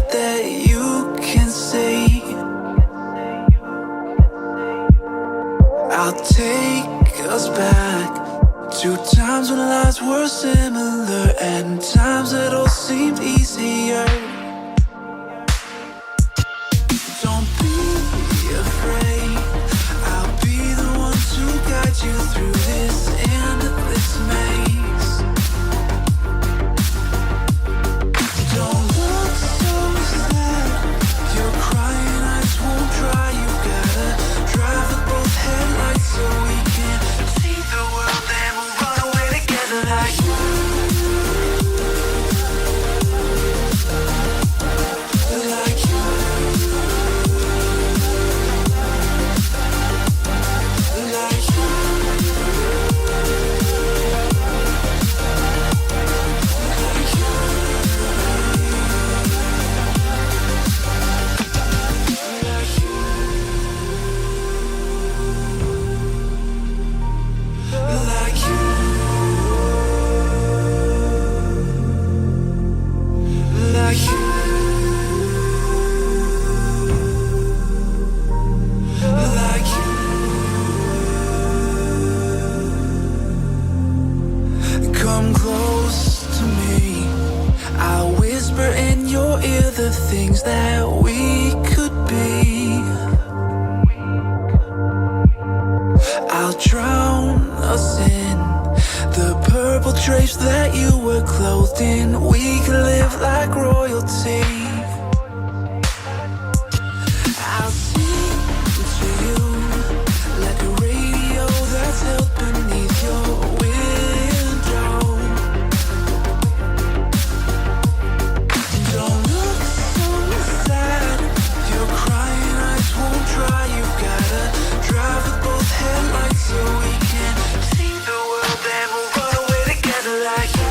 light that you can see. I'll take us back to times when lives were similar and times that all seemed easier. Don't be afraid, I'll be the one to guide you through this endless maze. Don't look so sad, your crying eyes won't dry. You gotta drive with both headlights so we can see the world and we'll run away together like you. Like you. Like you. Come close to me, I'll whisper in your ear the things that we could be. I'll drown us in the purple drapes that you were clothed in. We could live like royalty. I'll sing to you like a radio that's held beneath your window. Don't look so sad, your crying eyes won't dry. You've gotta drive with both headlights so we can see the world and we'll run away together like you.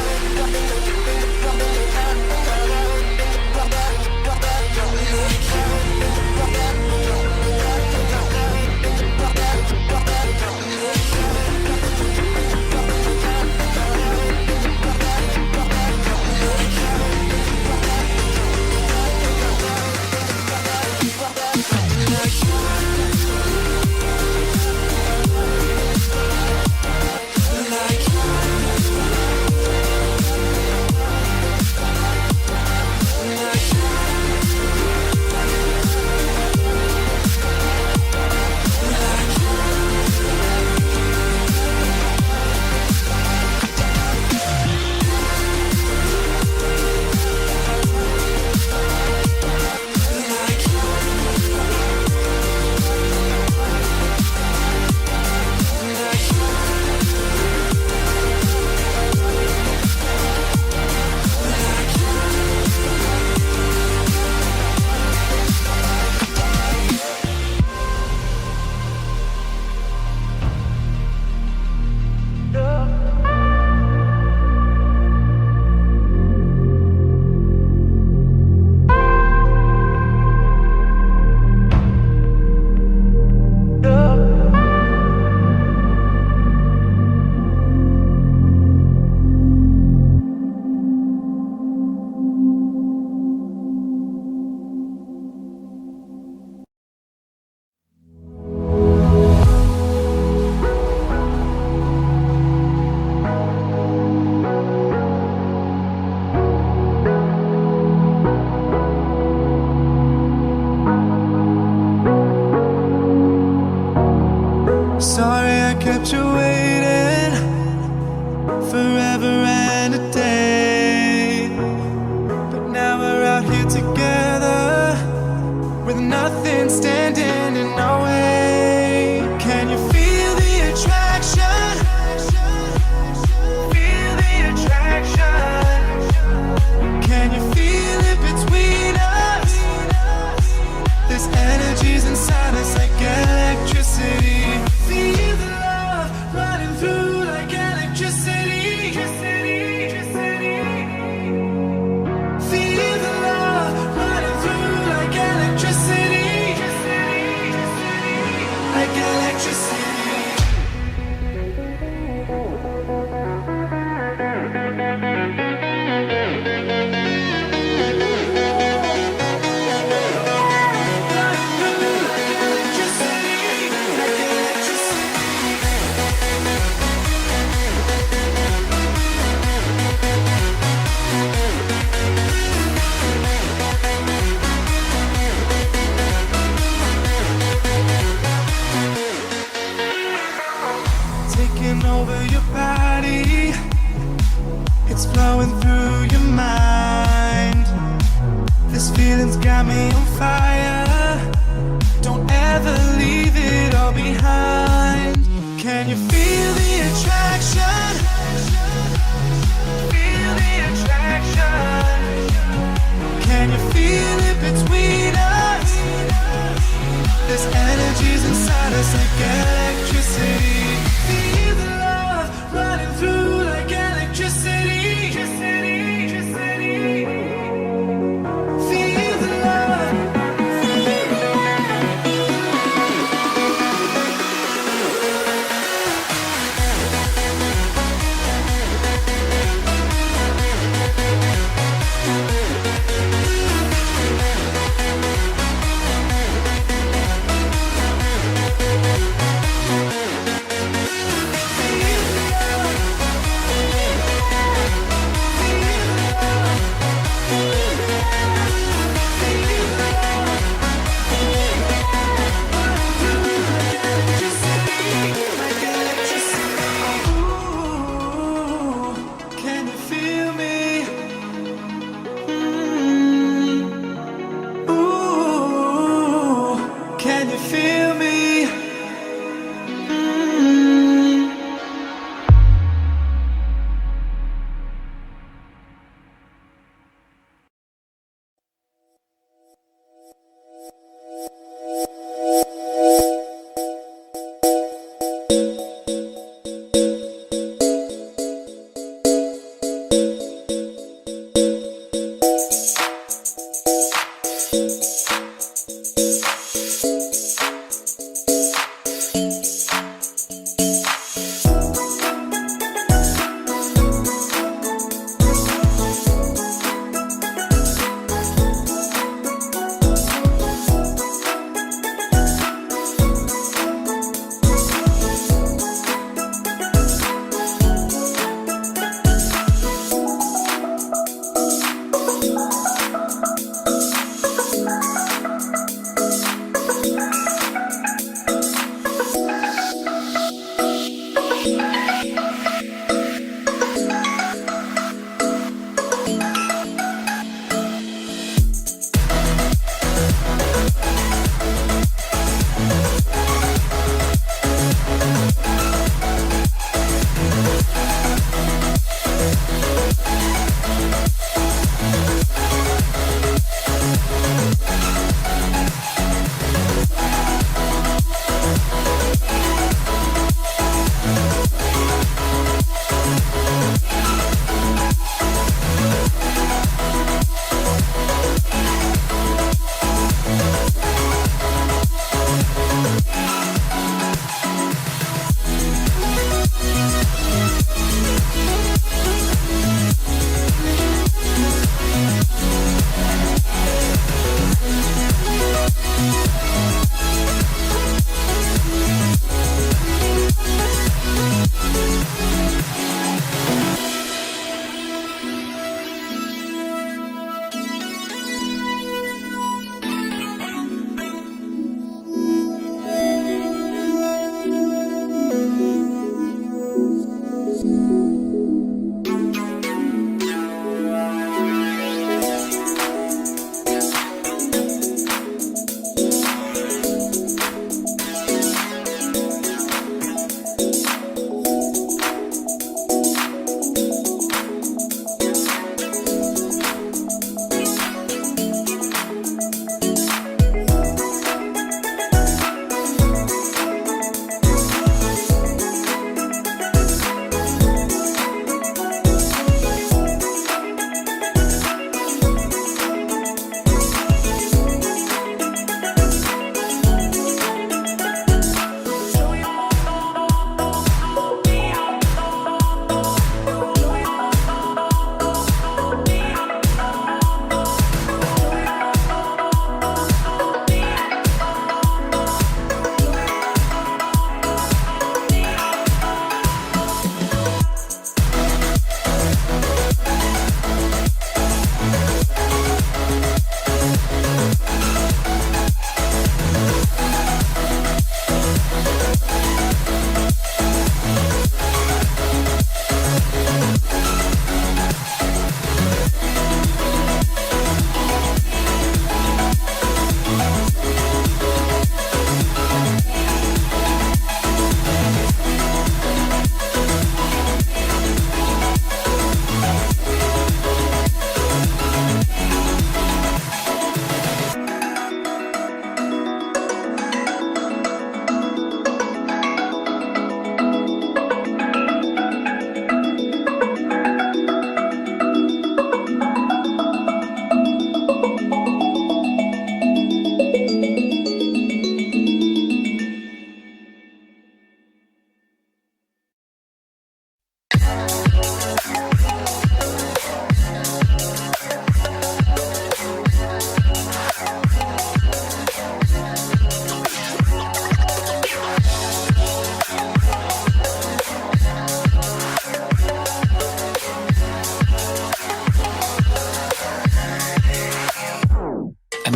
Sorry I kept you waiting forever and a day, but now we're out here together with nothing standing in our way. Can you feel the attraction? Feel the attraction. Can you feel it between us? This energy's inside us like electricity. Feel the love running This feeling's got me on fire. Don't ever leave it all behind. Can you feel the attraction? Feel the attraction. Can you feel it between us? This energy's inside us like electricity. Feel the love running through like electricity. Feel the love. Can you feel me? Ooh, can you feel me?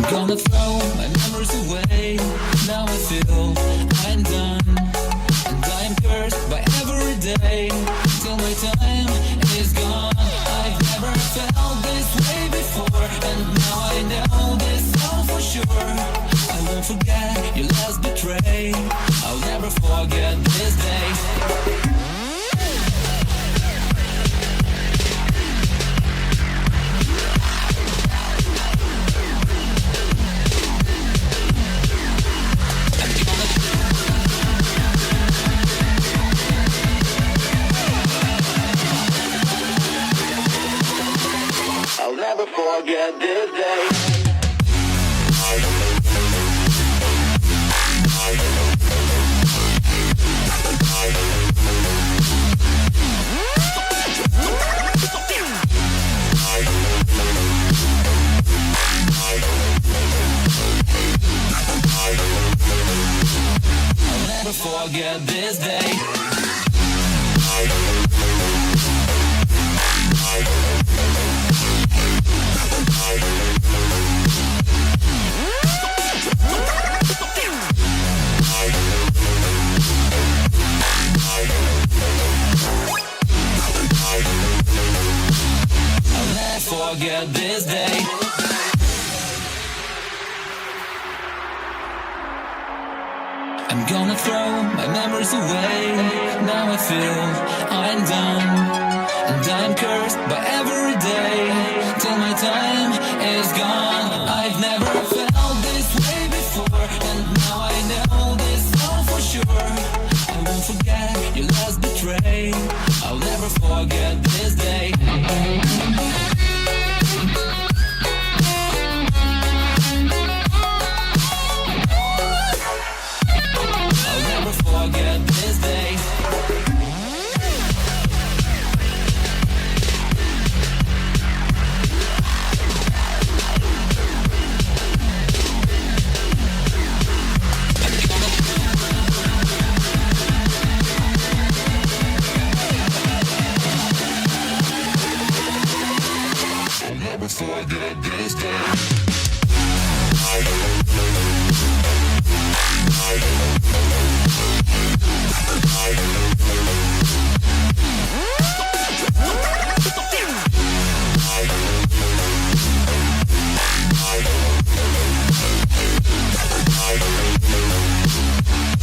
gonna throw my memories away. Now I feel I'm done, and I'm cursed by every day till my time is gone. I've never felt this way before, and now I know this all for sure. I won't forget your last betray. I'll never forget this day. I'll never forget this day. I'll never forget this day. I'll never forget this day. I'm gonna throw my memories away. Now I feel I'm done, and I'm cursed by every day till my time is gone. I've never felt this way before, and now I know this all for sure. I won't forget your last betray. I'll never forget this day. I'll never forget this day. I'll never forget this day.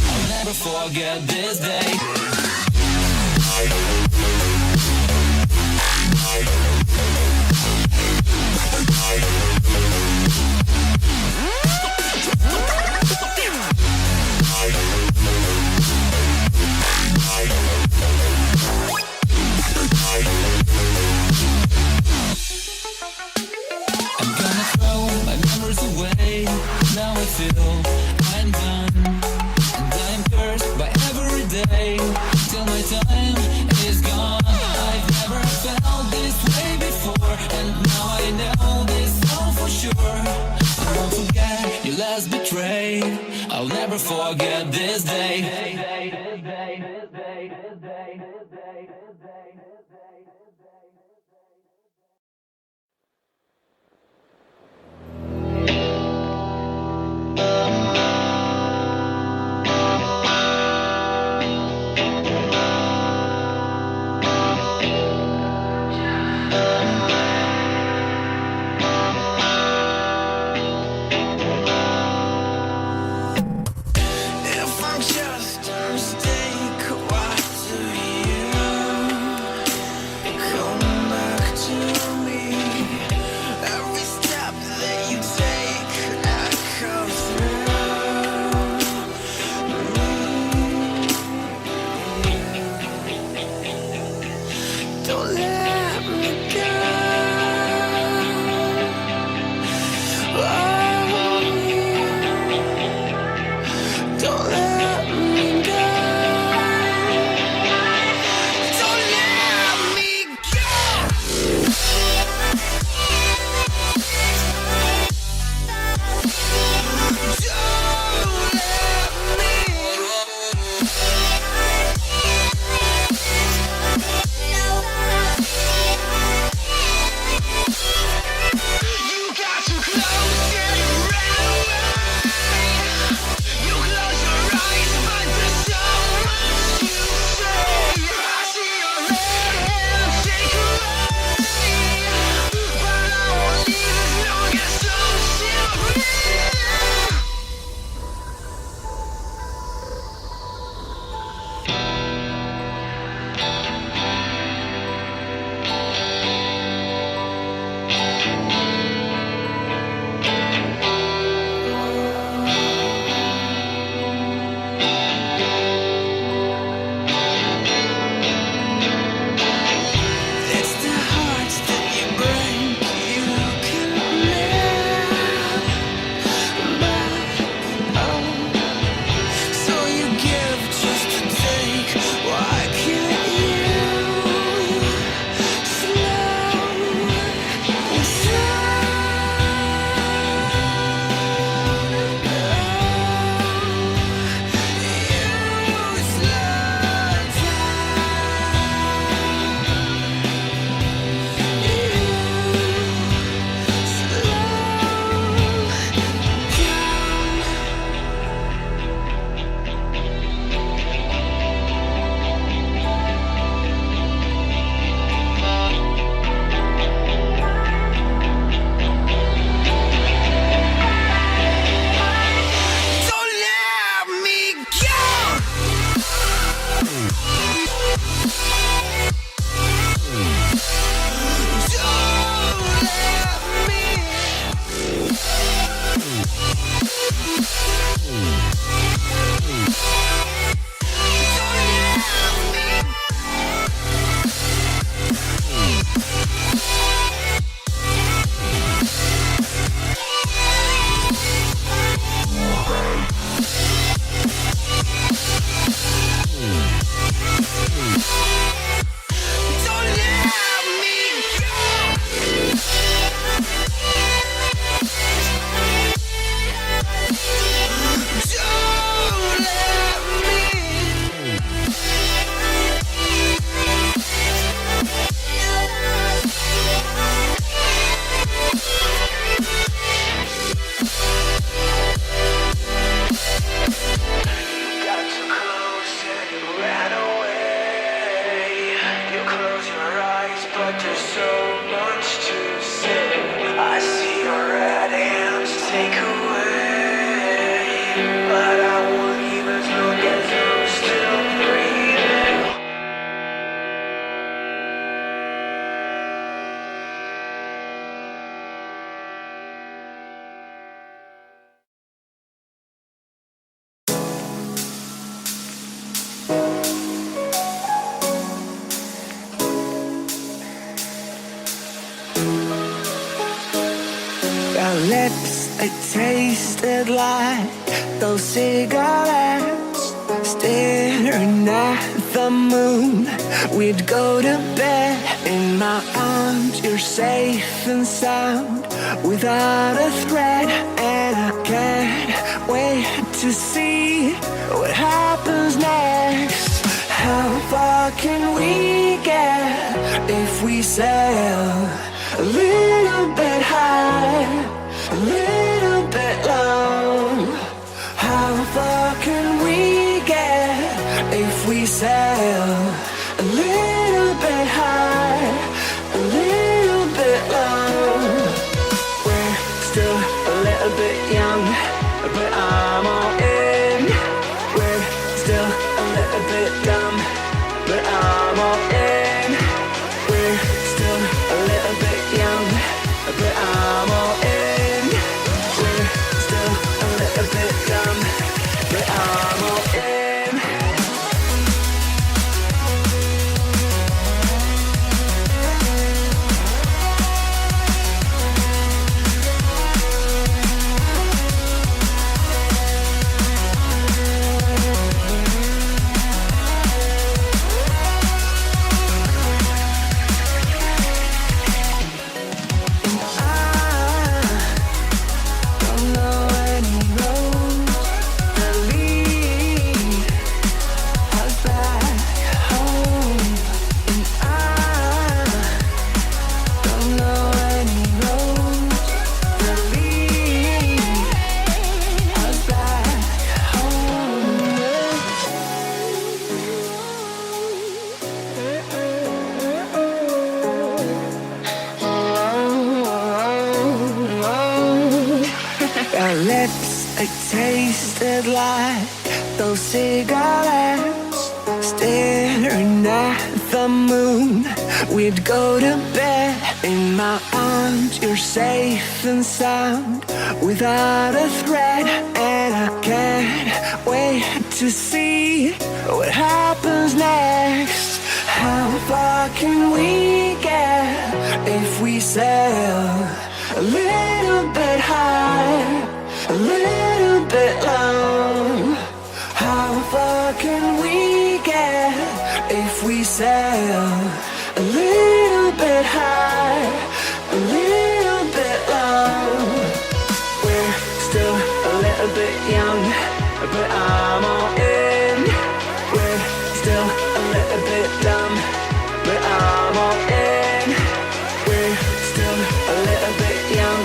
I'll never forget this day. I'm gonna throw my memories away. Now I feel I'm done, and I'm cursed by every day till my time is gone. I've never felt this way before, and now I know this all for sure. I won't forget your last betray. I'll never forget this day. If I just stay cool. Lips, they tasted like those cigarettes. Staring at the moon, we'd go to bed. In my arms, you're safe and sound, without a threat. And I can't wait to see what happens next. How far can we get if we sail a little bit high, a little bit low? How far can we get if we sail a little bit high, a little bit low? We're still a little bit young, but I'm all in. We're still a little bit dumb, but I'm all in. We're still a little bit young, but I'm all in. We're still a little bit dumb, but I'm all in. Our lips, they tasted like those cigarettes. Staring at the moon, we'd go to bed. In my arms, you're safe and sound, without a threat. And I can't wait to see what happens next. How far can we get if we sail a little bit high, a little bit low? How far can we get if we sail a little bit high, a little bit low? We're still a little bit young, but I'm all in. We're still a little bit dumb, but I'm all in. We're still a little bit young,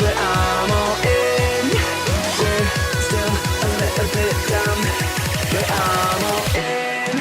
but I'm all in. We're still a little bit dumb, but I'm all in.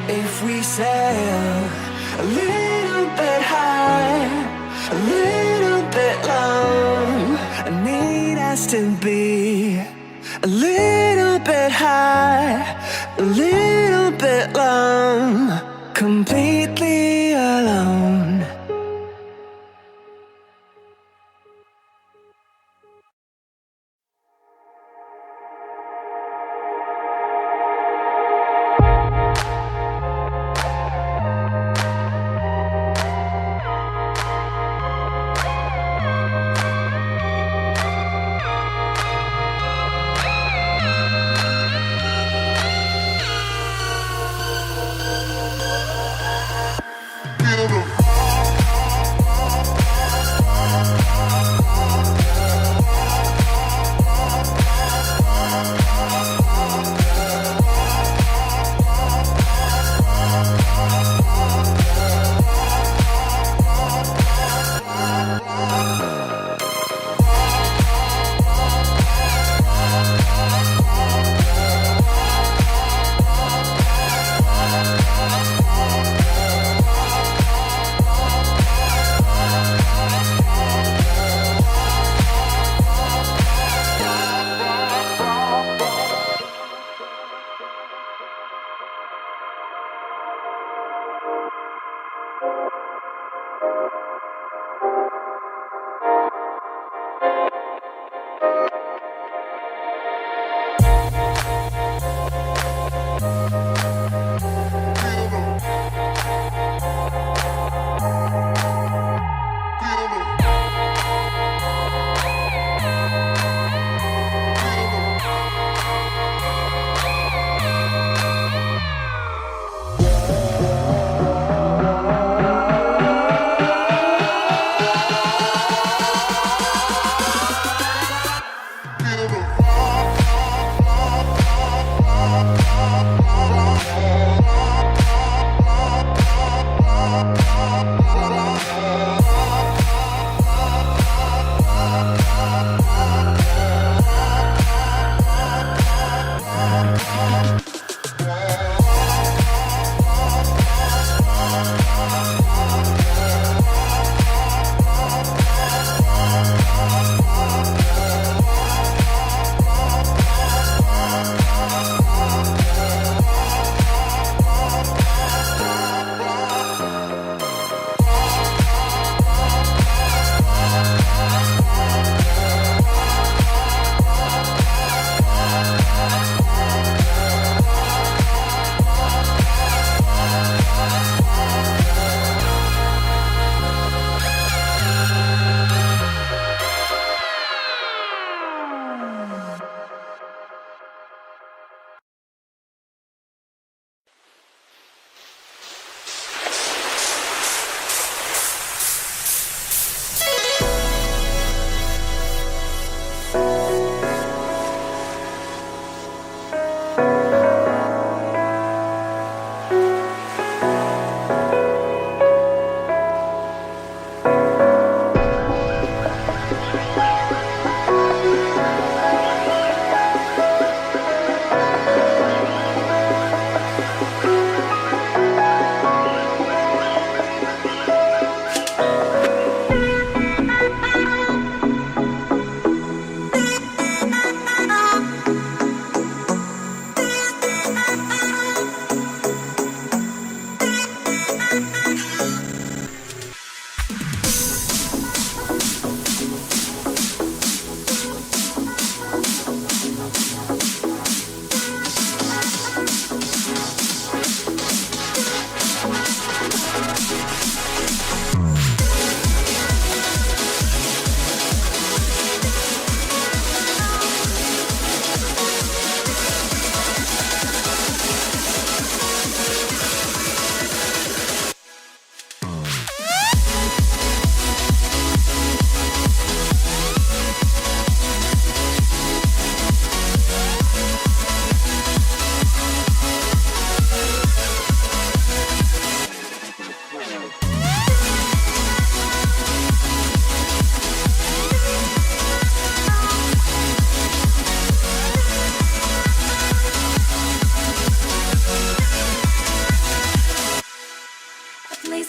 If we sail a little bit high, a little bit long, I need us to be a little bit high, a little bit long, completely alone.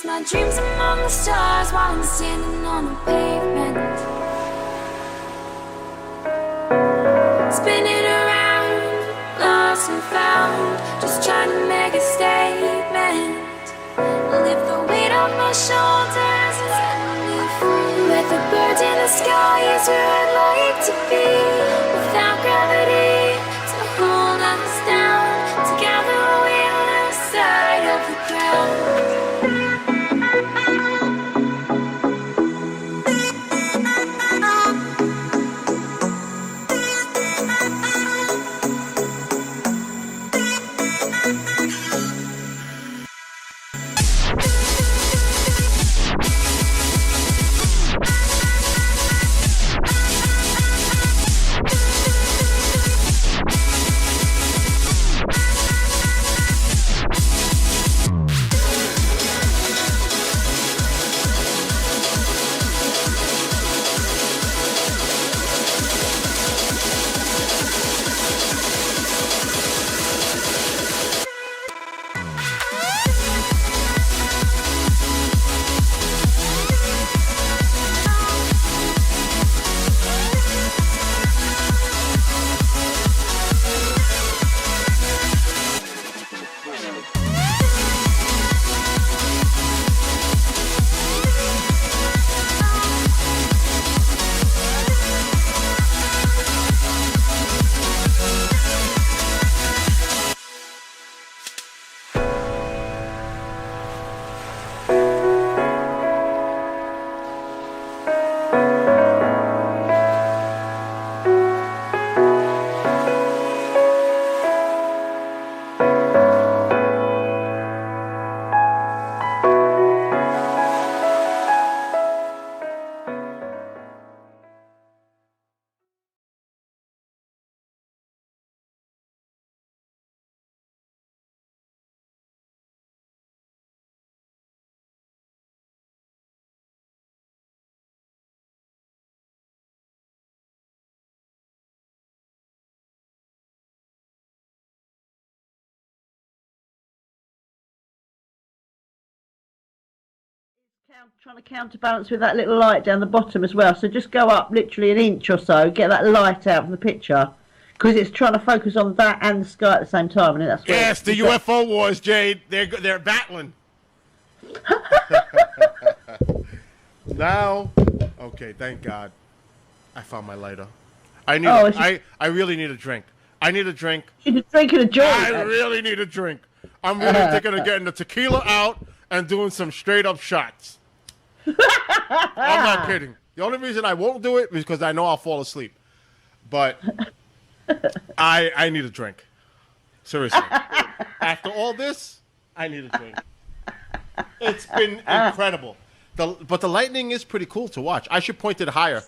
chase my dreams among the stars while I'm standing on the pavement. Spinning around, lost and found, just trying to make a statement. Lift the weight off my shoulders and set me free. Let the birds in the sky is where I'd like to be. Without gravity to hold us down, together we'll lose sight of the ground. Trying to counterbalance with that little light down the bottom as well. So just go up literally an inch or so, get that light out from the picture, because it's trying to focus on that and the sky at the same time. And that's yes, the UFO wars, Jade. They're battling. Now, okay, thank God, I found my lighter. I need. I really need a drink. I need a drink. You need a drink and a joint. I really need a drink. I'm really thinking of getting the tequila out and doing some straight up shots. I'm not kidding. The only reason I won't do it is because I know I'll fall asleep. But I need a drink. Seriously. After all this, I need a drink. It's been incredible. But the lightning is pretty cool to watch. I should point it higher.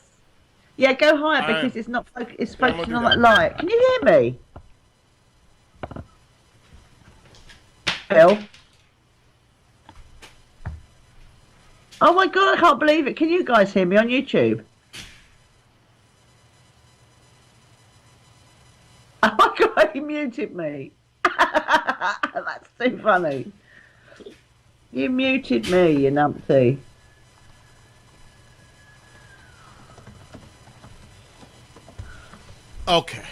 Yeah, go higher because it's not. It's focusing on that light. Can you hear me, Bill? Oh my God, I can't believe it. Can you guys hear me on YouTube? Oh my God, he muted me. That's too funny. You muted me, you numpty. Okay.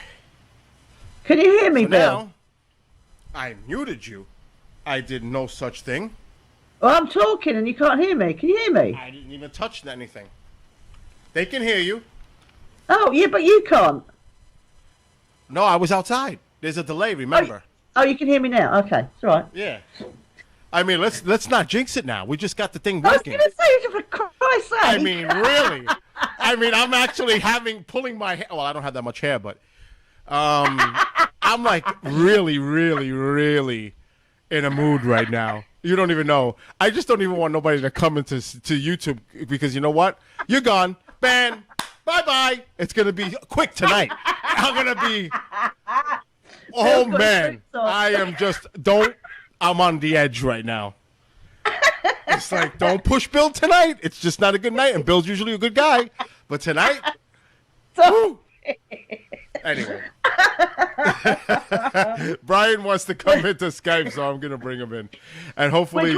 Can you hear me, so Bill? Now, I muted you. I did no such thing. Well, I'm talking and you can't hear me. Can you hear me? I didn't even touch anything. They can hear you. Oh, yeah, but you can't. No, I was outside. There's a delay, remember? Oh, you can hear me now. Okay, it's all right. Yeah. I mean, let's not jinx it now. We just got the thing I was working. going to say, for Christ's sake. I mean, really. I mean, I'm actually pulling my hair. Well, I don't have that much hair, but I'm like really, really, really in a mood right now. You don't even know. I just don't even want nobody to come into YouTube because you know what? You're gone. Ban. Bye-bye. It's going to be quick tonight. I'm going to be... Oh, man. I am just... I'm on the edge right now. It's like, don't push Bill tonight. It's just not a good night. And Bill's usually a good guy. But tonight... Woo, Anyway. Brian wants to come into Skype, so I'm going to bring him in. And hopefully...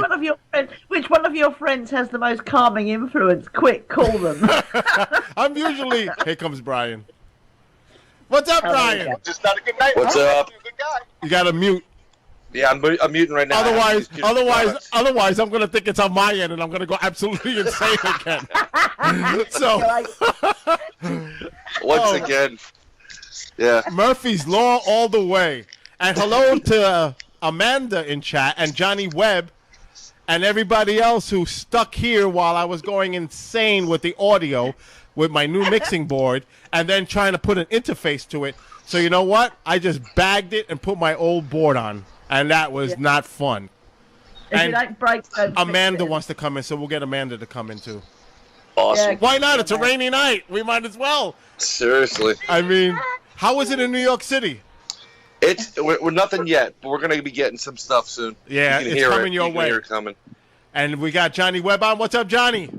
Which one of your friends has the most calming influence? Quick, call them. I'm usually... Here comes Brian. What's up, Brian? Just not a good night. What's up? Good guy. You got to mute. Yeah, I'm muting right now. Otherwise, I'm going to think it's on my end, and I'm going to go absolutely insane again. So... Once again. Yeah. Murphy's Law all the way. And hello to Amanda in chat and Johnny Webb and everybody else who stuck here while I was going insane with the audio with my new mixing board and then trying to put an interface to it. So you know what? I just bagged it and put my old board on. And that was not fun. If And you don't break, Amanda wants to come in, so we'll get Amanda to come in too. Awesome. Yeah. Why not? It's a rainy night. We might as well. Seriously. I mean, how is it in New York City? We're nothing yet, but we're gonna be getting some stuff soon. Yeah, you can it's hear coming it. your You can way. hear it coming. And we got Johnny Webb on. What's up, Johnny?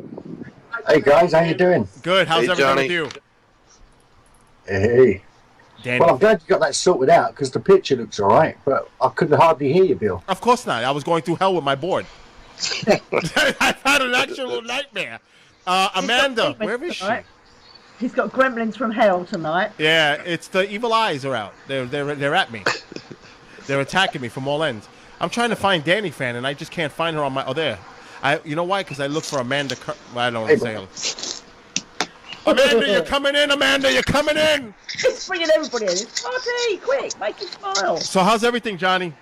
Hey guys, how you doing? Good. How's Hey, everything Johnny. with you? Hey. Danny. Well, I'm glad you got that sorted out because the picture looks all right, but I couldn't hardly hear you, Bill. Of course not. I was going through hell with my board. I've had an actual nightmare. Amanda, where is she? Tonight. He's got gremlins from hell tonight. Yeah, it's the evil eyes are out. They're at me. They're attacking me from all ends. I'm trying to find Danny Fan, and I just can't find her on my... Oh, there. You know why? Because I look for Amanda... Well, I don't want to say it. Amanda, you're coming in, Amanda. You're coming in. It's bringing everybody in. It's party. Quick, make it smile. So how's everything, Johnny?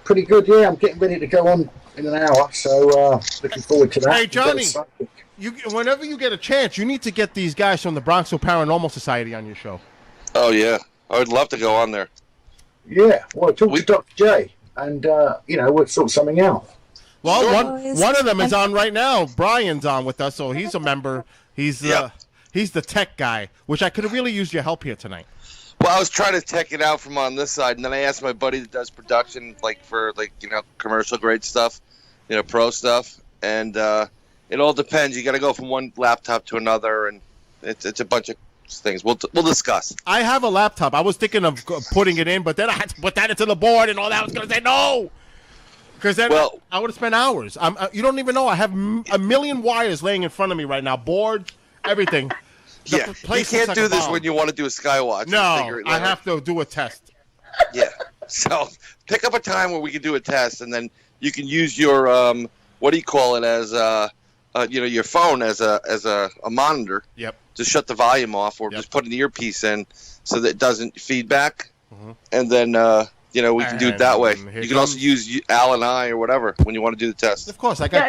Pretty good, yeah. I'm getting ready to go on in an hour, so looking forward to that. Hey, Johnny. Whenever you get a chance, you need to get these guys from the Bronxville Paranormal Society on your show. Oh yeah, I would love to go on there. Yeah, well, talk to Dr. J, and we'll sort something out. Well, one of them is on right now. Brian's on with us, so he's a member. He's the tech guy, which I could have really used your help here tonight. Well, I was trying to tech it out from on this side, and then I asked my buddy that does production, for commercial grade stuff, pro stuff, and it all depends. You got to go from one laptop to another, and it's a bunch of things. We'll discuss. I have a laptop. I was thinking of putting it in, but then I had to put that into the board and all that. I was going to say no, because then I would have spent hours. You don't even know. I have a million wires laying in front of me right now, boards, everything. Yeah, you can't do this when you want to do a Skywatch. No, I have to do a test. Yeah, so pick up a time where we can do a test, and then you can use your what do you call it as your phone as a monitor. Yep. Just shut the volume off, or just put an earpiece in so that it doesn't feedback, and then we can do it that way. You can also use Al and I or whatever when you want to do the test. Of course, I got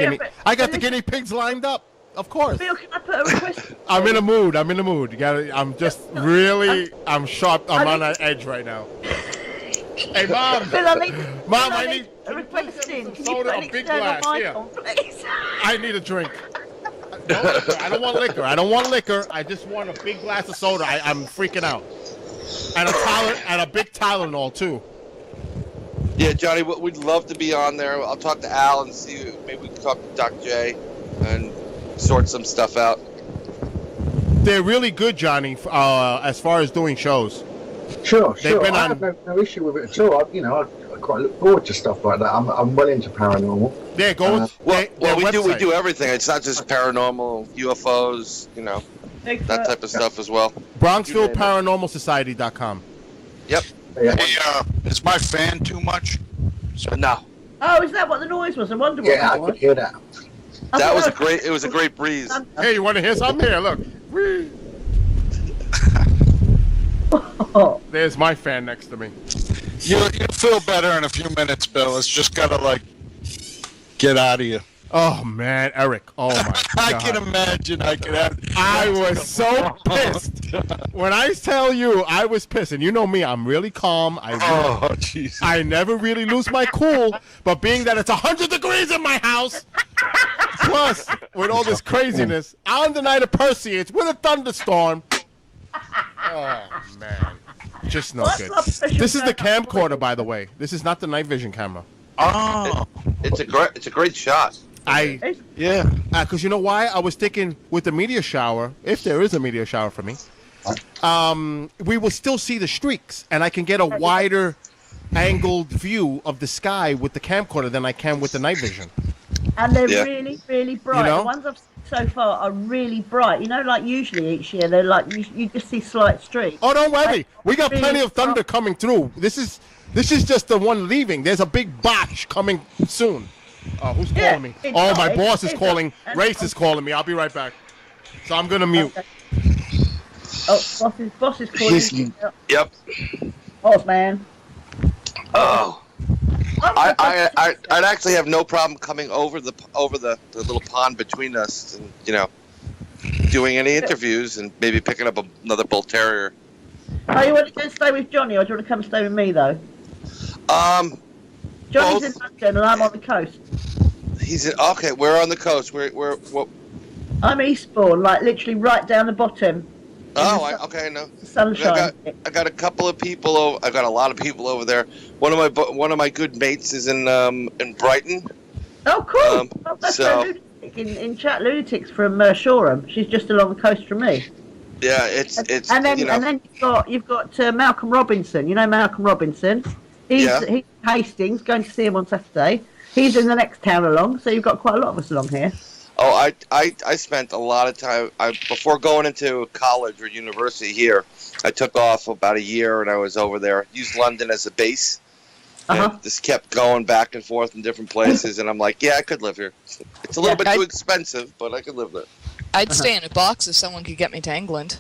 the guinea pigs lined up. Of course. Bill, can I put a request? I'm in a mood. I'm just really. I'm sharp. I'm on an edge right now. Hey, Mom. Bill, I need a request in. Can you soda, put a an big external glass. mic Here. on, please? I need a drink. No liquor. I don't want liquor. I just want a big glass of soda. I'm freaking out. And a big Tylenol too. Yeah, Johnny, we'd love to be on there. I'll talk to Al and see. Maybe we can talk to Dr. J and sort some stuff out. They're really good, Johnny, as far as doing shows. Sure. Been I on- have no issue with it at all. I quite look forward to stuff like that. I'm well into paranormal. Yeah, go. We do everything. It's not just paranormal, UFOs, that type of stuff as well. BronxvilleParanormalSociety.com. Yep. Yeah. Hey, is my fan too much? No. Oh, is that what the noise was? I wonder what Yeah, I that was. could hear that. That was it was a great breeze. Hey, you want to hear something? Here, look. Whee. There's my fan next to me. You'll feel better in a few minutes, Bill. It's just gotta get out of you. Oh man, Eric. Oh my God. I can imagine. I was so pissed. When I tell you I was pissed, and you know me, I'm really calm. Oh, jeez. I never really lose my cool, but being that it's 100 degrees in my house, plus with all this craziness, on the night of Perseus with a thunderstorm. Oh man, just no good. This is the camcorder, by the way. This is not the night vision camera. Oh, It's a great shot. yeah. Because you know why? I was thinking with the meteor shower, if there is a meteor shower for me, we will still see the streaks, and I can get a wider angled view of the sky with the camcorder than I can with the night vision. And they're really, really bright. You know? The ones I've seen so far are really bright. You know, like usually each year they're like you just see slight streaks. Oh, don't worry. We got really plenty of thunder coming through. This is just the one leaving. There's a big batch coming soon. Who's calling me? Oh, my boss is calling. Race is calling me. I'll be right back. So I'm gonna mute. Okay. Oh, boss is calling. Yep. Boss man. Oh. I'd actually have no problem coming over the little pond between us, and doing any interviews and maybe picking up another bull terrier. Oh, you want to stay with Johnny, or do you want to come stay with me though? Johnny's in London, and I'm on the coast. He's in. Okay, we're on the coast. What? I'm Eastbourne, like literally right down the bottom. Okay, no. Sunshine. I got a couple of people over. I got a lot of people over there. One of my good mates is in Brighton. Oh, cool. That's so a lunatic in Chat Lunatics from Shoreham. She's just along the coast from me. Yeah, it's and then you've got Malcolm Robinson. You know Malcolm Robinson. He's Hastings. Going to see him on Saturday. He's in the next town along. So you've got quite a lot of us along here. Oh, I spent a lot of time before going into college or university here. I took off about a year and I was over there. Used London as a base, and just kept going back and forth in different places. And I'm like, yeah, I could live here. It's a little bit too expensive, but I could live there. I'd stay in a box if someone could get me to England.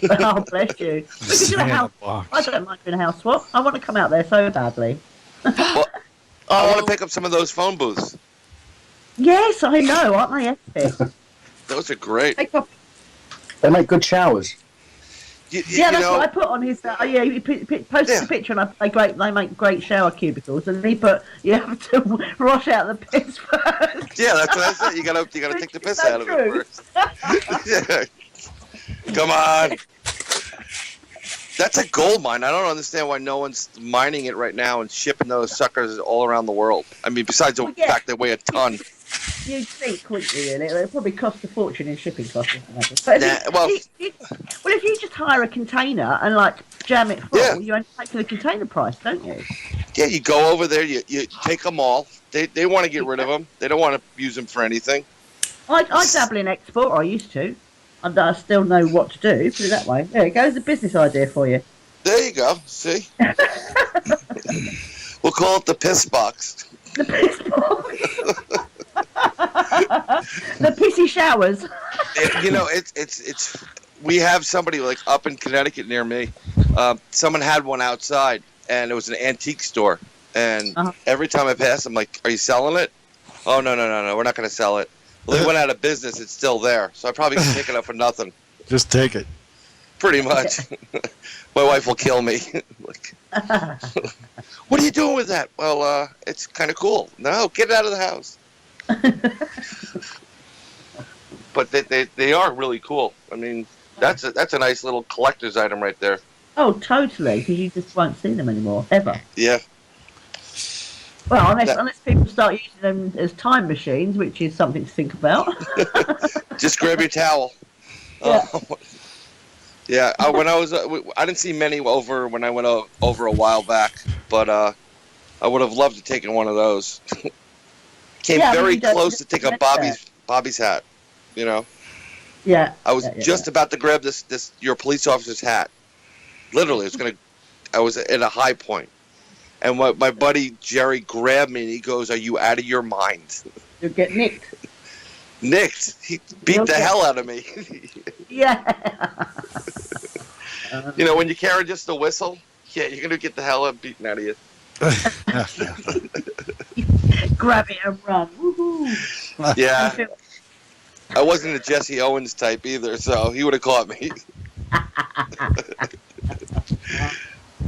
Oh, bless you. We could do a house. I don't mind doing a house swap. I want to come out there so badly. Well, I want to pick up some of those phone booths. Yes, I know, aren't they epic? Those are great. They make good showers. That's what I put on his. He posted a picture, and they make great shower cubicles, and he put you have to wash out the piss first. Yeah, that's what I said. You gotta take the piss out of it first. Yeah. Come on. That's a gold mine. I don't understand why no one's mining it right now and shipping those suckers all around the world. I mean, besides the fact they weigh a ton. You'd think, wouldn't you, really? It would probably cost a fortune in shipping costs. But if you just hire a container and, jam it full, you only pay for the container price, don't you? Yeah, you go over there, you take them all. They want to get rid of them. They don't want to use them for anything. I dabble in export, I used to. I still know what to do, put it that way. There it goes, a business idea for you. There you go, see? We'll call it the piss box. The piss box. The pissy showers. It's we have somebody up in Connecticut near me. Someone had one outside, and it was an antique store. And every time I pass, I'm like, "Are you selling it?" Oh no, we're not going to sell it. Well, they went out of business. It's still there, so I probably can pick it up for nothing. Just take it. Pretty much. My wife will kill me. What are you doing with that? Well, it's kind of cool. No, get it out of the house. But they are really cool. I mean, that's a nice little collector's item right there. Oh, totally, because you just won't see them anymore, ever. Yeah. Well, unless people start using them as time machines, which is something to think about. Just grab your towel. Yeah. When I was, I didn't see many over when I went over a while back, but I would have loved to take one of those. Came very close to take up Bobby's hat. Yeah. I was just about to grab this your police officer's hat. Literally, I was at a high point. And my buddy Jerry grabbed me and he goes, "Are you out of your mind?" You'll get nicked. Nicked? He beat the hell out of me. Yeah. When you carry just a whistle, you're going to get the hell beaten out of you. Grab it and run. Woohoo. Yeah. I wasn't a Jesse Owens type either, so he would have caught me.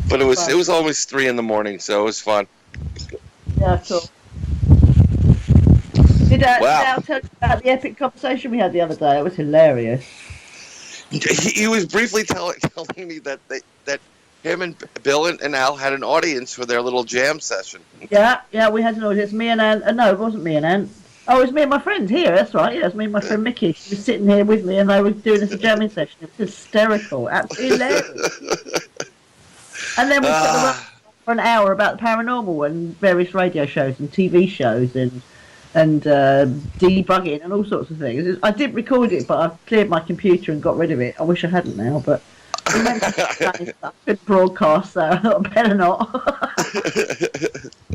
But it was almost 3 a.m, so it was fun. Yeah, cool. Did Al tell you about the epic conversation we had the other day? It was hilarious. He was briefly telling me that him and Bill and Al had an audience for their little jam session. Yeah, we had an audience. Me and Ann. No, it wasn't me and Ann. Oh, it was me and my friend here. That's right. Yeah, it was me and my friend Mickey. She was sitting here with me, and they were doing this jamming session. It was hysterical, absolutely hilarious. And then we took for an hour about the paranormal and various radio shows and TV shows and debugging and all sorts of things. I did record it, but I've cleared my computer and got rid of it. I wish I hadn't now, but we meant to good broadcast, so I better not.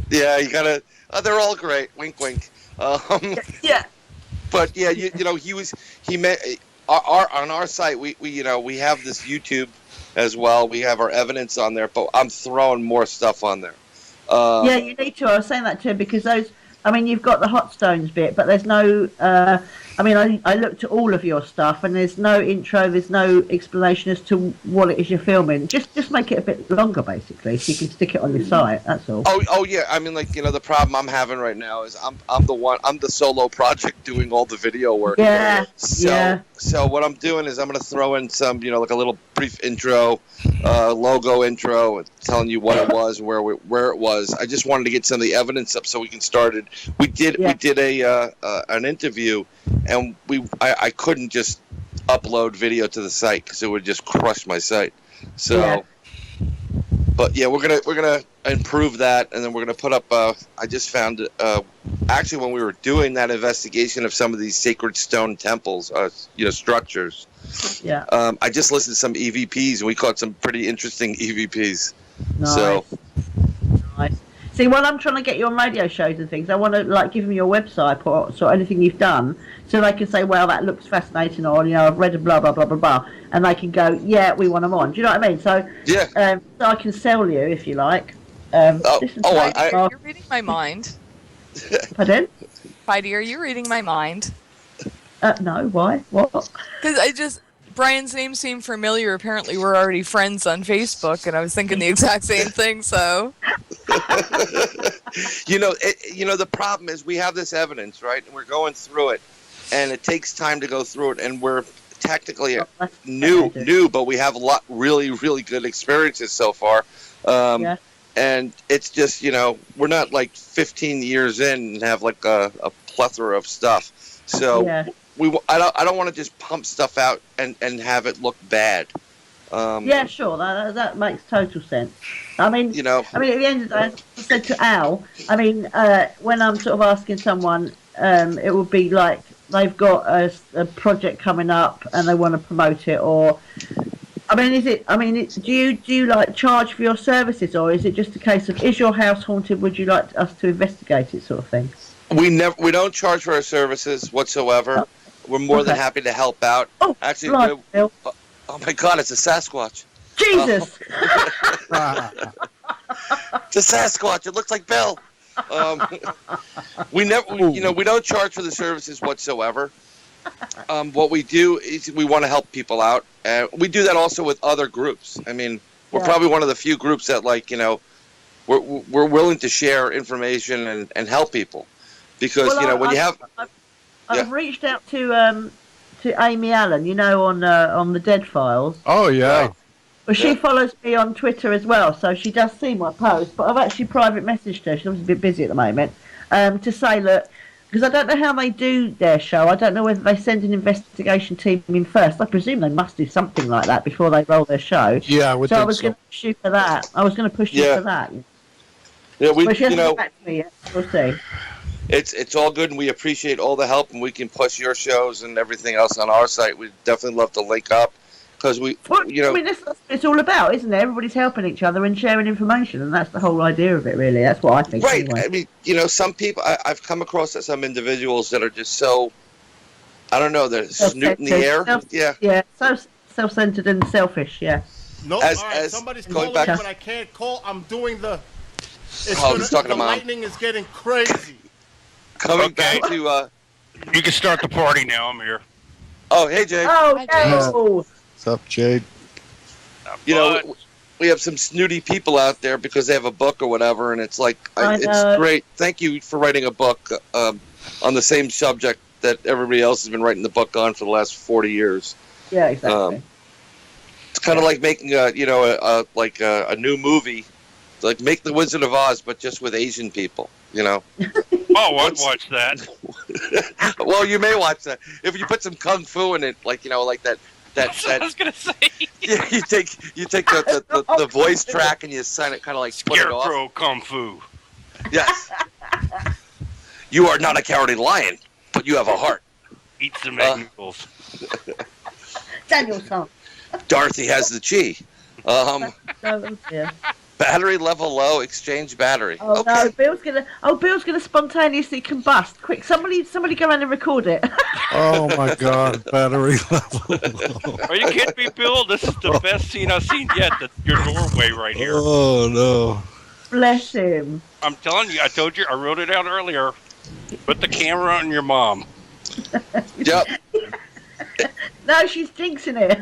Yeah, you gotta. They're all great. Wink, wink. Yeah. But yeah, he met on our site. We have this YouTube as well. We have our evidence on there, but I'm throwing more stuff on there. Yeah, you need to. I was saying that to him because those. I mean, you've got the hot stones bit, but there's no. I mean, I looked at all of your stuff, and there's no intro. There's no explanation as to what it is you're filming. Just make it a bit longer, basically, so you can stick it on your site. That's all. Oh yeah. I mean, the problem I'm having right now is I'm the solo project doing all the video work. Yeah. So what I'm doing is I'm going to throw in some, like a little brief intro, logo intro, telling you what it was, where it was. I just wanted to get some of the evidence up so we can start it. We did an interview, and I couldn't just upload video to the site because it would just crush my site. So, yeah. But yeah, we're gonna improve that, and then we're gonna put up. I just found actually when we were doing that investigation of some of these sacred stone temples, structures. Yeah. I just listened to some EVPs, and we caught some pretty interesting EVPs. Nice. So. Nice. See, while I'm trying to get you on radio shows and things, I want to give them your website or anything you've done, so they can say, "Well, that looks fascinating," or I've read a blah blah blah blah blah, and they can go, "Yeah, we want them on." Do you know what I mean? So yeah, so I can sell you if you like. You're reading my mind. Pardon? Heidi, are you reading my mind? No. Why? What? Because Brian's name seemed familiar. Apparently, we're already friends on Facebook, and I was thinking the exact same thing. So, the problem is we have this evidence, right? And we're going through it, and it takes time to go through it, and we're technically new, but we have a lot really, really good experiences so far. Yeah. And it's just, we're not like 15 years in and have like a plethora of stuff. So. Yeah. I don't want to just pump stuff out and have it look bad. Yeah, sure. That makes total sense. I mean, at the end of the day, as I said to Al, when I'm sort of asking someone, it would be like they've got a project coming up and they want to promote it, or do you like charge for your services, or is it just a case of, is your house haunted? Would you like us to investigate it, sort of thing? We don't charge for our services whatsoever. Oh. We're more than happy to help out. Oh, actually, Bill. Oh my God, it's a Sasquatch. Jesus! It's a Sasquatch. It looks like Bill. We don't charge for the services whatsoever. What we do is we want to help people out, and we do that also with other groups. I mean, we're probably one of the few groups that we're willing to share information and help people, because I've reached out to Amy Allen, on the Dead Files. Oh yeah. Well, she follows me on Twitter as well, so she does see my post. But I've actually private messaged her. She's obviously a bit busy at the moment. To say, look, because I don't know how they do their show. I don't know whether they send an investigation team in first. I presume they must do something like that before they roll their show. Yeah, I would think so. I was going to push you for that. For that. Yeah, but she hasn't got back to me yet. We'll see. It's all good, and we appreciate all the help, and we can push your shows and everything else on our site. We'd definitely love to link up, because that's what it's all about, isn't it? Everybody's helping each other and sharing information, and that's the whole idea of it, really. That's what I think. Right. Anyway. I mean, some people, I've come across some individuals that are just so, I don't know, they're snoot in the air. Yeah, so self-centered and selfish, yeah. No, somebody's calling me, but I can't call. I'm doing the... the lightning is getting crazy. Coming back to... You can start the party now. I'm here. Oh, hey, Jade. Oh, no. What's up, Jade? We have some snooty people out there because they have a book or whatever, and it's like, it's great. Thank you for writing a book on the same subject that everybody else has been writing the book on for the last 40 years. Yeah, exactly. It's kind of like making a new movie, like make The Wizard of Oz, but just with Asian people, Oh, I'd watch that. Well, you may watch that if you put some kung fu in it, like like that. That's what I was gonna say. Yeah, you take the voice track and you sign it kind of like split it off. Scarecrow Kung Fu. Yes. You are not a cowardly lion, but you have a heart. Eat some noodles. Daniel's song. Dorothy has the chi. Yeah. Battery level low. Exchange battery. Oh Okay. no, Bill's gonna spontaneously combust. Quick, somebody go around and record it. Oh my God, battery level. Are you kidding me, Bill? This is the best scene I've seen yet. Your doorway right here. Oh no. Bless him. I'm telling you, I told you, I wrote it out earlier. Put the camera on your mom. Yep. No, she's jinxing it.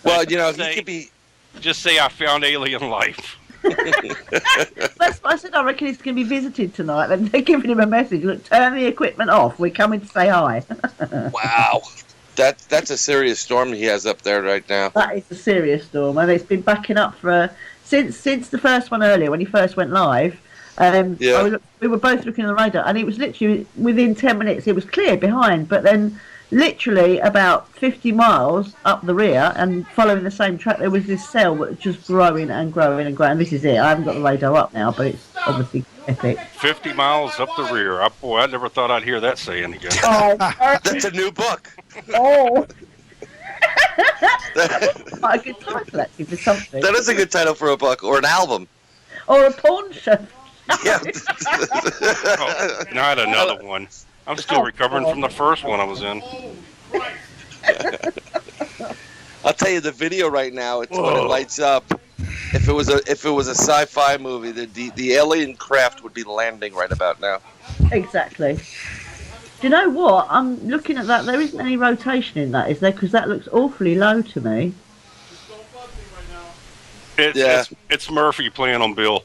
Well, he could be. Just say I found alien life. That's what I said. I reckon he's going to be visited tonight. And they're giving him a message. Look, turn the equipment off. We're coming to say hi. Wow. That's a serious storm he has up there right now. That is a serious storm, and it's been backing up for since the first one earlier when he first went live. We were both looking at the radar, and it was literally within 10 minutes it was clear behind, but then literally about 50 miles up the rear and following the same track there was this cell that was just growing and growing and growing. This is it. I haven't got the radar up now, but it's obviously epic. 50 miles up the rear. Boy, I never thought I'd hear that saying again. Oh, that's a new book. Oh. Quite a good title actually for something. That is a good title for a book or an album. Or a pawn shop. Yeah. Oh, not another one. I'm still recovering from the first one I was in. I'll tell you the video right now. It's when it lights up. If it was a sci-fi movie, the alien craft would be landing right about now. Exactly. Do you know what? I'm looking at that. There isn't any rotation in that, is there? Because that looks awfully low to me. It's Murphy playing on Bill.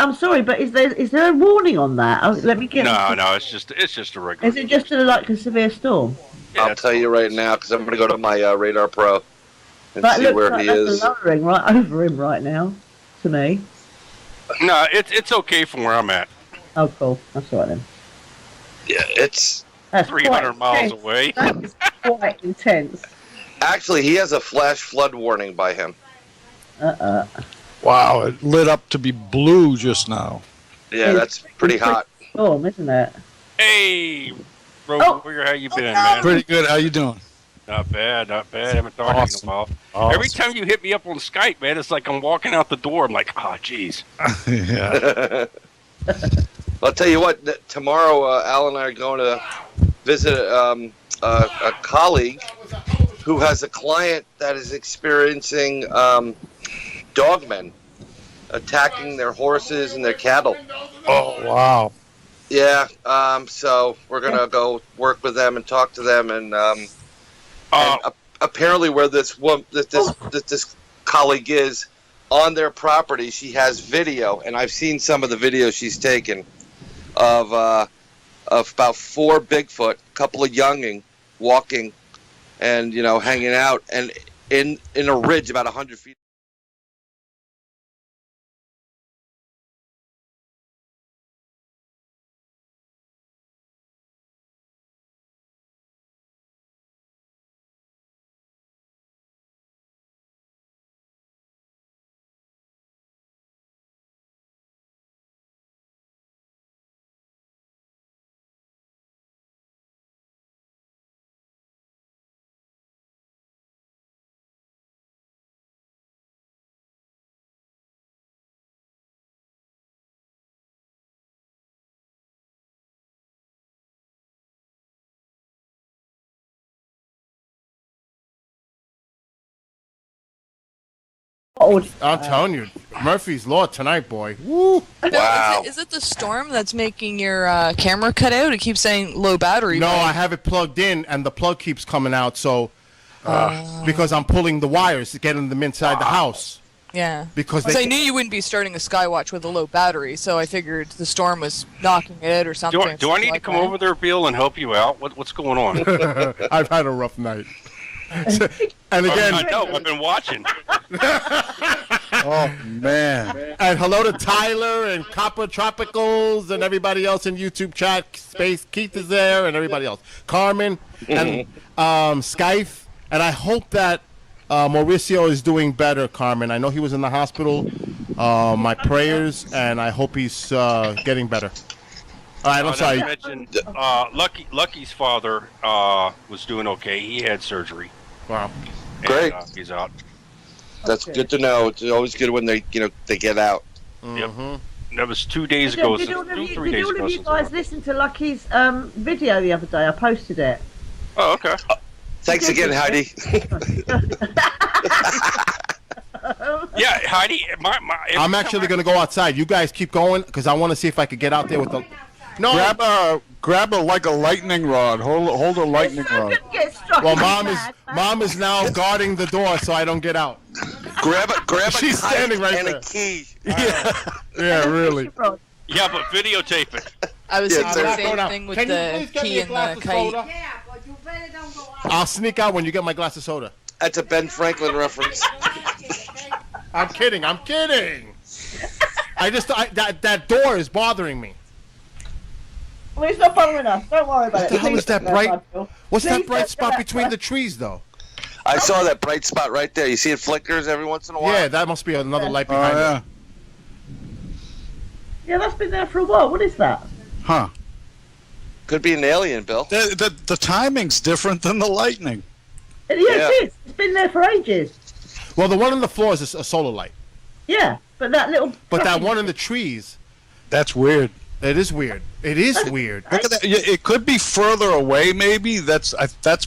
I'm sorry, but is there a warning on that? Let me get. No, it's just a regular. Is it just like a severe storm? Yeah, I'll tell you right now because I'm going to go to my Radar Pro and That see looks where like he that's is. lowering right over him right now, to me. No, it's okay from where I'm at. Oh, cool. That's all right then. Yeah, it's That's 300 quite miles intense. away. That is quite intense. actually he has a flash flood warning by him. Wow, it lit up to be blue just now. Yeah, that's pretty hot. Storm, isn't it? Hey, Road Warrior, how you been, man? Pretty good. How you doing? Not bad, not bad. Haven't talked to you in a while. Awesome. Every time you hit me up on Skype, man, it's like I'm walking out the door. I'm like, oh, jeez. Yeah. I'll tell you what. Tomorrow, Al and I are going to visit a colleague who has a client that is experiencing dogmen attacking their horses and their cattle. Oh wow. Yeah. So we're gonna go work with them and talk to them and apparently where this colleague is on their property, she has video, and I've seen some of the videos she's taken of about 4 Bigfoot, a couple of younging walking, and hanging out, and in a ridge about 100 feet. I'm telling you, Murphy's Law tonight, boy. Woo! Bill, Wow. is it the storm that's making your camera cut out? It keeps saying low battery. No, right? I have it plugged in, and the plug keeps coming out. So, because I'm pulling the wires to get them inside the house. Yeah. Because I knew you wouldn't be starting a Skywatch with a low battery, so I figured the storm was knocking it out or something. Do I need to come over there, Bill, and help you out? What's going on? I've had a rough night. And again, I know. I've been watching. Oh, man. And hello to Tyler and Copper Tropicals and everybody else in YouTube chat. Space Keith is there and everybody else. Carmen and Skype. And I hope that Mauricio is doing better, Carmen. I know he was in the hospital. My prayers, and I hope he's getting better. All right, I'm sorry. Mentioned, Lucky's father was doing okay. He had surgery. Wow. Great. And, he's out. That's good to know. It's always good when they get out. Yep. That was 2 days ago. Did all of 3 you, days did all ago. of you guys listen to Lucky's video the other day? I posted it. Oh, okay. Thanks again, Heidi. Yeah, Heidi. I'm actually going to go outside. You guys keep going because I want to see if I could get out there with the. No. Grab a like a lightning rod. Hold a lightning rod. Well, mom is now guarding the door so I don't get out. Grab a She's kite standing right and there. a key. Yeah, really. Yeah, but videotape it. I was Yeah, thinking the it's same not- thing with Can you the please get me key a and glass the of kite. soda? I'll sneak out when you get my glass of soda. That's a Ben Franklin reference. I'm kidding. That door is bothering me. Well, it's not bothering us. Don't worry about What it. the hell is that bright? What's that Please bright don't spot do that. between the trees, though? I saw that bright spot right there. You see it flickers every once in a while? Yeah, that must be another light Oh, behind it. yeah. Yeah, that's been there for a while. What is that? Huh. Could be an alien, Bill. The timing's different than the lightning. Yeah, it is. It's been there for ages. Well, the one on the floor is a solar light. Yeah, but that little. But that one in the trees, That's weird. it is weird. It is weird. Look at that. It could be further away, maybe. That's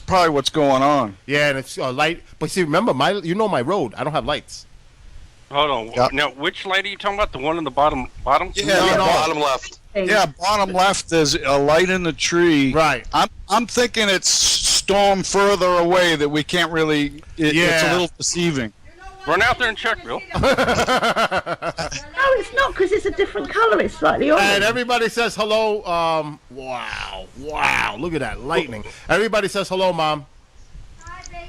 probably what's going on. Yeah, and it's light. But see, remember, my road. I don't have lights. Hold on. Yep. Now, which light are you talking about? The one in the bottom? Yeah, Bottom left. Yeah, bottom left, there's a light in the tree. Right. I'm thinking it's storm further away that we can't really. It's a Yeah. little deceiving. Run out there and check, Bill. No, it's not because it's a different colour. It's slightly orange. And everybody says hello. Wow. Look at that lightning. Everybody says hello, Mom.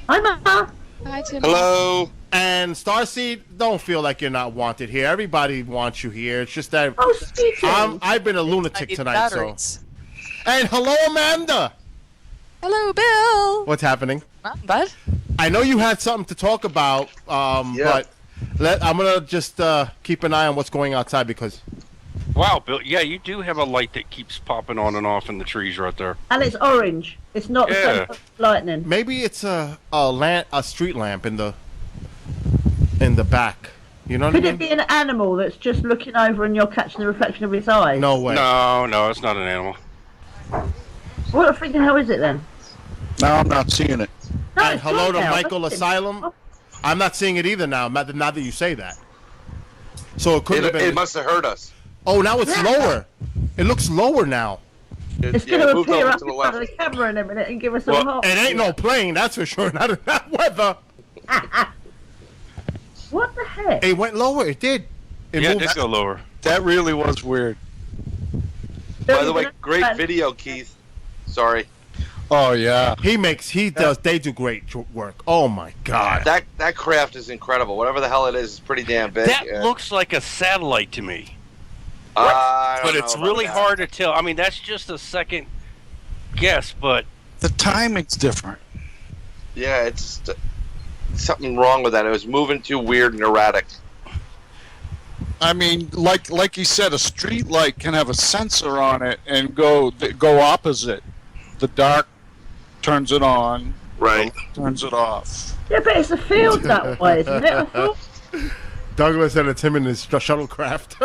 Hi, Mama. Hi, Tim. Hello. And Starseed, don't feel like you're not wanted here. Everybody wants you here. It's just that Oh, speaking. I've been a I lunatic need tonight. batteries. And hello, Amanda. Hello, Bill. What's happening? Not bad. I know you had something to talk about, but I'm gonna just keep an eye on what's going outside because. Wow, Bill. Yeah, you do have a light that keeps popping on and off in the trees right there. And it's orange. It's not the Yeah. same lightning. Maybe it's a street lamp in the back. You know what Could I it mean? be an animal that's just looking over and you're catching the reflection of its eyes? No way. No, it's not an animal. What the freaking hell is it then? No, I'm not seeing it. No, And it's hello gone to now. Michael Listen. Asylum. I'm not seeing it either now. Now that you say that. So it could have It been. must have hurt us. Oh, now it's lower. It looks lower now. It's Yeah, going to moved appear over up to in the front of left. the camera in a minute and give us a Well, heart. it ain't no plane, that's for sure. Not in that weather. What the heck? It went lower. It did. It Yeah, it moved. did go lower. That really was weird. By the way, great video, Keith. Sorry. Oh yeah. They do great work. Oh my God. That craft is incredible. Whatever the hell it is pretty damn big. That looks like a satellite to me. I don't But know it's about really that. hard to tell. I mean, that's just a second guess, but The timing's different. Yeah, it's something wrong with that. It was moving too weird and erratic. I mean, like you said, a street light can have a sensor on it and go opposite. The dark turns it on, Right. turns it off. Yeah, but it's a field that way, isn't it? I thought. Douglas said it's him and his shuttlecraft.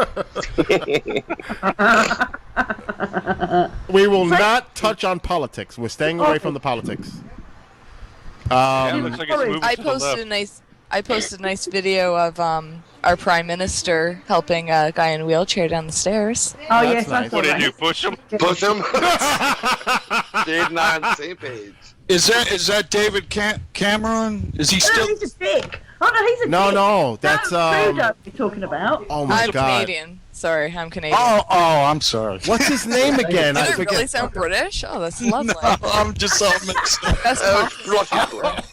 We will not touch on politics. We're staying away from the politics. yeah, it looks like it's moving I to the left. posted a nice video of our prime minister helping a guy in a wheelchair down the stairs. Oh, That's yes, nice. I saw What did that. you do? Push him? Push him. Dave and I on the same page. Is that David Cameron? Is he No, still? he's a dick. Oh, no, he's a dick. No, that's Trudeau you're talking about. Oh my I'm God. Canadian. Sorry, I'm Canadian. Oh, I'm sorry. What's his name again? I Did it forget. really sound British? Oh, that's lovely. I'm just all mixed up. That's compliment. Russian.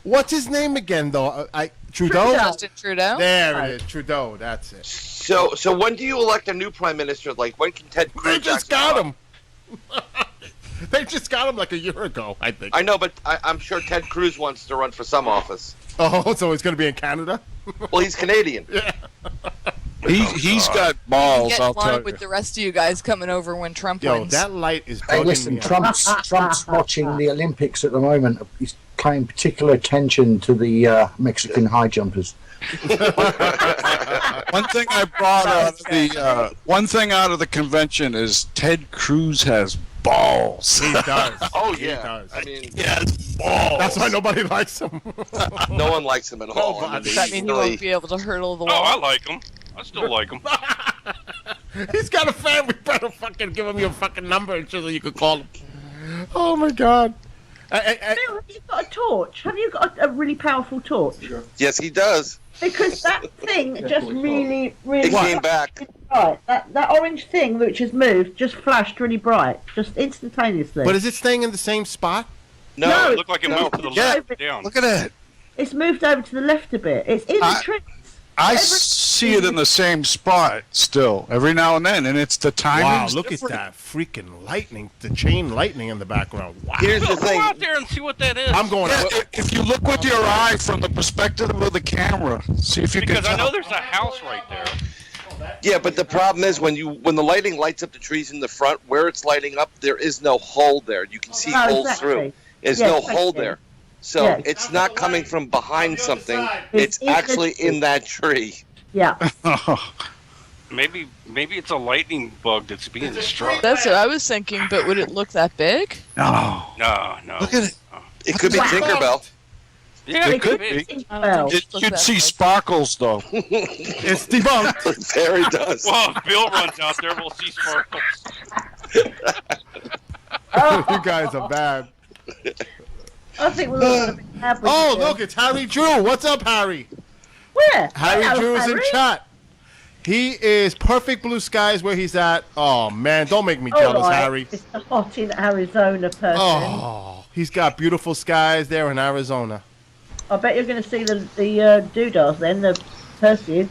What's his name again, though? Trudeau? Justin Trudeau. There it is. Trudeau. That's it. So when do you elect a new prime minister? Like, when can Ted Cruz? They just got him. They just got him like a year ago, I think. I know, but I'm sure Ted Cruz wants to run for some office. Oh, so he's going to be in Canada? Well, he's Canadian. Yeah. He's got balls, Get I'll in line tell with you. the rest of you guys coming over when Trump Yo, wins. that light is Hey, bugging listen, me. Trump's watching the Olympics at the moment. He's paying particular attention to the Mexican high jumpers. One thing I brought out of the one thing out of the convention is Ted Cruz has balls. He does. Oh He yeah. does. I mean, He has balls. That's why nobody likes him. no one likes him at all. Nobody. Does that mean you won't be able to hurdle the Oh, I wall? like him. I still like him. He's got a fan. We better fucking give him your fucking number so that you could call him. Oh my god. Bill, have you got a torch? Have you got a really powerful torch? Yes, he does. Because that thing just really It came back. bright. That orange thing which has moved just flashed really bright, just instantaneously. But is it staying in the same spot? No, It looked like it moved to the left down. Look at that. It's moved over to the left a bit. It's in the trees. I see it in the same spot still, every now and then, and it's the timing. Wow, look at that freaking lightning, the chain lightning in the background. Wow. Here's the Go thing. out there and see what that is. I'm going Yeah, out. if you look with your eye from the perspective of the camera, see if you Because can I tell. know there's a house right there. Yeah, but the problem is when the lighting lights up the trees in the front, where it's lighting up, there is no hole there. You can see Oh, holes exactly. through. There's Yes, no thank hole you. there. So Yes. it's not coming from behind something. It's It's in the actually tree. in that tree. Yeah. Maybe it's a lightning bug that's being struck. That's what I was thinking, but would it look that big? No. No. Look at it. It could be Wow. Tinkerbell. Yeah, It it could could be. Well, You'd see sparkles, though. It's debunked. There he does. Well, if Bill runs out there, we'll see sparkles. You guys are bad. I think we're all a bit happy. Oh, look, it's Harry Drew. What's up, Harry? Where? Harry Hello, Drew is in Harry. chat. He is perfect blue skies where he's at. Oh, man, don't make me All jealous, right. Harry. It's the hot in Arizona person. Oh, he's got beautiful skies there in Arizona. I bet you're going to see the doodles then, the Perseus.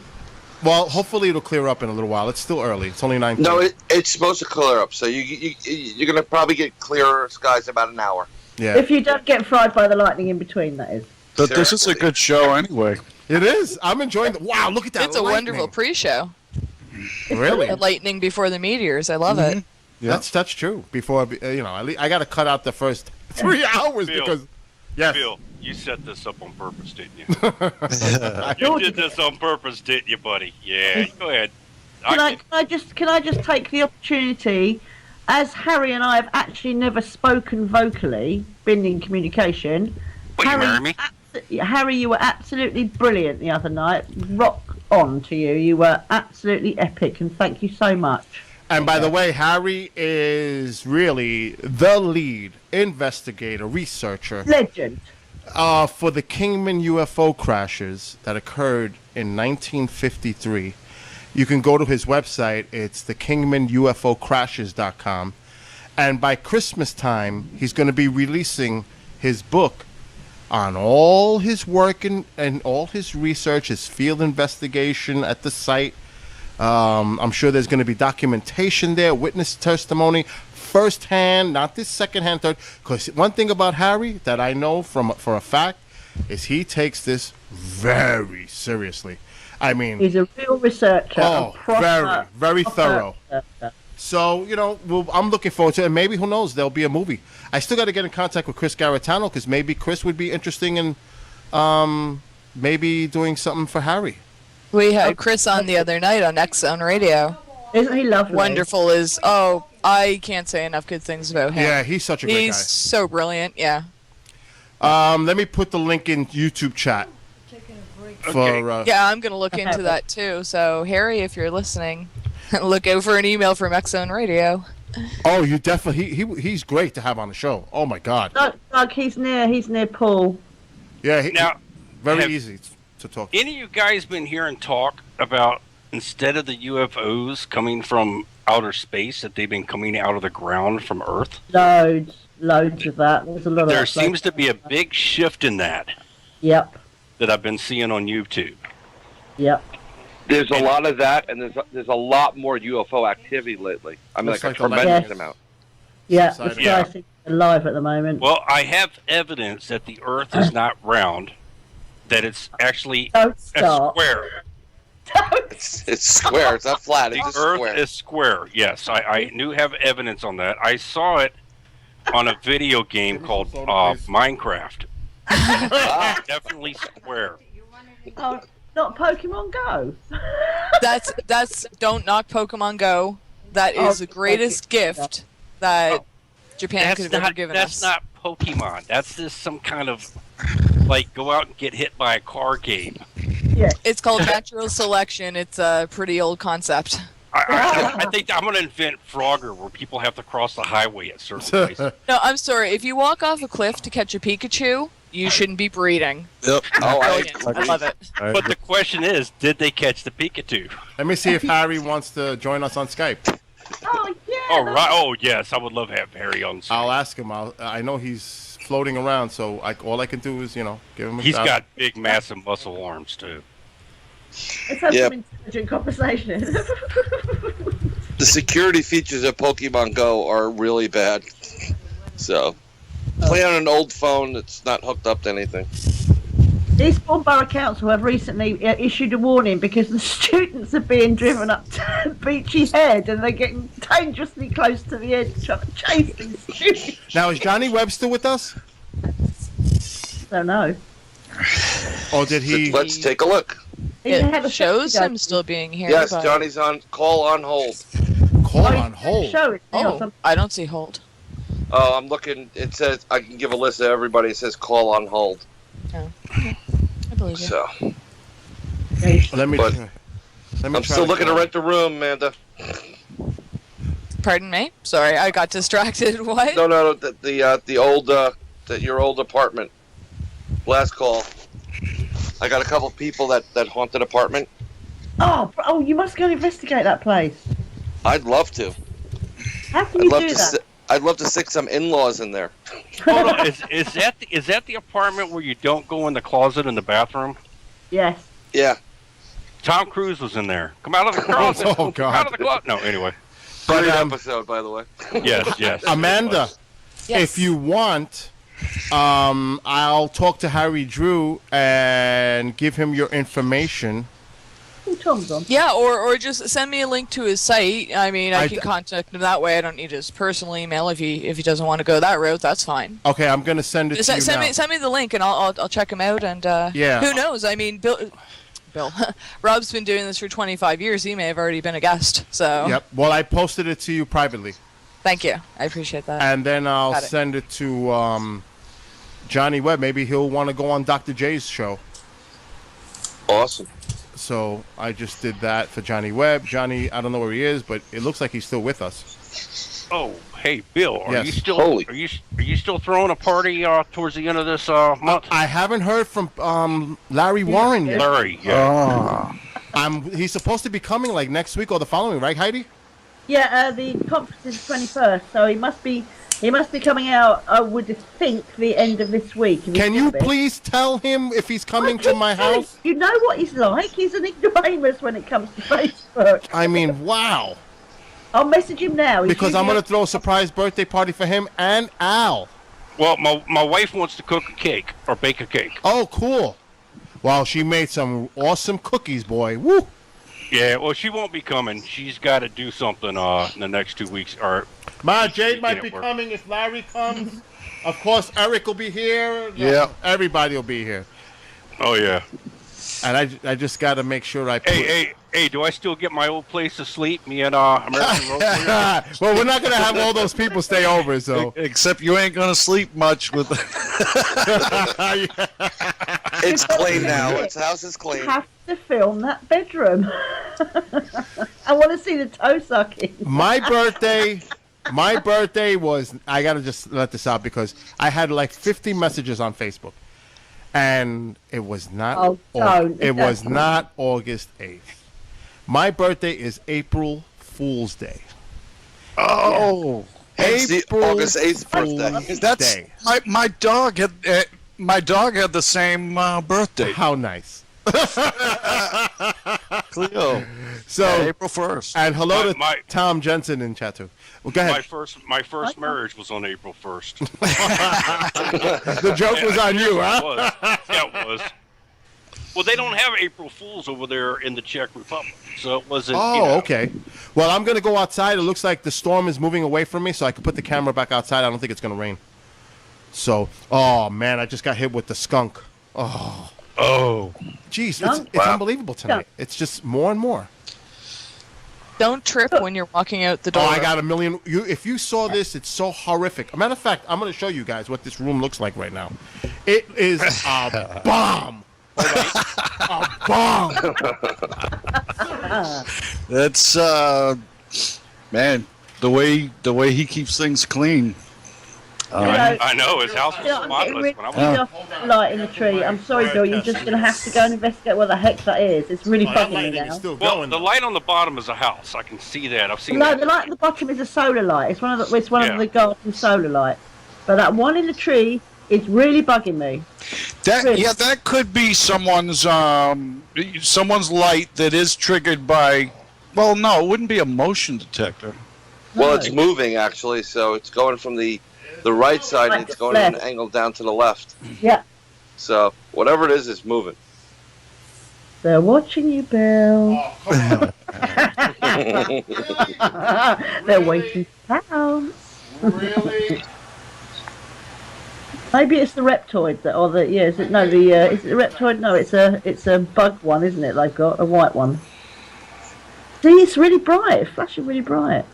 Well, hopefully it'll clear up in a little while. It's still early. It's only 9:30. No, it's supposed to clear up. So you're gonna probably get clearer skies in about an hour. Yeah, If you don't get fried by the lightning in between, that is. But this is a Seriously. good show anyway. it is. I'm enjoying the. Wow, look at that. It's a lightning. wonderful pre-show. Really? The lightning before the meteors. I love it. Yeah. That's true. Before I got to cut out the first 3 hours Bill. because. Yes. Bill, you set this up on purpose, didn't you? You did this on purpose, didn't you, buddy? Yeah. Go ahead. Can I just take the opportunity, as Harry and I have actually never spoken vocally, been in communication. Will you marry me? Harry, you were absolutely brilliant the other night. Rock on to you. You were absolutely epic, and thank you so much. And by the way, Harry is really the lead investigator, researcher Legend. for the Kingman UFO crashes that occurred in 1953. You can go to his website. It's thekingmanufocrashes.com. And by Christmas time, he's going to be releasing his book on all his work and all his research, his field investigation at the site. I'm sure there's going to be documentation there, witness testimony, firsthand, not this secondhand, third. Because one thing about Harry that I know for a fact is he takes this very seriously. I mean, He's a real researcher. oh, a proper, very, very proper thorough. researcher. So, I'm looking forward to it. And maybe, who knows, there'll be a movie. I still got to get in contact with Chris Garitano because maybe Chris would be interesting in maybe doing something for Harry. We had Chris on the other night on X Zone Radio. Isn't he lovely? Wonderful is, I can't say enough good things about him. Yeah, he's such a great He's guy. so brilliant, yeah. Let me put the link in YouTube chat. For, Yeah, I'm going to look into that too. So, Harry, if you're listening, look out for an email from X Zone Radio. Oh, you definitely. He's great to have on the show. Oh my God. Doug, he's near Paul. Yeah. Now, very have- easy to talk. Any of you guys been hearing talk about instead of the UFOs coming from outer space, that they've been coming out of the ground from Earth? Loads of that. There's a lot of There that. seems to be a big shift in that. Yep. that I've been seeing on YouTube. Yep. There's a lot of that, and there's a lot more UFO activity lately. I mean, Looks like a like the tremendous lightning. amount. Yeah, Subsided. the sky seems alive at the moment. Well, I have evidence that the Earth is not round, that it's actually Don't a start. square. It's square. It's not flat. The It's just Earth square. is square. Yes, I do have evidence on that. I saw it on a video game called Minecraft. Ah, Definitely square. Oh, not Pokemon Go. That's don't knock Pokemon Go. That is the greatest gift that Japan could have ever given That's us. not Pokemon. That's just some kind of like go out and get hit by a car game. Yeah. It's called natural selection. It's a pretty old concept. I think I'm going to invent Frogger, where people have to cross the highway at certain places. No, I'm sorry. If you walk off a cliff to catch a Pikachu, you shouldn't be breeding. Yep. Oh, Brilliant. I love it. But the question is, did they catch the Pikachu? Let me see if Harry wants to join us on Skype. Oh yeah. Oh, right. Oh, yes. I would love to have Harry on. I'll ask him. I know he's floating around, so all I can do is, give him a He's shout. got big, massive muscle arms, too. Let's have Yep. some intelligent conversation. the security features of Pokemon Go are really bad. So, play on an old phone that's not hooked up to anything. Eastbourne Borough Council have recently issued a warning because the students are being driven up to Beachy Head and they're getting dangerously close to the edge trying to chase these students. Now, is Johnny Webb still with us? Don't know. Or did he... Let's take a look. He had a It shows safety him guy. still being here. Yes, but... Johnny's on call on hold. Call Oh, on hold. Show it. Oh, I don't see hold. Oh, I'm looking. It says I can give a list of everybody. It says call on hold. Oh, okay. I believe you. So Let me But- try I'm still looking to rent a room, Amanda. Pardon me? Sorry, I got distracted. What? No. The old your old apartment. Last call. I got a couple people that haunted apartment. Oh, you must go investigate that place. I'd love to. How can you do that? I'd love to stick some in-laws in there. Hold on. Is that the apartment where you don't go in the closet in the bathroom? Yes. Yeah. Tom Cruise was in there. Come out of the closet. Oh, God. Come out of the closet. No, anyway. But, Great episode, by the way. Yes. Amanda, Yes. if you want, I'll talk to Harry Drew and give him your information. Oh, Tom's on. Yeah, or just send me a link to his site. I mean, I I- can contact him that way. I don't need his personal email if he doesn't want to go that route. That's fine. Okay, I'm going to send it Just to you send now. me the link and I'll check him out. And Yeah. who knows? I mean, Bill, Rob's been doing this for 25 years. He may have already been a guest. So Yep. Well, I posted it to you privately. thank you. I appreciate that. And then I'll Got it. send it to Johnny Webb. Maybe he'll want to go on Dr. J's show. Awesome. So I just did that for Johnny Webb. Johnny, I don't know where he is, but it looks like he's still with us. Oh, hey, Bill. Are Yes. you still Holy. are you still throwing a party towards the end of this month? I haven't heard from Larry Warren yet. Larry. Yeah. He's supposed to be coming like next week or the following, right, Heidi? Yeah, the conference is 21st, so he must be coming out. I would think the end of this week. if he Can you be. please tell him if he's coming to my house? You know what he's like. He's an ignoramus when it comes to Facebook. I mean, wow. I'll message him now. He's Because I'm usually going to throw a surprise birthday party for him and Al. Well, my wife wants to cook a cake or bake a cake. Oh, cool. Well, she made some awesome cookies, boy. Woo. Yeah. Well, she won't be coming. She's got to do something in the next 2 weeks. Or Ma, Jade might Yeah, be work. coming if Larry comes. Of course, Eric will be here. Yeah. Everybody will be here. oh yeah. And I just got to make sure I put... Hey, do I still get my old place to sleep? Me and American Road Warrior? Well, we're not going to have all those people stay over, so... Except you ain't gonna sleep much with. It's clean now. Its house is clean. have to film that bedroom. I want to see the toe sucking. My birthday was, I gotta just let this out because I had like 50 messages on Facebook, and it was not. Oh, don't. It was not August 8th. My birthday is April Fool's Day. Oh, It's the April August 8th Fool's birthday. that's Day. my dog had. My dog had the same birthday. How nice. Cleo. So April 1st. And hello to My- Tom Jensen in chat too. Well, go ahead. My first marriage was on April 1st. The joke was on you, huh? It was. Yeah, it was. Well, they don't have April Fools over there in the Czech Republic, so it wasn't. Oh, okay. Well, I'm going to go outside. It looks like the storm is moving away from me, so I can put the camera back outside. I don't think it's going to rain. So, oh, man, I just got hit with the skunk. Oh. Jeez, it's unbelievable tonight. It's just more and more. Don't trip when you're walking out the door. Oh, I got a million. If you saw this, it's so horrific. A matter of fact, I'm going to show you guys what this room looks like right now. It is a bomb. A bomb. That's man, the way he keeps things clean. I know his house was I'm getting spotless rid when I was. of the light in the tree. I'm sorry, Bill. You're just going to have to go and investigate what the heck that is. It's really bugging me now. Well, the light on the bottom is a house. I can see that. I've seen No, that. the light at the bottom is a solar light. It's one of the garden solar lights. But that one in the tree is really bugging me. That could be someone's light that is triggered by. Well, no, it wouldn't be a motion detector. Well, it's moving actually, so it's going from the right side and it's going at an angle down to the left. Yeah. So whatever it is moving. They're watching you, Bill. Oh, They're waiting to pounce. Really? Maybe it's the reptoid that, or the is it the reptoid? No, it's a bug one, isn't it? They've got a white one. See, it's really bright, flashing really bright.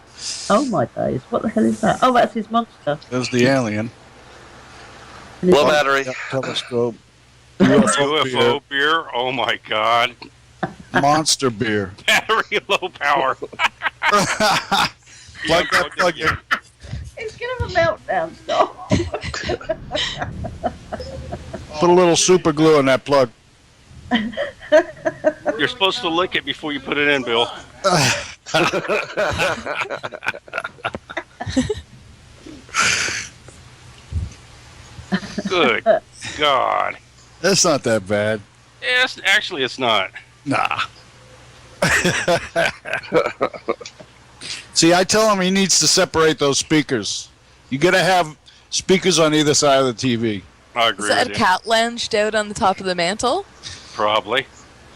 Oh my days! What the hell is that? Oh, that's his monster. There's the alien. Low battery. Telescope. UFO beer. Oh my God. Monster beer. Battery low power. Plug in. It's gonna have a meltdown. Stop. Put a little super glue in that plug. You're supposed to lick it before you put it in, Bill. Good God. That's not that bad. Yes, actually, it's not. Nah. See, I tell him he needs to separate those speakers. You gotta have speakers on either side of the TV. I agree Is that a with you. cat lounged out on the top of the mantle? Probably.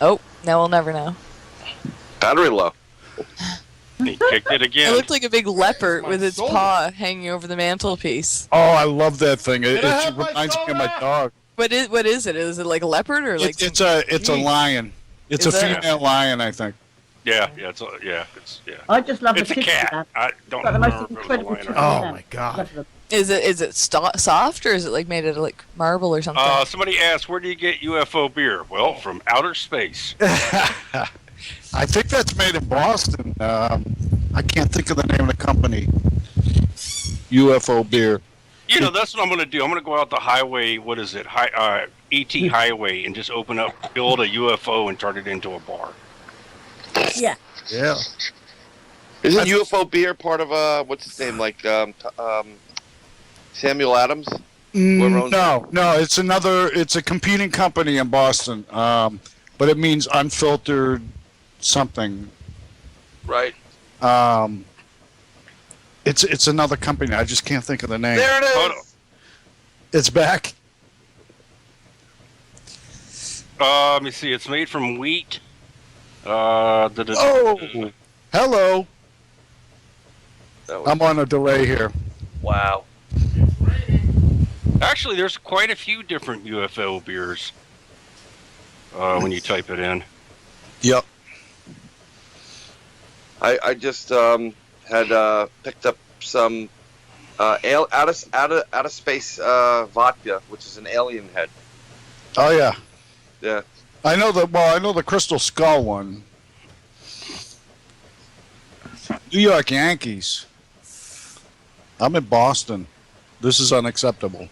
Oh, now we'll never know. Battery low. He kicked it It again. looked like a big leopard with its paw hanging over the mantelpiece. Oh, I love that thing. It I have my reminds me of my soda? dog. What is it? Is it like a leopard or like? It's a lion. It's Is a it? female lion, I think. Yeah. I just love It's the a tip of cat. that. I don't Got the most remember if it was a incredible lion tip or of not. Oh that. my God. Love them. Is it soft or is it like made out of like marble or something? Somebody asked, where do you get UFO beer? Well, from outer space. I think that's made in Boston. I can't think of the name of the company. UFO beer. You know, that's what I'm going to do. I'm going to go out the highway, what is it, ET highway, and just build a UFO and turn it into a bar. Yeah. Yeah. Isn't UFO beer part of what's his name, like Samuel Adams? Whoever owns No. It's a competing company in Boston. But it means unfiltered something. Right. It's another company. I just can't think of the name. There it Hold is. It's back. Let me see. It's made from wheat. Oh, hello. That was- I'm on a delay here. wow. Actually, there's quite a few different UFO beers when you type it in. Yep. I just had picked up some out of space vodka, which is an alien head. Oh yeah. Yeah. I know the Crystal Skull one. New York Yankees. I'm in Boston. This is unacceptable.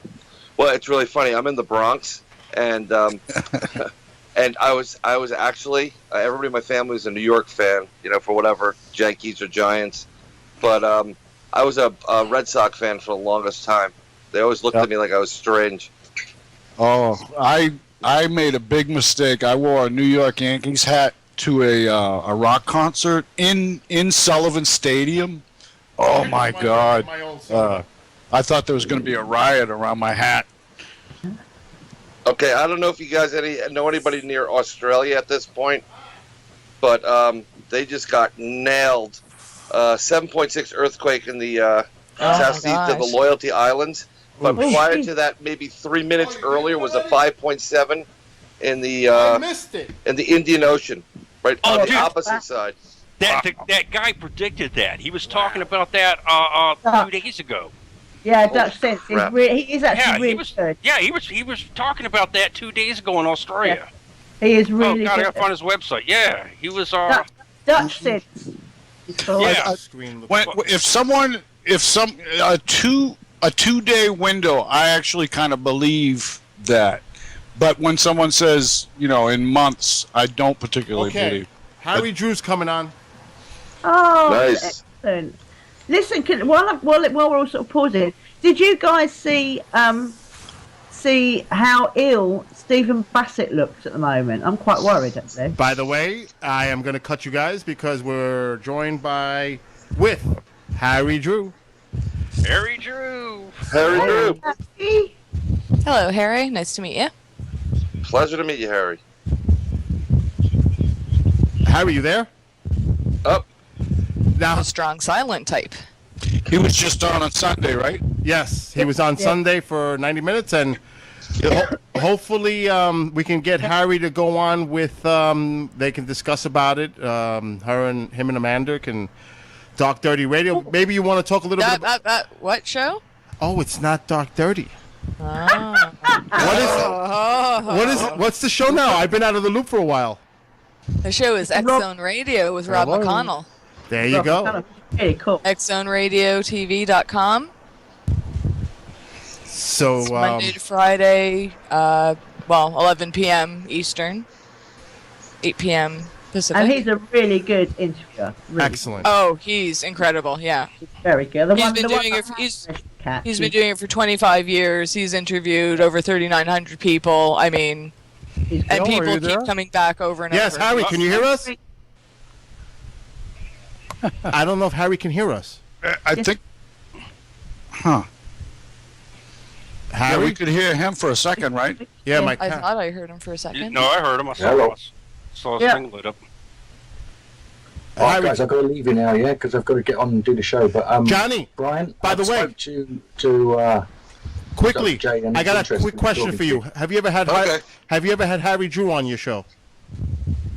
Well, it's really funny. I'm in the Bronx, and and I was actually everybody in my family is a New York fan, for whatever Yankees or Giants, but I was a Red Sox fan for the longest time. They always looked at me like I was strange. Oh, I made a big mistake. I wore a New York Yankees hat to a rock concert in Sullivan Stadium. Oh my God! I thought there was going to be a riot around my hat. Okay, I don't know if you guys know anybody near Australia at this point, but they just got nailed. 7.6 earthquake in the southeast of the Loyalty Islands. But prior to that, maybe 3 minutes earlier, was a 5.7 in the missed it. in the Indian Ocean, right on the dude. opposite side. That guy predicted that. He was talking about that 2 days ago. Yeah, Dutch sense. crap. He is actually really he was. good. Yeah, he was talking about that 2 days ago in Australia. He is really Oh God, I good. gotta find his website. Yeah, he was. Dutch sense. It's called. Yeah. A 2 day window, I actually kind of believe that. But when someone says, in months, I don't particularly believe. Harry Drew's coming on. Oh, Nice. excellent. Listen, while we're all sort of pausing, did you guys see how ill Stephen Bassett looks at the moment? I'm quite worried, actually. By the way, I am going to cut you guys because we're joined with Harry Drew. Harry Drew. Harry Drew. Hello, Harry. Nice to meet you. Pleasure to meet you, Harry. Harry, you there? Up. Now, A strong silent type. He was just on Sunday, right? yes, he was on Sunday for 90 minutes, and hopefully we can get Harry to go on with. They can discuss about it. Him and Amanda can talk Dirty Radio. Maybe you want to talk a little bit about. What show? Oh, it's not Dark Dirty. Oh. What's the show now? I've been out of the loop for a while. The show is X Zone Radio with Rob McConnell. There you go. Hey, cool. XZoneRadiotV.com. So It's Monday to Friday, 11 p.m. Eastern, 8 p.m. Pacific. And he's a really good interviewer. Really. excellent. Oh, he's incredible. Yeah. Very good. He's been doing it. He's been doing it for 25 years. He's interviewed over 3,900 people. I mean, and people keep coming back over and Yes, over. Harry, can you hear us? I don't know if Harry can hear us. I think. Huh. Yeah, Harry? we could hear him for a second, right? Yeah, my I thought I heard him for a second. No, I heard him. I saw his thing lit up. All right, guys, I've got to leave you now, yeah, because I've got to get on and do the show. But Johnny, Brian, by the way, to quickly, Jay, and I it's got a interesting quick question talking for to you. Have you ever had Harry Drew on your show?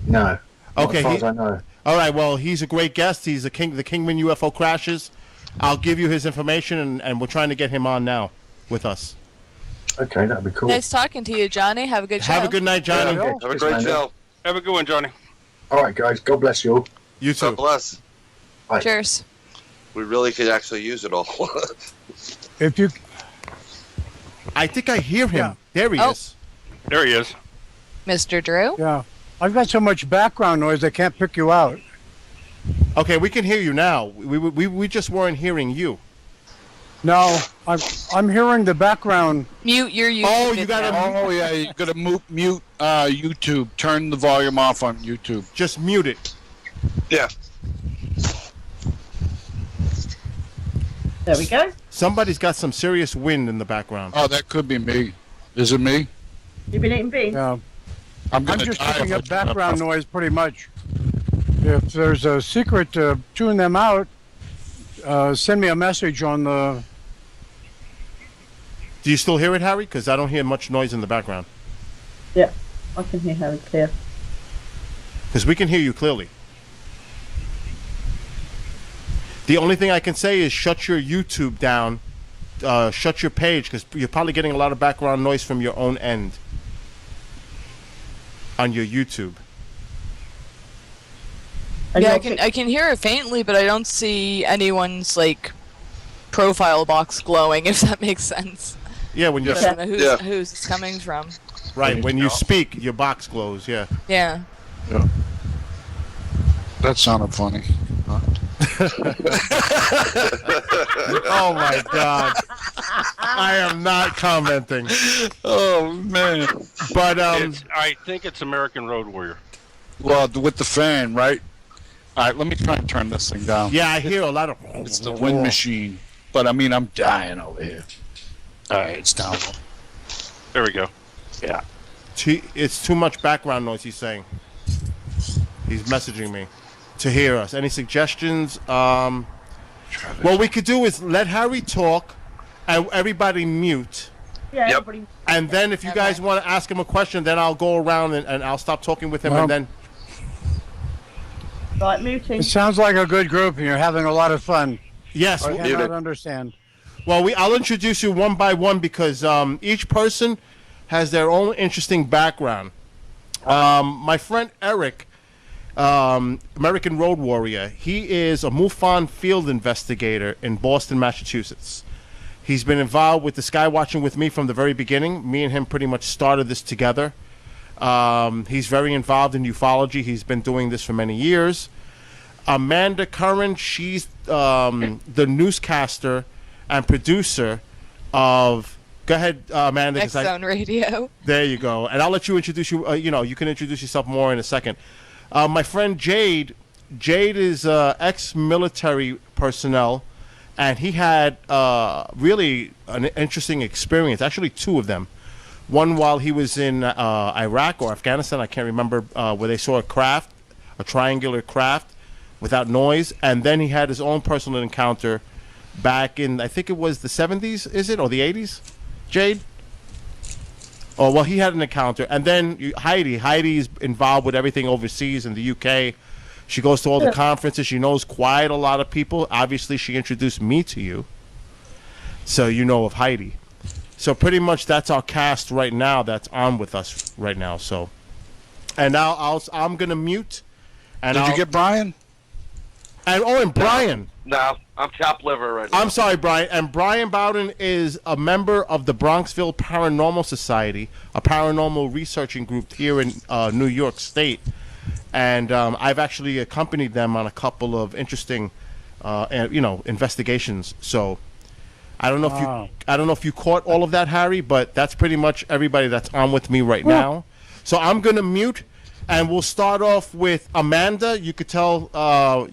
No. Okay, As far as I know. all right. Well, he's a great guest. He's the Kingman UFO crashes. I'll give you his information, and we're trying to get him on now with us. Okay, that'd be cool. Nice talking to you, Johnny. Have a good show. Have a good night, Johnny. Yeah. Have a great show. Have a good one, Johnny. All right, guys. God bless you all. You too. God bless. Bye. Cheers. We really could actually use it all. If you I think I hear him. Yeah. There he Oh. is. There he is. Mr. Drew? yeah, I've got so much background noise I can't pick you out. Okay, we can hear you now. We just weren't hearing you. No, I'm hearing the background. Mute your YouTube. Oh, you gotta Oh, yeah, you got to mute YouTube. Turn the volume off on YouTube. just mute it. Yeah. There we go. Somebody's got some serious wind in the background. Oh, that could be me. Is it me? You've been eating beans? Yeah, I'm I'm gonna just die picking if I up turn it background off. noise pretty much. If there's a secret to tune them out, send me a message on the. Do you still hear it, Harry? Because I don't hear much noise in the background. Yeah. I can hear Harry clear. Because we can hear you clearly. The only thing I can say is shut your YouTube down. Shut your page, because you're probably getting a lot of background noise from your own end on your YouTube. And Yeah, you're- I can hear it faintly, but I don't see anyone's profile box glowing. If that makes sense. Yeah, when you I don't know Yeah. who's it's coming from. right when you speak, your box glows. Yeah. Yeah. That sounded funny. Oh my God. I am not commenting. Oh man! But I think it's American Road Warrior. Well, with the fan, right? All right, let me try and turn this thing down. Yeah, I hear a lot of. It's the wind machine, but I mean, I'm dying over here. All right, it's down. There we go. Yeah. It's too much background noise. He's saying. He's messaging me to hear us. Any suggestions? What we could do is let Harry talk, and everybody mute. Yeah, Yep. everybody. And then if you guys want to ask him a question, then I'll go around and I'll stop talking with him, Well, and then. Right, muting. It sounds like a good group, and you're having a lot of fun. Yes. I cannot understand. Well, I'll introduce you one by one because each person has their own interesting background. My friend Eric, American Road Warrior, he is a MUFON field investigator in Boston, Massachusetts. He's been involved with the sky watching with me from the very beginning. Me and him pretty much started this together. He's very involved in ufology. He's been doing this for many years. Amanda Curran, she's the newscaster and producer of. Go ahead, Amanda. X Zone Radio. There you go. And I'll let you introduce you. You can introduce yourself more in a second. My friend Jade. Jade is ex-military personnel, and he had really an interesting experience. Actually, two of them. One while he was in Iraq or Afghanistan, I can't remember, where they saw a craft, a triangular craft, without noise. And then he had his own personal encounter back in, I think it was the 70s, is it? Or the 80s? Jade? Oh, well, he had an encounter. And then Heidi's involved with everything overseas in the UK. She goes to all the conferences. She knows quite a lot of people. Obviously, she introduced me to you. So you know of Heidi. So pretty much that's our cast right now that's on with us right now. So, and now I'm going to mute. And Did you get Brian? And Brian. No, I'm chopped liver right now. I'm sorry, Brian. And Brian Bowden is a member of the Bronxville Paranormal Society, a paranormal researching group here in New York State. And I've actually accompanied them on a couple of interesting, investigations. So I don't know if you caught all of that, Harry, but that's pretty much everybody that's on with me right now. So I'm gonna mute. And we'll start off with Amanda. You could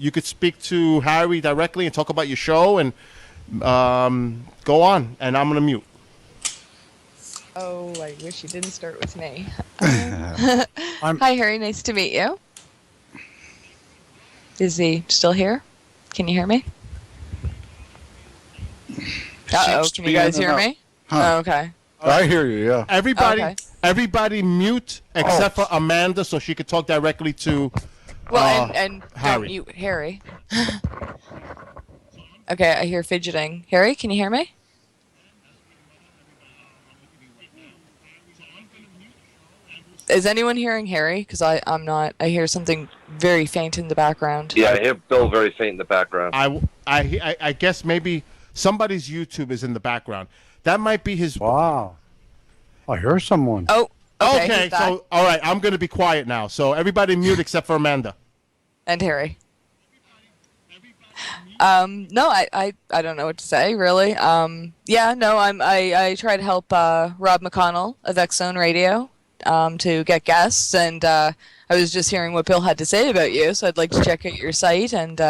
you could speak to Harry directly and talk about your show and go on. And I'm going to mute. Oh, I wish you didn't start with me. Hi, Harry. Nice to meet you. Is he still here? Can you hear me? Uh-oh. Can you guys hear me? Huh. Oh, okay. I hear you, yeah. Everybody mute except for Amanda so she could talk directly to and Harry. Don't mute Harry. Okay, I hear fidgeting. Harry, can you hear me? Is anyone hearing Harry? Because I'm not. I hear something very faint in the background. Yeah, I hear Bill very faint in the background. I guess maybe somebody's YouTube is in the background. That might be his. Wow. I hear someone. Oh, okay. So, all right, I'm going to be quiet now. So everybody mute except for Amanda. And Harry. No, I don't know what to say, really. I try to help Rob McConnell of X Zone Radio to get guests, and I was just hearing what Bill had to say about you, so I'd like to check out your site and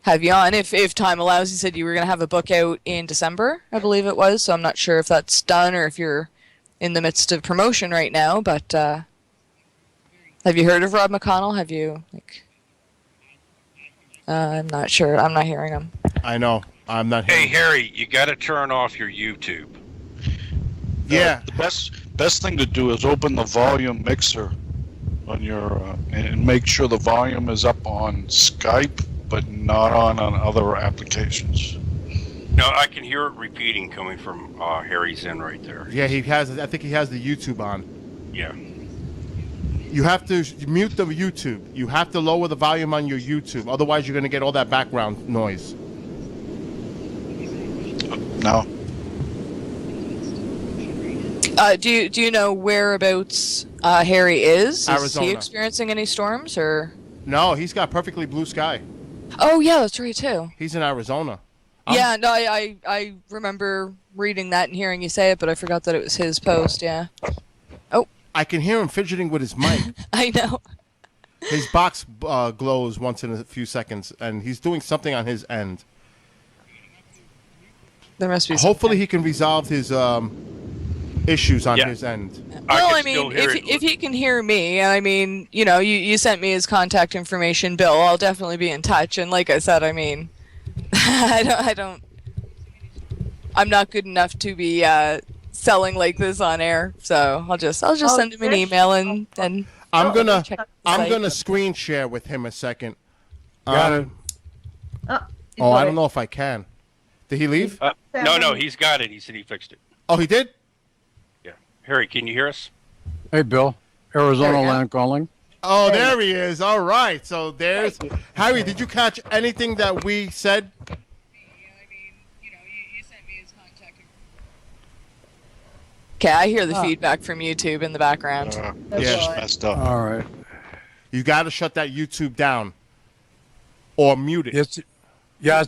have you on if time allows. You said you were going to have a book out in December, I believe it was, so I'm not sure if that's done or if you're in the midst of promotion right now, but have you heard of Rob McConnell? Have you, I'm not sure. I'm not hearing him. I know. I'm not hearing Hey, Harry, you got to turn off your YouTube. Yeah. The best thing to do is open the volume mixer on your and make sure the volume is up on Skype, but not on other applications. No, I can hear it repeating coming from Harry's in right there. Yeah, he has. I think he has the YouTube on. Yeah. You have to mute the YouTube. You have to lower the volume on your YouTube. Otherwise, you're going to get all that background noise. No. Do you know whereabouts Harry is? Arizona. Is he experiencing any storms or? No, he's got perfectly blue sky. Oh yeah, that's right too. He's in Arizona. Yeah, no, I remember reading that and hearing you say it, but I forgot that it was his post, yeah. Oh. I can hear him fidgeting with his mic. I know. His box glows once in a few seconds, and he's doing something on his end. There must be Hopefully he can resolve his issues on his end. Well, I mean, if he can hear me, I mean, you know, you sent me his contact information, Bill. I'll definitely be in touch. And like I said, I mean, I'm not good enough to be selling like this on air. So I'll just send him an email and I'm gonna screen share with him a second. Got it. I don't know if I can. Did he leave? No, he's got it. He said he fixed it. Oh, he did? Yeah. Harry, can you hear us? Hey, Bill. Arizona Land calling. Oh, there he is. All right. So there's Harry. Did you catch anything that we said? Okay, I hear the feedback from YouTube in the background. Yeah, messed up. All right. You got to shut that YouTube down or mute it. It's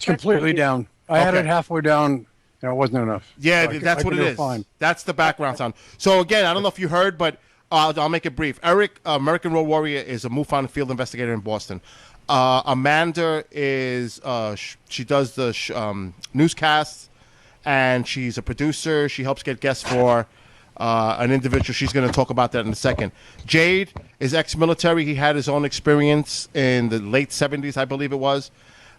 completely down. I had it halfway down, and it wasn't enough. Yeah, So that's what it is. Fine. That's the background sound. So again, I don't know if you heard, but I'll make it brief. Eric, American Road Warrior, is a MUFON field investigator in Boston. Amanda is she does the newscasts, and she's a producer. She helps get guests for an individual. She's going to talk about that in a second. Jade is ex-military. He had his own experience in the late 70s, I believe it was.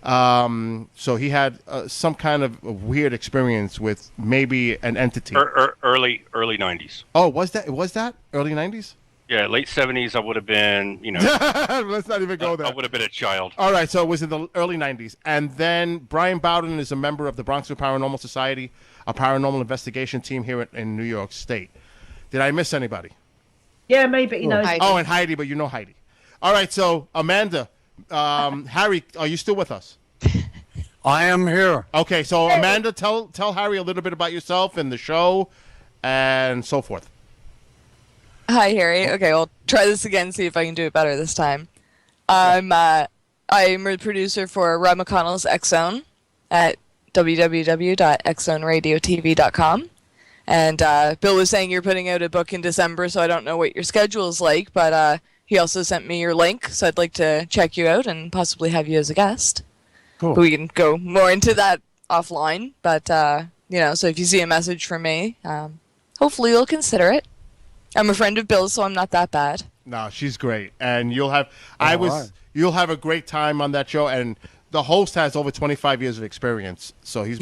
So he had some kind of weird experience with maybe an entity. Early 90s. Oh, was that early 90s? Yeah, late 70s. I would have been, Let's not even go there. I would have been a child. All right, so it was in the early 90s. And then Brian Bowden is a member of the Bronx Paranormal Society, a paranormal investigation team here in New York State. Did I miss anybody? Yeah, maybe you know. Oh, and Heidi, but you know Heidi. All right, so Amanda, Harry, are you still with us? I am here. Okay, so Amanda, tell Harry a little bit about yourself and the show and so forth. Hi, Harry. Okay, I'll try this again, see if I can do it better this time. I'm a producer for Rob McConnell's X-Zone at www.xzoneradiotv.com. And Bill was saying you're putting out a book in December, so I don't know what your schedule is like, but he also sent me your link, so I'd like to check you out and possibly have you as a guest. Cool. We can go more into that offline, but, so if you see a message from me, hopefully you'll consider it. I'm a friend of Bill's, so I'm not that bad. No, she's great, and you'll have a great time on that show. And the host has over 25 years of experience, so he's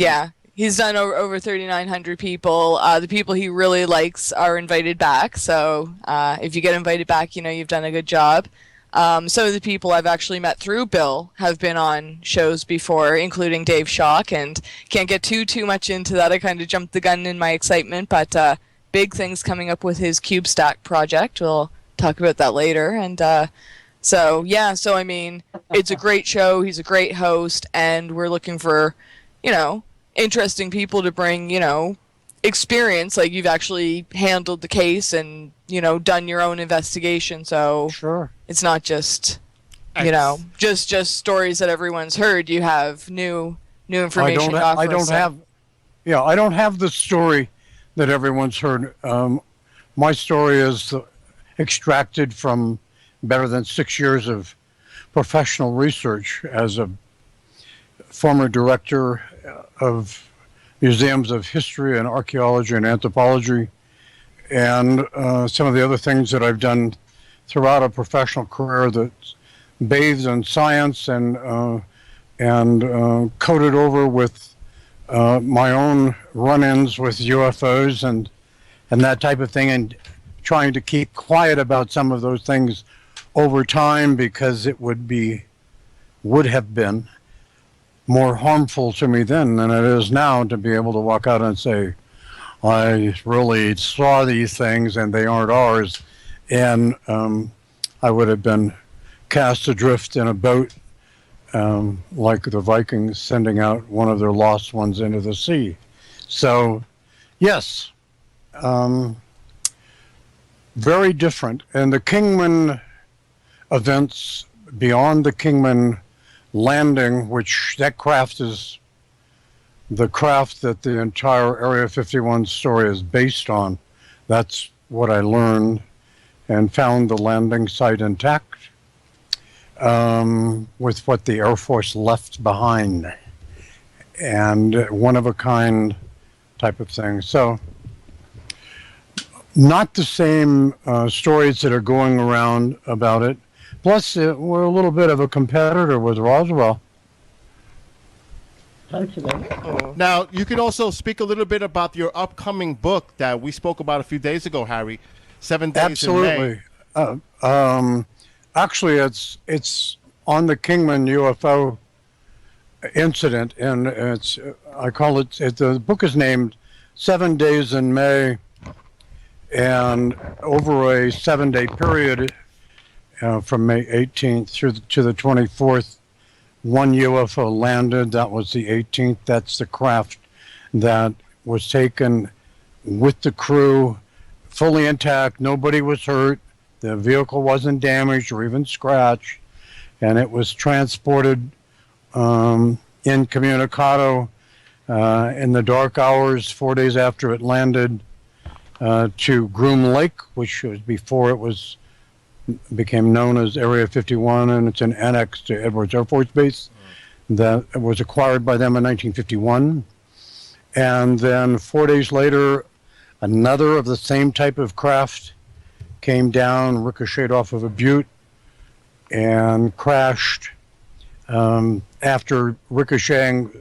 done over 3,900 people. The people he really likes are invited back. So if you get invited back, you've done a good job. Some of the people I've actually met through Bill have been on shows before, including Dave Schock, and can't get too much into that. I kind of jumped the gun in my excitement, but big things coming up with his CubeStack project. We'll talk about that later. And so I mean, it's a great show. He's a great host, and we're looking for, interesting people to bring, experience. Like, you've actually handled the case and, done your own investigation. So sure, it's not just, just stories that everyone's heard. You have new information to offer. I don't have the story that everyone's heard. My story is extracted from better than 6 years of professional research as a former director of museums of history and archaeology and anthropology, and some of the other things that I've done throughout a professional career that's bathed in science and coated over with my own run-ins with UFOs and that type of thing, and trying to keep quiet about some of those things over time, because it would have been more harmful to me then than it is now to be able to walk out and say, I really saw these things and they aren't ours. And I would have been cast adrift in a boat like the Vikings sending out one of their lost ones into the sea. So, yes, very different. And the Kingman events beyond the Kingman landing, which that craft is the craft that the entire Area 51 story is based on. That's what I learned, and found the landing site intact with what the Air Force left behind, and one of a kind type of thing. So not the same stories that are going around about it. Plus, we're a little bit of a competitor with Roswell. Totally. Now, you could also speak a little bit about your upcoming book that we spoke about a few days ago, Harry. 7 Days in May. Absolutely. Actually, it's on the Kingman UFO incident, and I call it. The book is named 7 Days in May, and over a 7-day period, from May 18th to the 24th. One UFO landed. That was the 18th. That's the craft that was taken with the crew, fully intact. Nobody was hurt. The vehicle wasn't damaged or even scratched. And it was transported incommunicado in the dark hours, 4 days after it landed, to Groom Lake, which was before it became known as Area 51, and it's an annex to Edwards Air Force Base that was acquired by them in 1951. And then 4 days later, another of the same type of craft came down, ricocheted off of a butte, and crashed after ricocheting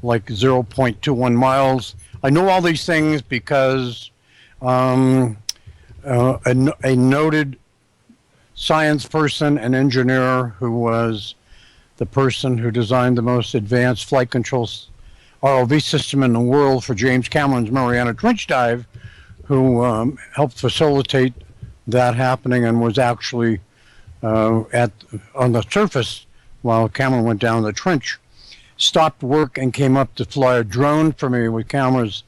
like 0.21 miles. I know all these things because a noted science person and engineer who was the person who designed the most advanced flight control ROV system in the world for James Cameron's Mariana Trench Dive, who helped facilitate that happening and was actually on the surface while Cameron went down the trench, stopped work and came up to fly a drone for me with cameras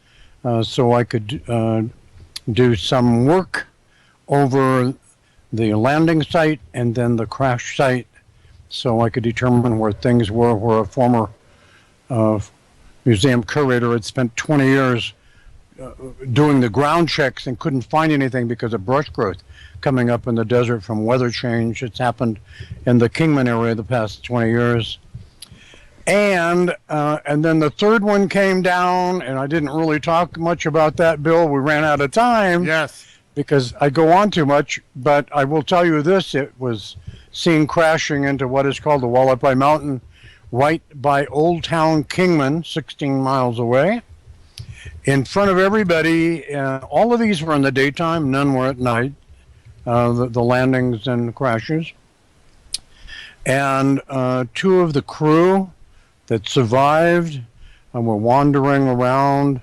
so I could do some work over the landing site and then the crash site, so I could determine where things were, where a former museum curator had spent 20 years doing the ground checks and couldn't find anything because of brush growth coming up in the desert from weather change. It's happened in the Kingman area the past 20 years. And then the third one came down, and I didn't really talk much about that, Bill. We ran out of time. Yes. Because I go on too much, but I will tell you this: it was seen crashing into what is called the Wallapai Mountain, right by Old Town Kingman, 16 miles away, in front of everybody. All of these were in the daytime; none were at night. The landings and crashes, and two of the crew that survived were wandering around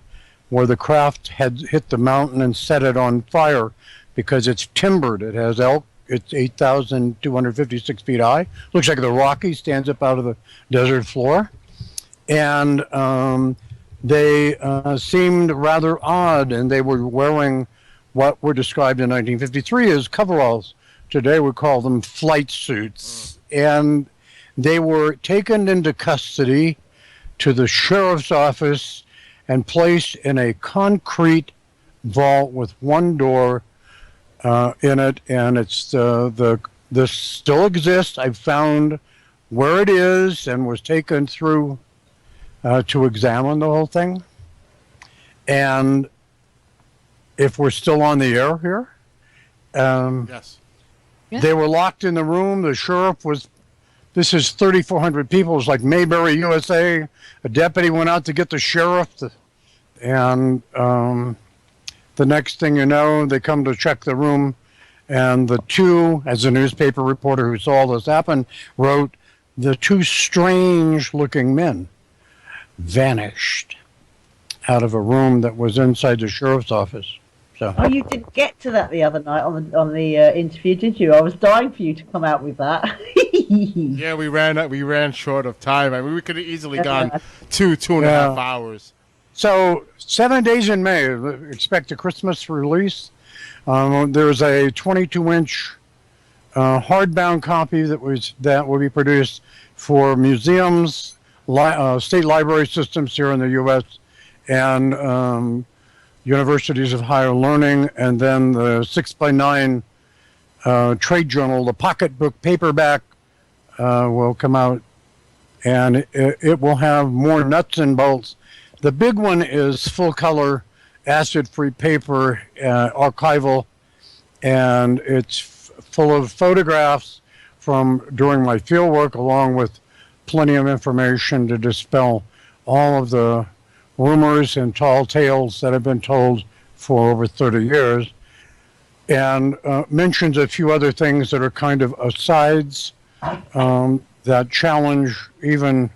where the craft had hit the mountain and set it on fire because it's timbered. It has elk. It's 8,256 feet high. Looks like the Rockies, stands up out of the desert floor. And they seemed rather odd, and they were wearing what were described in 1953 as coveralls. Today we call them flight suits. And they were taken into custody to the sheriff's office and placed in a concrete vault with one door in it, and it's this still exists. I found where it is and was taken through to examine the whole thing. And if we're still on the air here, yes, they were locked in the room. The sheriff was. This is 3,400 people. It's like Mayberry, USA. A deputy went out to get the sheriff, and the next thing you know, they come to check the room, and the two, as a newspaper reporter who saw this happen, wrote, the two strange-looking men vanished out of a room that was inside the sheriff's office. So. Oh, you didn't get to that the other night on the interview, did you? I was dying for you to come out with that. Yeah, we ran short of time. I mean, we could have easily gone two and a half hours. So 7 days in May, expect a Christmas release. There's a 22-inch hardbound copy that will be produced for museums, state library systems here in the U.S. and universities of higher learning, and then the 6x9 trade journal, the pocketbook paperback, will come out, and it will have more nuts and bolts. The big one is full color, acid-free paper, archival, and it's full of photographs from during my field work, along with plenty of information to dispel all of the rumors and tall tales that have been told for over 30 years, and mentions a few other things that are kind of asides that challenge even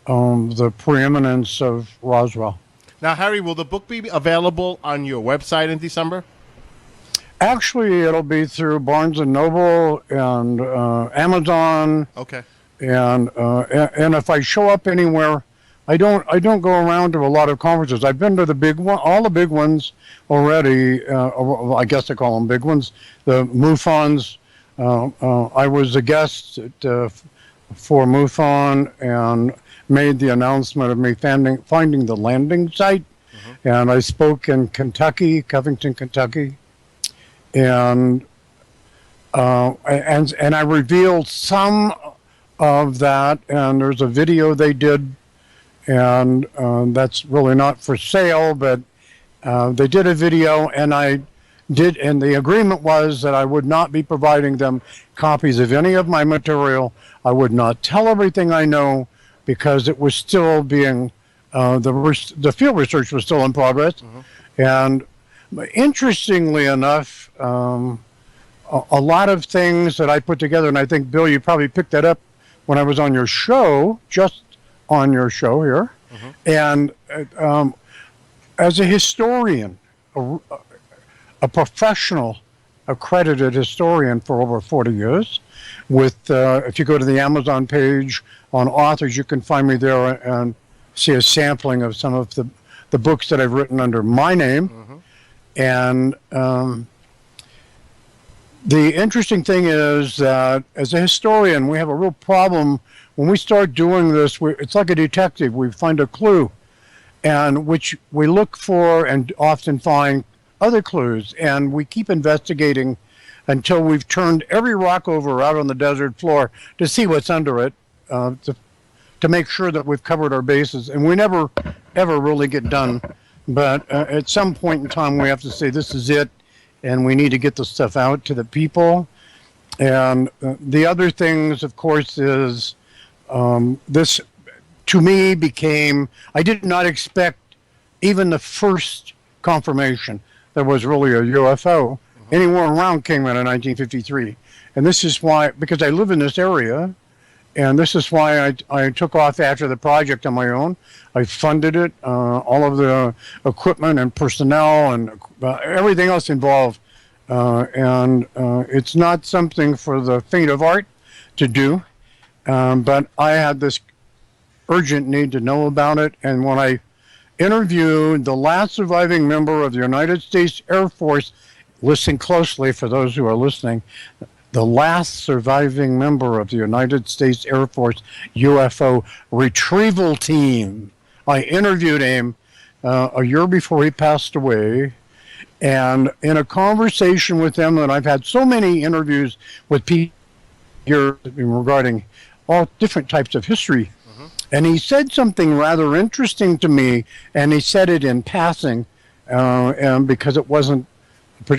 the preeminence of Roswell. Now, Harry, will the book be available on your website in December? Actually, it'll be through Barnes and Noble and Amazon. Okay. And if I show up anywhere, I don't go around to a lot of conferences. I've been to the big one, all the big ones already. I guess I call them big ones. The MUFONs. I was a guest for MUFON and made the announcement of me finding the landing site. Mm-hmm. And I spoke in Kentucky, Covington, Kentucky, and I revealed some of that. And there's a video they did. And that's really not for sale, but they did a video, and and the agreement was that I would not be providing them copies of any of my material. I would not tell everything I know, because it was still being, the field research was still in progress. Mm-hmm. And interestingly enough, a lot of things that I put together, and I think, Bill, you probably picked that up when I was on your show, on your show here. Mm-hmm. And as a historian, a professional accredited historian for over 40 years, with if you go to the Amazon page on authors, you can find me there and see a sampling of some of the books that I've written under my name. Mm-hmm. And the interesting thing is that as a historian, we have a real problem. When we start doing this, it's like a detective. We find a clue, and which we look for and often find other clues, and we keep investigating until we've turned every rock over out on the desert floor to see what's under it, to make sure that we've covered our bases. And we never, ever really get done. But at some point in time, we have to say, this is it, and we need to get the stuff out to the people. And the other things, of course, is this, to me, became, I did not expect even the first confirmation there was really a UFO anywhere around Kingman in 1953. And this is why, because I live in this area, and this is why I took off after the project on my own. I funded it, all of the equipment and personnel and everything else involved. And it's not something for the faint of heart to do. But I had this urgent need to know about it. And when I interviewed the last surviving member of the United States Air Force, listen closely for those who are listening, the last surviving member of the United States Air Force UFO retrieval team, I interviewed him a year before he passed away. And in a conversation with him, and I've had so many interviews with people here regarding all different types of history. Mm-hmm. And he said something rather interesting to me, and he said it in passing, and because it wasn't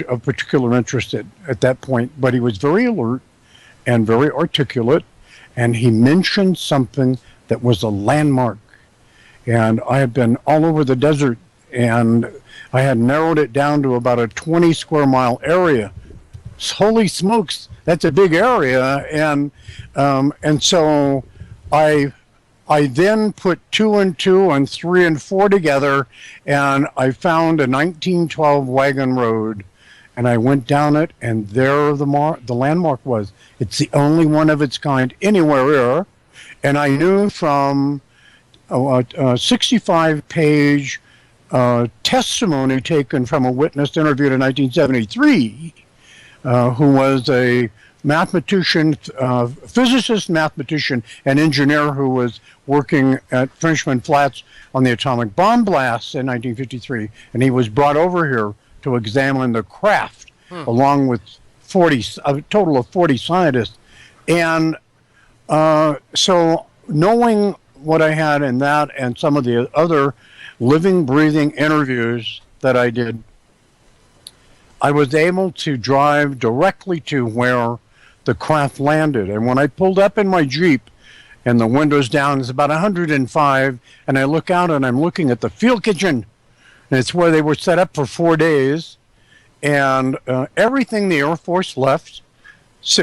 of particular interest at that point, but he was very alert and very articulate, and he mentioned something that was a landmark. And I had been all over the desert, and I had narrowed it down to about a 20 square mile area. Holy smokes, that's a big area. And so I then put 2 and 2 and 3 and 4 together, and I found a 1912 wagon road, and I went down it, and there the landmark was. It's the only one of its kind anywhere here. And I knew from a 65-page testimony taken from a witness interviewed in 1973, who was a mathematician, physicist, mathematician, and engineer who was working at Frenchman Flats on the atomic bomb blasts in 1953, and he was brought over here to examine the craft, along with a total of 40 scientists. And so knowing what I had in that and some of the other living, breathing interviews that I did, I was able to drive directly to where the craft landed. And when I pulled up in my Jeep and the windows down, it's about 105, and I look out and I'm looking at the field kitchen, and it's where they were set up for 4 days. And everything the Air Force left,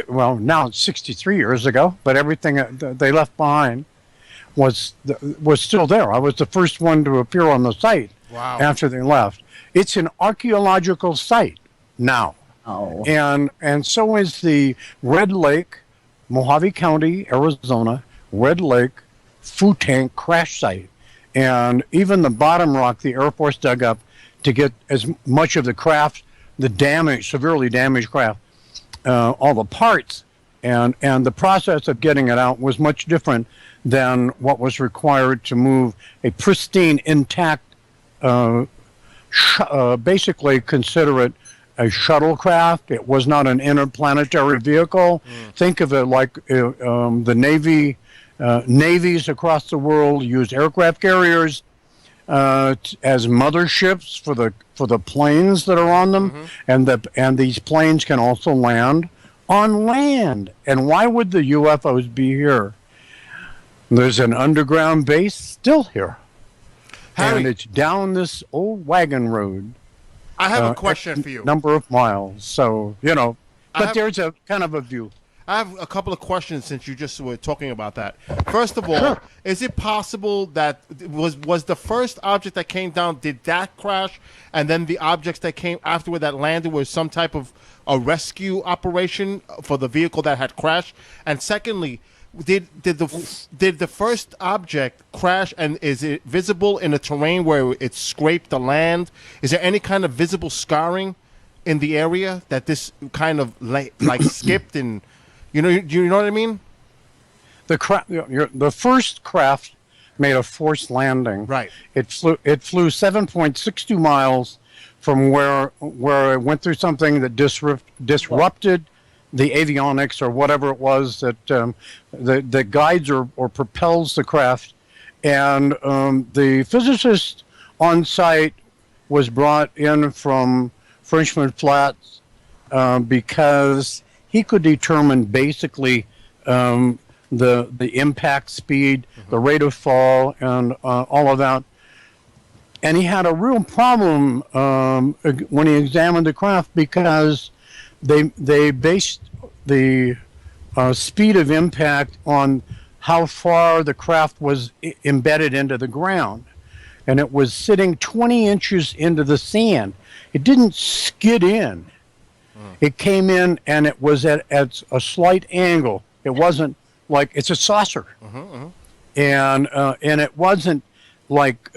well, now it's 63 years ago, but everything they left behind was still there. I was the first one to appear on the site after they left. It's an archaeological site now. Oh. And so is the Red Lake, Mojave County, Arizona, Red Lake food tank crash site. And even the bottom rock the Air Force dug up to get as much of the craft, the damaged, severely damaged craft, all the parts, and the process of getting it out was much different than what was required to move a pristine, intact, basically consider it a shuttlecraft. It was not an interplanetary vehicle. Think of it like the Navy, navies across the world use aircraft carriers as motherships for the planes that are on them, and these planes can also land on land. And why would the UFOs be here? There's an underground base still here, and it's down this old wagon road. I have a question for you. Number of miles, so but there's a kind of a view. I have a couple of questions since you just were talking about that. First of all, is it possible that was the first object that came down, did that crash, and then the objects that came afterward that landed was some type of a rescue operation for the vehicle that had crashed? And secondly, did the first object crash, and is it visible in a terrain where it scraped the land? Is there any kind of visible scarring in the area that this kind of like skipped and you know what I mean? The first craft made a forced landing. Right. It flew 7.62 miles from where it went through something that disrupted the avionics or whatever it was that guides or propels the craft. And the physicist on site was brought in from Frenchman Flats because he could determine basically the impact speed, the rate of fall, and all of that. And he had a real problem when he examined the craft because they based the speed of impact on how far the craft was embedded into the ground. And it was sitting 20 inches into the sand. It didn't skid in. It came in and it was at a slight angle. It wasn't like it's a saucer. And it wasn't like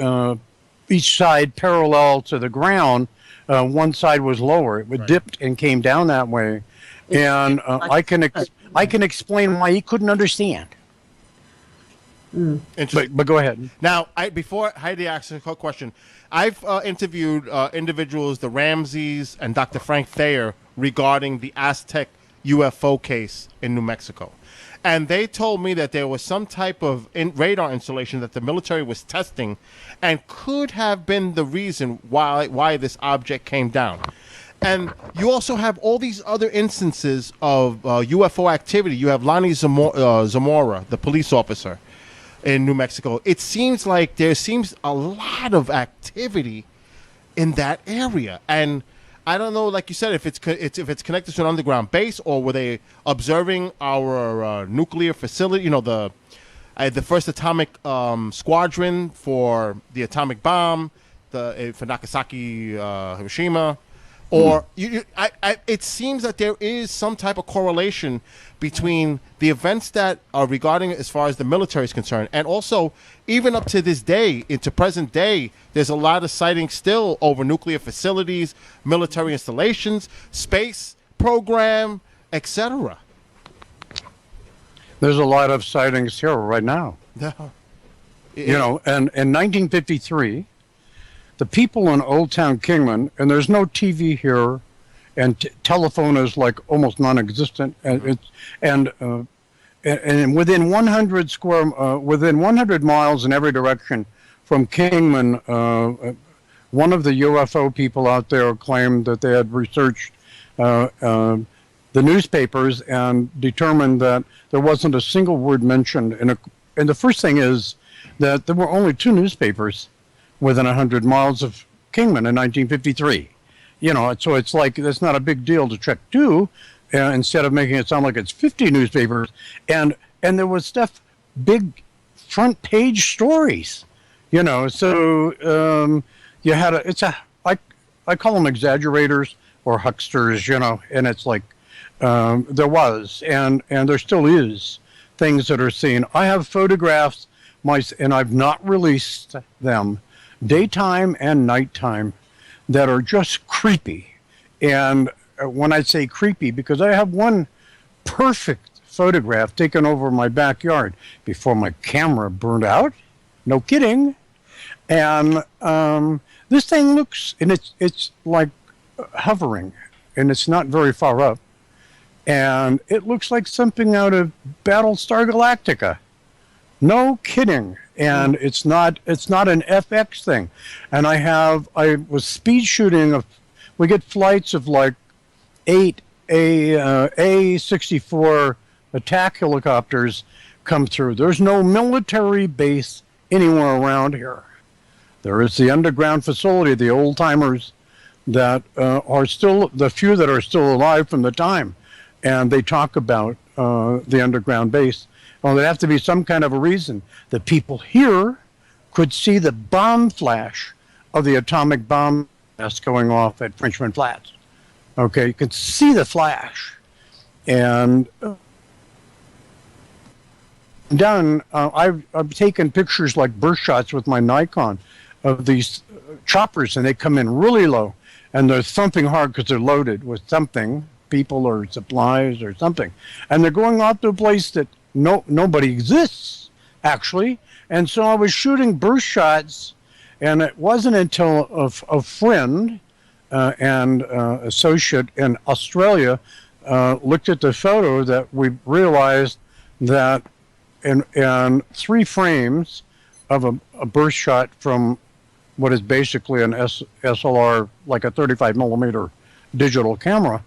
each side parallel to the ground. One side was lower. It dipped and came down that way. And I can explain why he couldn't understand. But go ahead. Now, before Heidi asks a question, I've interviewed individuals, the Ramseys and Dr. Frank Thayer, regarding the Aztec UFO case in New Mexico. And they told me that there was some type of radar installation that the military was testing and could have been the reason why this object came down. And you also have all these other instances of UFO activity. You have Lonnie Zamora, the police officer in New Mexico. It seems like there seems a lot of activity in that area. And I don't know, like you said, if it's connected to an underground base, or were they observing our nuclear facility? The first atomic squadron for the atomic bomb, for Nagasaki, Hiroshima, or it seems that there is some type of correlation between the events that are regarding as far as the military is concerned, and also even up to this day, into present day, there's a lot of sightings still over nuclear facilities, military installations, space program, etc. There's a lot of sightings here right now. No. You know, and in 1953, the people in Old Town Kingman, and there's no TV here, and telephone is like almost non-existent, and and within 100 miles in every direction from Kingman, one of the UFO people out there claimed that they had researched the newspapers and determined that there wasn't a single word mentioned. And the first thing is that there were only 2 newspapers within 100 miles of Kingman in 1953. You know, so it's like, that's not a big deal to check 2, instead of making it sound like it's 50 newspapers. And there was stuff, big front page stories, you know. So you had I call them exaggerators or hucksters, you know, and it's like, there was, and there still is, things that are seen. I have photographs, and I've not released them, daytime and nighttime, that are just creepy. And when I say creepy, because I have one perfect photograph taken over my backyard before my camera burned out. No kidding. And this thing looks, and it's like hovering, and it's not very far up. And it looks like something out of Battlestar Galactica. No kidding. And it's not an FX thing. And I was speed shooting we get flights of like 8 A-64 attack helicopters come through. There's no military base anywhere around here. There is the underground facility, the old timers that are still, the few that are still alive from the time. And they talk about the underground base. Well, there'd have to be some kind of a reason that people here could see the bomb flash of the atomic bomb that's going off at Frenchman Flats. Okay, you could see the flash. And I've taken pictures like burst shots with my Nikon of these choppers, and they come in really low, and they're thumping hard because they're loaded with something, people or supplies or something, and they're going off to a place that nobody exists, actually. And so I was shooting burst shots, and it wasn't until a friend and associate in Australia looked at the photo that we realized that in 3 frames of a burst shot from what is basically an SLR, like a 35 millimeter digital camera,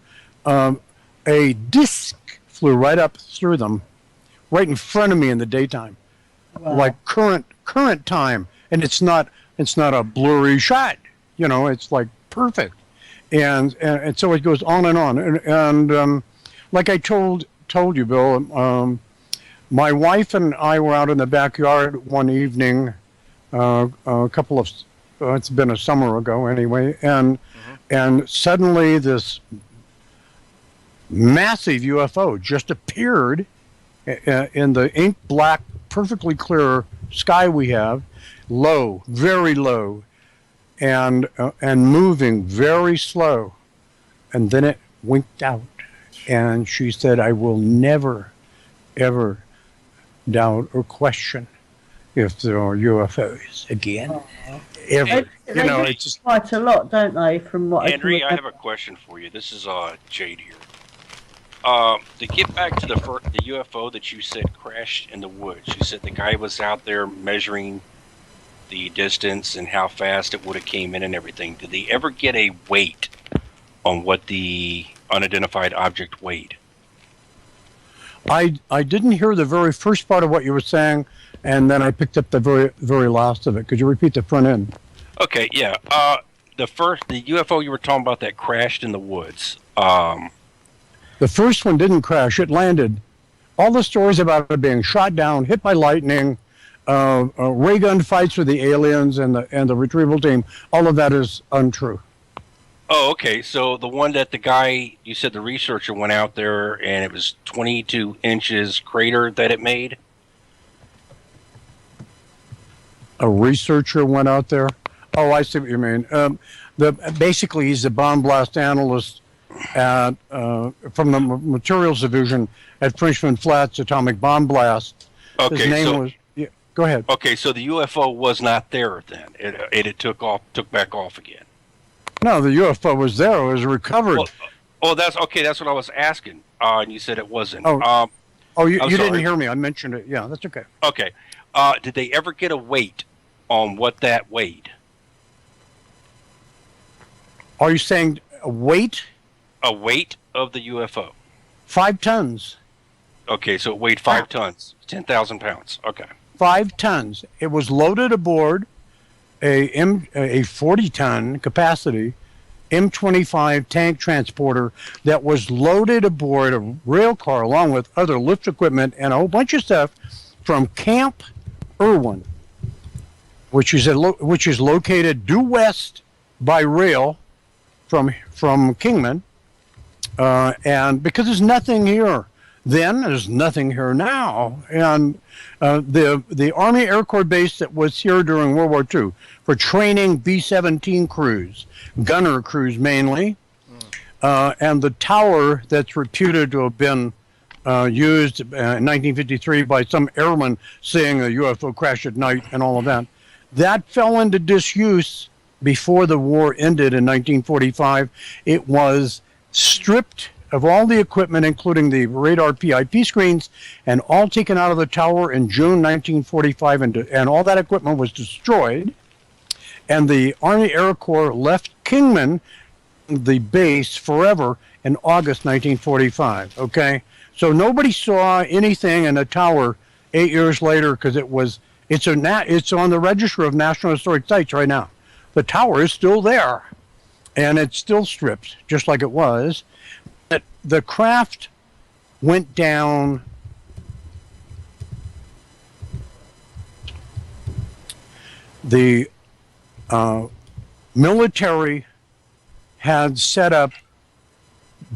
a disc flew right up through them, right in front of me in the daytime. Wow. Like current time, and it's not a blurry shot, you know, it's like perfect. And so it goes on and on. And like I told you, Bill, my wife and I were out in the backyard one evening, a couple of, it's been a summer ago anyway, and suddenly this massive UFO just appeared in the ink black, perfectly clear sky we have, low, very low, and moving very slow. And then it winked out. And she said, I will never, ever doubt or question if there are UFOs again. Ever. You know, it's just quite a lot, don't they? From what Henry, I have a question for you. This is Jade here. To get back to the UFO that you said crashed in the woods, you said the guy was out there measuring the distance and how fast it would have came in and everything. Did they ever get a weight on what the unidentified object weighed? I didn't hear the very first part of what you were saying, and then I picked up the very last of it. Could you repeat the front end? Okay, yeah. The UFO you were talking about that crashed in the woods. The first one didn't crash; it landed. All the stories about it being shot down, hit by lightning, ray gun fights with the aliens and the retrieval team, all of that is untrue. Oh, okay. So the one that the guy, you said the researcher went out there and it was 22 inches crater that it made? A researcher went out there? Oh, I see what you mean. Basically, he's a bomb blast analyst at from the Materials Division at Frenchman Flats Atomic Bomb Blast. Okay, His name so was. Yeah, go ahead. okay, so the UFO was not there then. It took back off again. No, the UFO was there. It was recovered. Well, oh, that's okay. That's what I was asking. And you said it wasn't. Oh, you I'm didn't sorry. hear me. I mentioned it. Yeah, that's okay. Okay. Did they ever get a weight on what that weighed? Are you saying weight? A weight of the UFO. 5 tons. Okay, so it weighed 5 tons, 10,000 pounds. Okay. 5 tons. It was loaded aboard a 40-ton capacity M25 tank transporter that was loaded aboard a rail car along with other lift equipment and a whole bunch of stuff from Camp Irwin, which is located due west by rail from Kingman, and because there's nothing here then, there's nothing here now, and the Army Air Corps base that was here during World War II for training B-17 crews, gunner crews mainly, and the tower that's reputed to have been used in 1953 by some airman seeing a UFO crash at night and all of that, that fell into disuse before the war ended in 1945. It was stripped of all the equipment, including the radar PIP screens, and all taken out of the tower in June 1945, and all that equipment was destroyed. And the Army Air Corps left Kingman, the base, forever in August 1945. Okay, so nobody saw anything in the tower 8 years later because it's on the Register of National Historic Sites right now. The tower is still there, and it's still stripped, just like it was. The craft went down the military had set up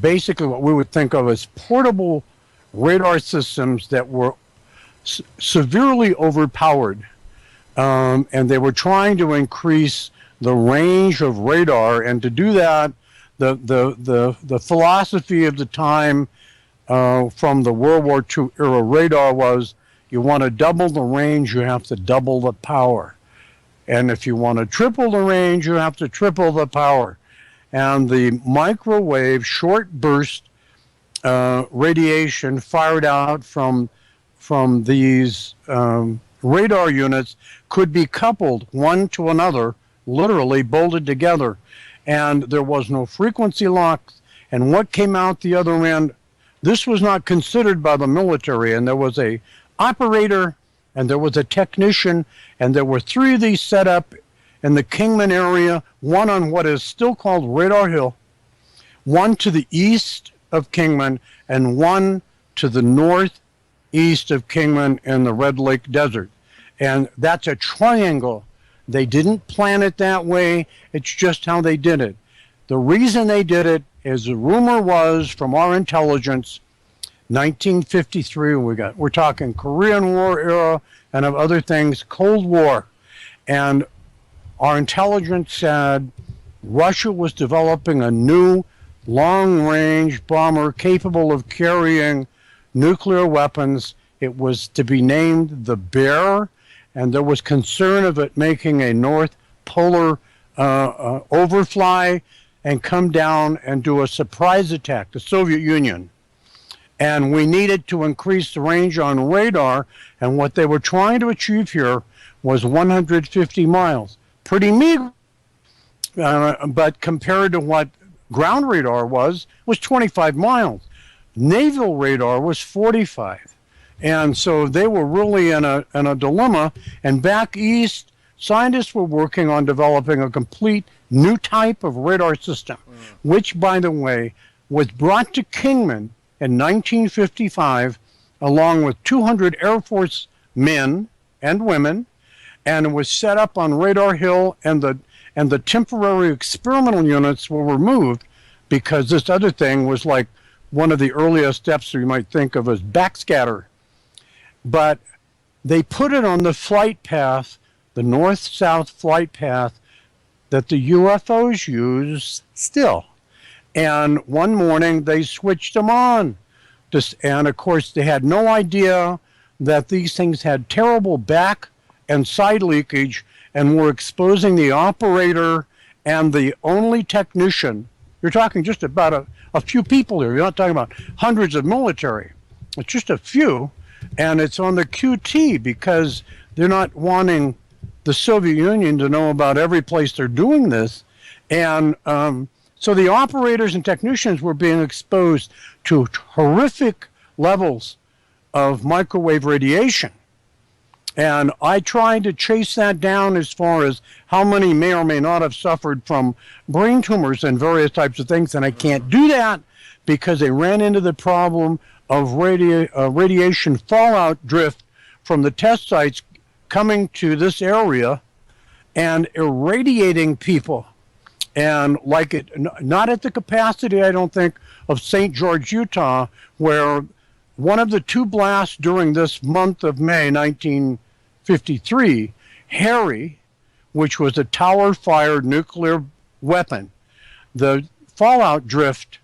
basically what we would think of as portable radar systems that were severely overpowered, and they were trying to increase the range of radar, and to do that, the philosophy of the time from the World War II era radar was, you want to double the range, you have to double the power. And if you want to triple the range, you have to triple the power. And the microwave short burst radiation fired out from these radar units could be coupled one to another, literally bolted together. And there was no frequency lock. And what came out the other end, this was not considered by the military. And there was a operator, and there was a technician, and there were 3 of these set up in the Kingman area, one on what is still called Radar Hill, one to the east of Kingman, and one to the northeast of Kingman in the Red Lake Desert. And that's a triangle. They didn't plan it that way. It's just how they did it. The reason they did it is the rumor was from our intelligence, 1953, we're talking Korean War era and of other things, Cold War. And our intelligence said Russia was developing a new long-range bomber capable of carrying nuclear weapons. It was to be named the Bear, and there was concern of it making a North Polar overfly and come down and do a surprise attack, the Soviet Union. And we needed to increase the range on radar, and what they were trying to achieve here was 150 miles. Pretty meager, but compared to what ground radar was 25 miles. Naval radar was 45. And so they were really in a dilemma. And back east, scientists were working on developing a complete new type of radar system, which, by the way, was brought to Kingman in 1955, along with 200 Air Force men and women, and it was set up on Radar Hill, and the temporary experimental units were removed because this other thing was like one of the earliest steps you might think of as backscatter. But they put it on the flight path, the north-south flight path that the UFOs use still. And one morning they switched them on. And of course, they had no idea that these things had terrible back and side leakage and were exposing the operator and the only technician. You're talking just about a few people here. You're not talking about hundreds of military. It's just a few. And it's on the QT because they're not wanting the Soviet Union to know about every place they're doing this. And so the operators and technicians were being exposed to horrific levels of microwave radiation. And I tried to chase that down as far as how many may or may not have suffered from brain tumors and various types of things. And I can't do that because they ran into the problem of radiation fallout drift from the test sites coming to this area and irradiating people. And like it, not at the capacity, I don't think, of St. George, Utah, where one of the two blasts during this month of May 1953, Harry, which was a tower-fired nuclear weapon, the fallout drift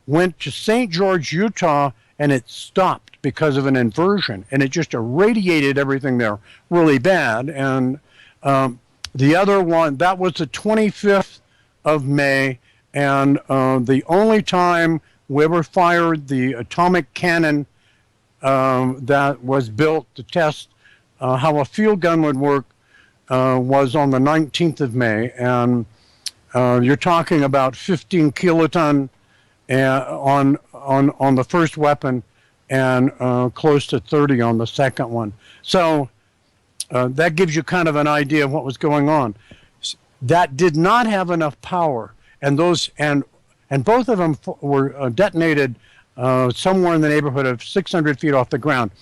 went to St. George, Utah, and it stopped because of an inversion, and it just irradiated everything there really bad. And the other one, that was the 25th of May, and the only time we ever fired the atomic cannon that was built to test how a field gun would work was on the 19th of May, and you're talking about 15 kiloton on the first weapon and close to 30 on the second one. So that gives you kind of an idea of what was going on. That did not have enough power, and both of them were detonated somewhere in the neighborhood of 600 feet off the ground.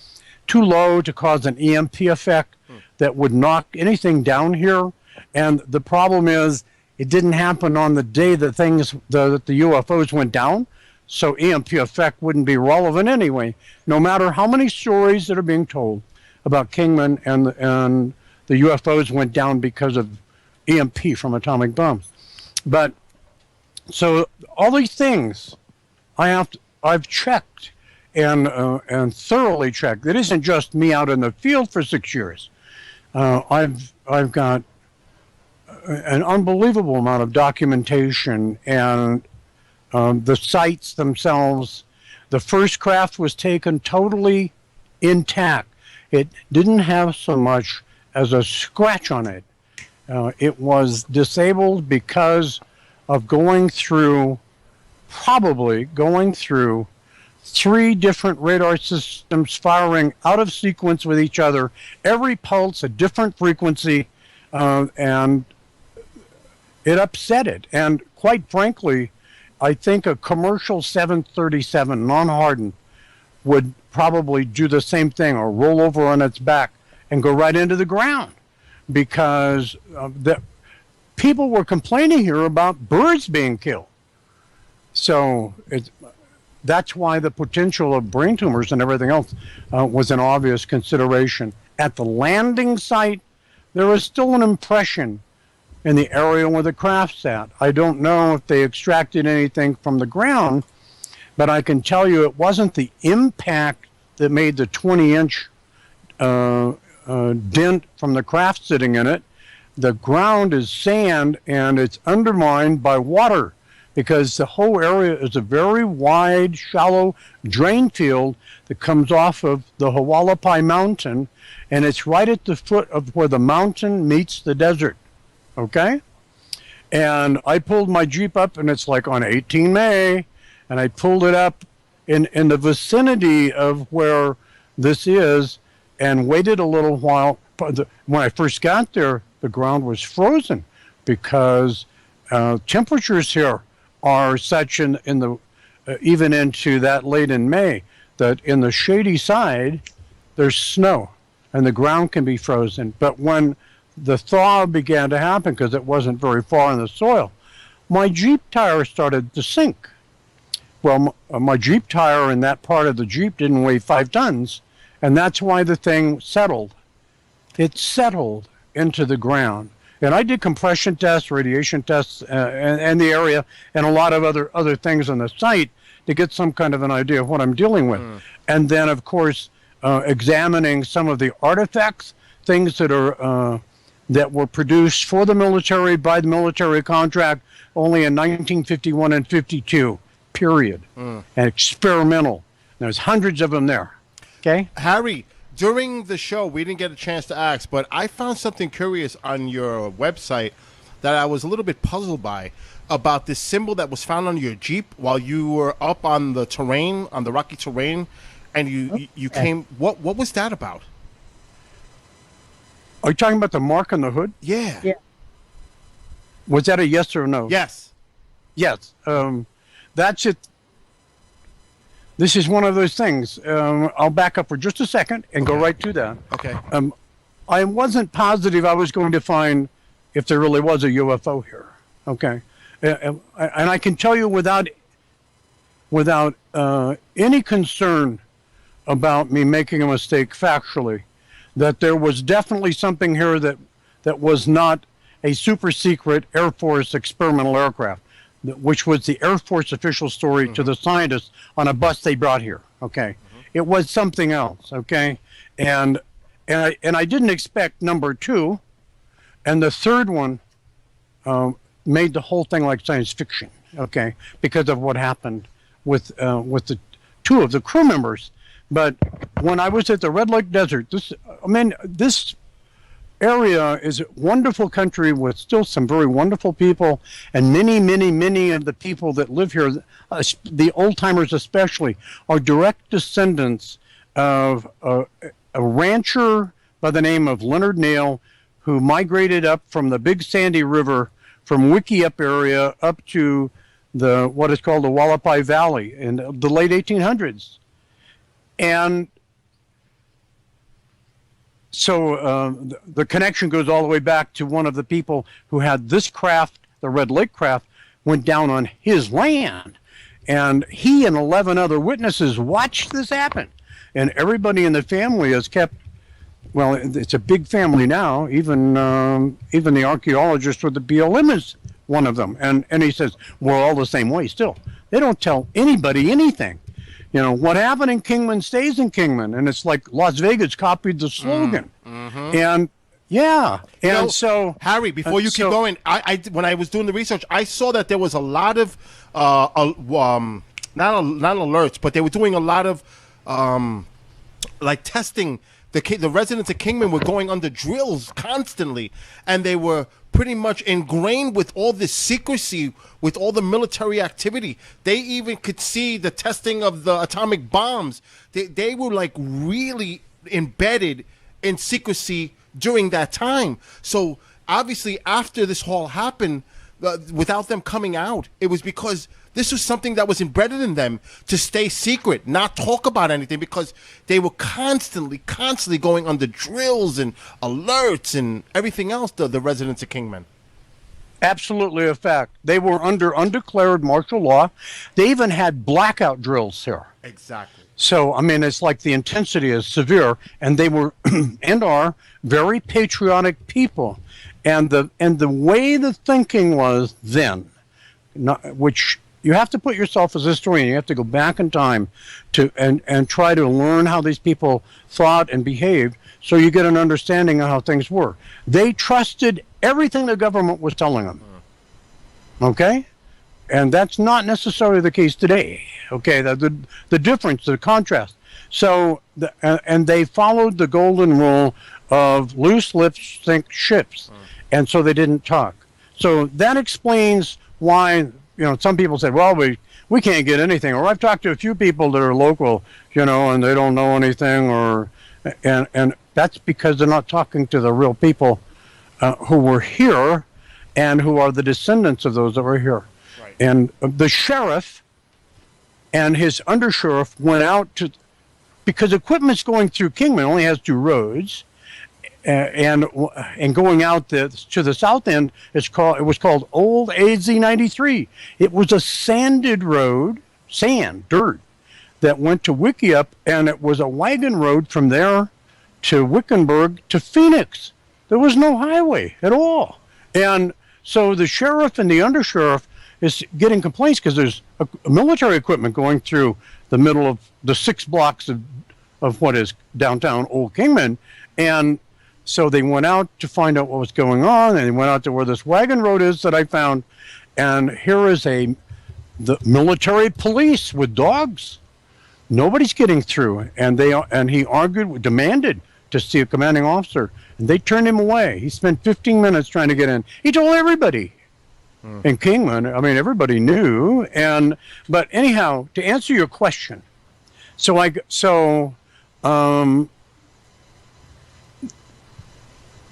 Too low to cause an EMP effect that would knock anything down here. And the problem is it didn't happen on the day that the UFOs went down, so EMP effect wouldn't be relevant anyway, no matter how many stories that are being told about Kingman and the UFOs went down because of EMP from atomic bombs. But so all these things I've checked and thoroughly checked. It isn't just me out in the field for 6 years. I've got an unbelievable amount of documentation, and the sites themselves. The first craft was taken totally intact. It didn't have so much as a scratch on it. It was disabled because of probably going through 3 different radar systems firing out of sequence with each other, every pulse a different frequency, and it upset it. And quite frankly, I think a commercial 737 non-hardened would probably do the same thing or roll over on its back and go right into the ground, because people were complaining here about birds being killed. So that's why the potential of brain tumors and everything else was an obvious consideration. At the landing site, there was still an impression in the area where the craft sat. I don't know if they extracted anything from the ground, but I can tell you it wasn't the impact that made the 20-inch dent from the craft sitting in it. The ground is sand, and it's undermined by water, because the whole area is a very wide, shallow drain field that comes off of the Hualapai Mountain, and it's right at the foot of where the mountain meets the desert, okay? And I pulled my Jeep up, and it's like on 18 May, and I pulled it up in the vicinity of where this is and waited a little while. When I first got there, the ground was frozen because temperatures here are such in the even into that late in May that in the shady side there's snow and the ground can be frozen. But when the thaw began to happen, because it wasn't very far in the soil, my Jeep tire started to sink. Well, my Jeep tire in that part of the Jeep didn't weigh 5 tons, and that's why the thing settled. It settled into the ground. And I did compression tests, radiation tests, and the area, and a lot of other things on the site to get some kind of an idea of what I'm dealing with. And then, of course, examining some of the artifacts, things that are that were produced for the military by the military contract only in 1951 and 52, period. And experimental. There's hundreds of them there. Okay? Harry, during the show, we didn't get a chance to ask, but I found something curious on your website that I was a little bit puzzled by about this symbol that was found on your Jeep while you were up on the terrain, on the rocky terrain, and you came. What was that about? Are you talking about the mark on the hood? Yeah. Was that a yes or no? Yes. Yes. That's it. This is one of those things. I'll back up for just a second and go right to that. Okay. I wasn't positive I was going to find if there really was a UFO here. Okay. And I can tell you without any concern about me making a mistake factually, that there was definitely something here that was not a super secret Air Force experimental aircraft, which was the Air Force official story to the scientists on a bus they brought here. Okay. It was something else. Okay. And I didn't expect number two. And the third one made the whole thing like science fiction. Okay. Because of what happened with the two of the crew members. But when I was at the Red Lake Desert, this area is a wonderful country with still some very wonderful people, and many of the people that live here, the old timers especially, are direct descendants of a rancher by the name of Leonard Nail, who migrated up from the Big Sandy River from Wickiup area up to what is called the Wallapai Valley in the late 1800s. And so the connection goes all the way back to one of the people who had this craft, the Red Lake craft, went down on his land. And he and 11 other witnesses watched this happen. And everybody in the family has kept, well, it's a big family now. Even the archaeologist with the BLM is one of them. And he says, we're all the same way still. They don't tell anybody anything. You know, what happened in Kingman stays in Kingman. And it's like Las Vegas copied the slogan. And yeah. And so Harry, before you keep going, I when I was doing the research, I saw that there was a lot of not alerts, but they were doing a lot of like testing. The residents of Kingman were going under drills constantly, and they were pretty much ingrained with all this secrecy, with all the military activity. They even could see the testing of the atomic bombs. They were like really embedded in secrecy during that time. So obviously after this all happened, without them coming out, it was because this was something that was embedded in them to stay secret, not talk about anything, because they were constantly going under drills and alerts and everything else, the residents of Kingman. Absolutely a fact. They were under undeclared martial law. They even had blackout drills here. Exactly. So, I mean, it's like the intensity is severe, and they were and are very patriotic people. And the way the thinking was then, which you have to put yourself as a historian, you have to go back in time to and try to learn how these people thought and behaved, so you get an understanding of how things were. They trusted everything the government was telling them. Okay? And that's not necessarily the case today. Okay, the difference, the contrast. So, and they followed the golden rule of loose lips sink ships. And so they didn't talk. So that explains why, you know, some people said, well, we can't get anything. Or I've talked to a few people that are local, you know, and they don't know anything. And that's because they're not talking to the real people who were here and who are the descendants of those that were here. Right. And the sheriff and his undersheriff went out to, because equipment's going through Kingman only has 2 roads. And going out to the south end, it was called Old AZ93. It was a sanded road, dirt, that went to Wickiup, and it was a wagon road from there to Wickenburg to Phoenix. There was no highway at all. And so the sheriff and the undersheriff is getting complaints because there's a military equipment going through the middle of the 6 blocks of what is downtown Old Kingman. And so they went out to find out what was going on, and they went out to where this wagon road is that I found. And here is the military police with dogs. Nobody's getting through. And he demanded to see a commanding officer. And they turned him away. He spent 15 minutes trying to get in. He told everybody in Kingman. I mean, everybody knew. But anyhow, to answer your question,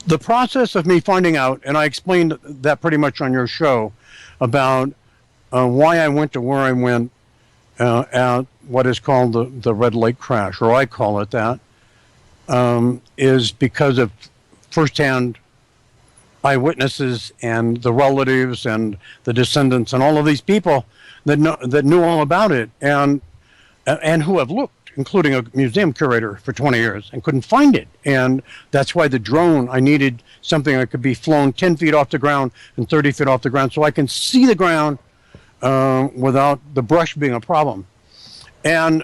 the process of me finding out, and I explained that pretty much on your show, about why I went to where I went at what is called the Red Lake crash, or I call it that, is because of firsthand eyewitnesses and the relatives and the descendants and all of these people that knew all about it and who have looked, including a museum curator for 20 years, and couldn't find it. And that's why the drone, I needed something that could be flown 10 feet off the ground and 30 feet off the ground so I can see the ground without the brush being a problem. And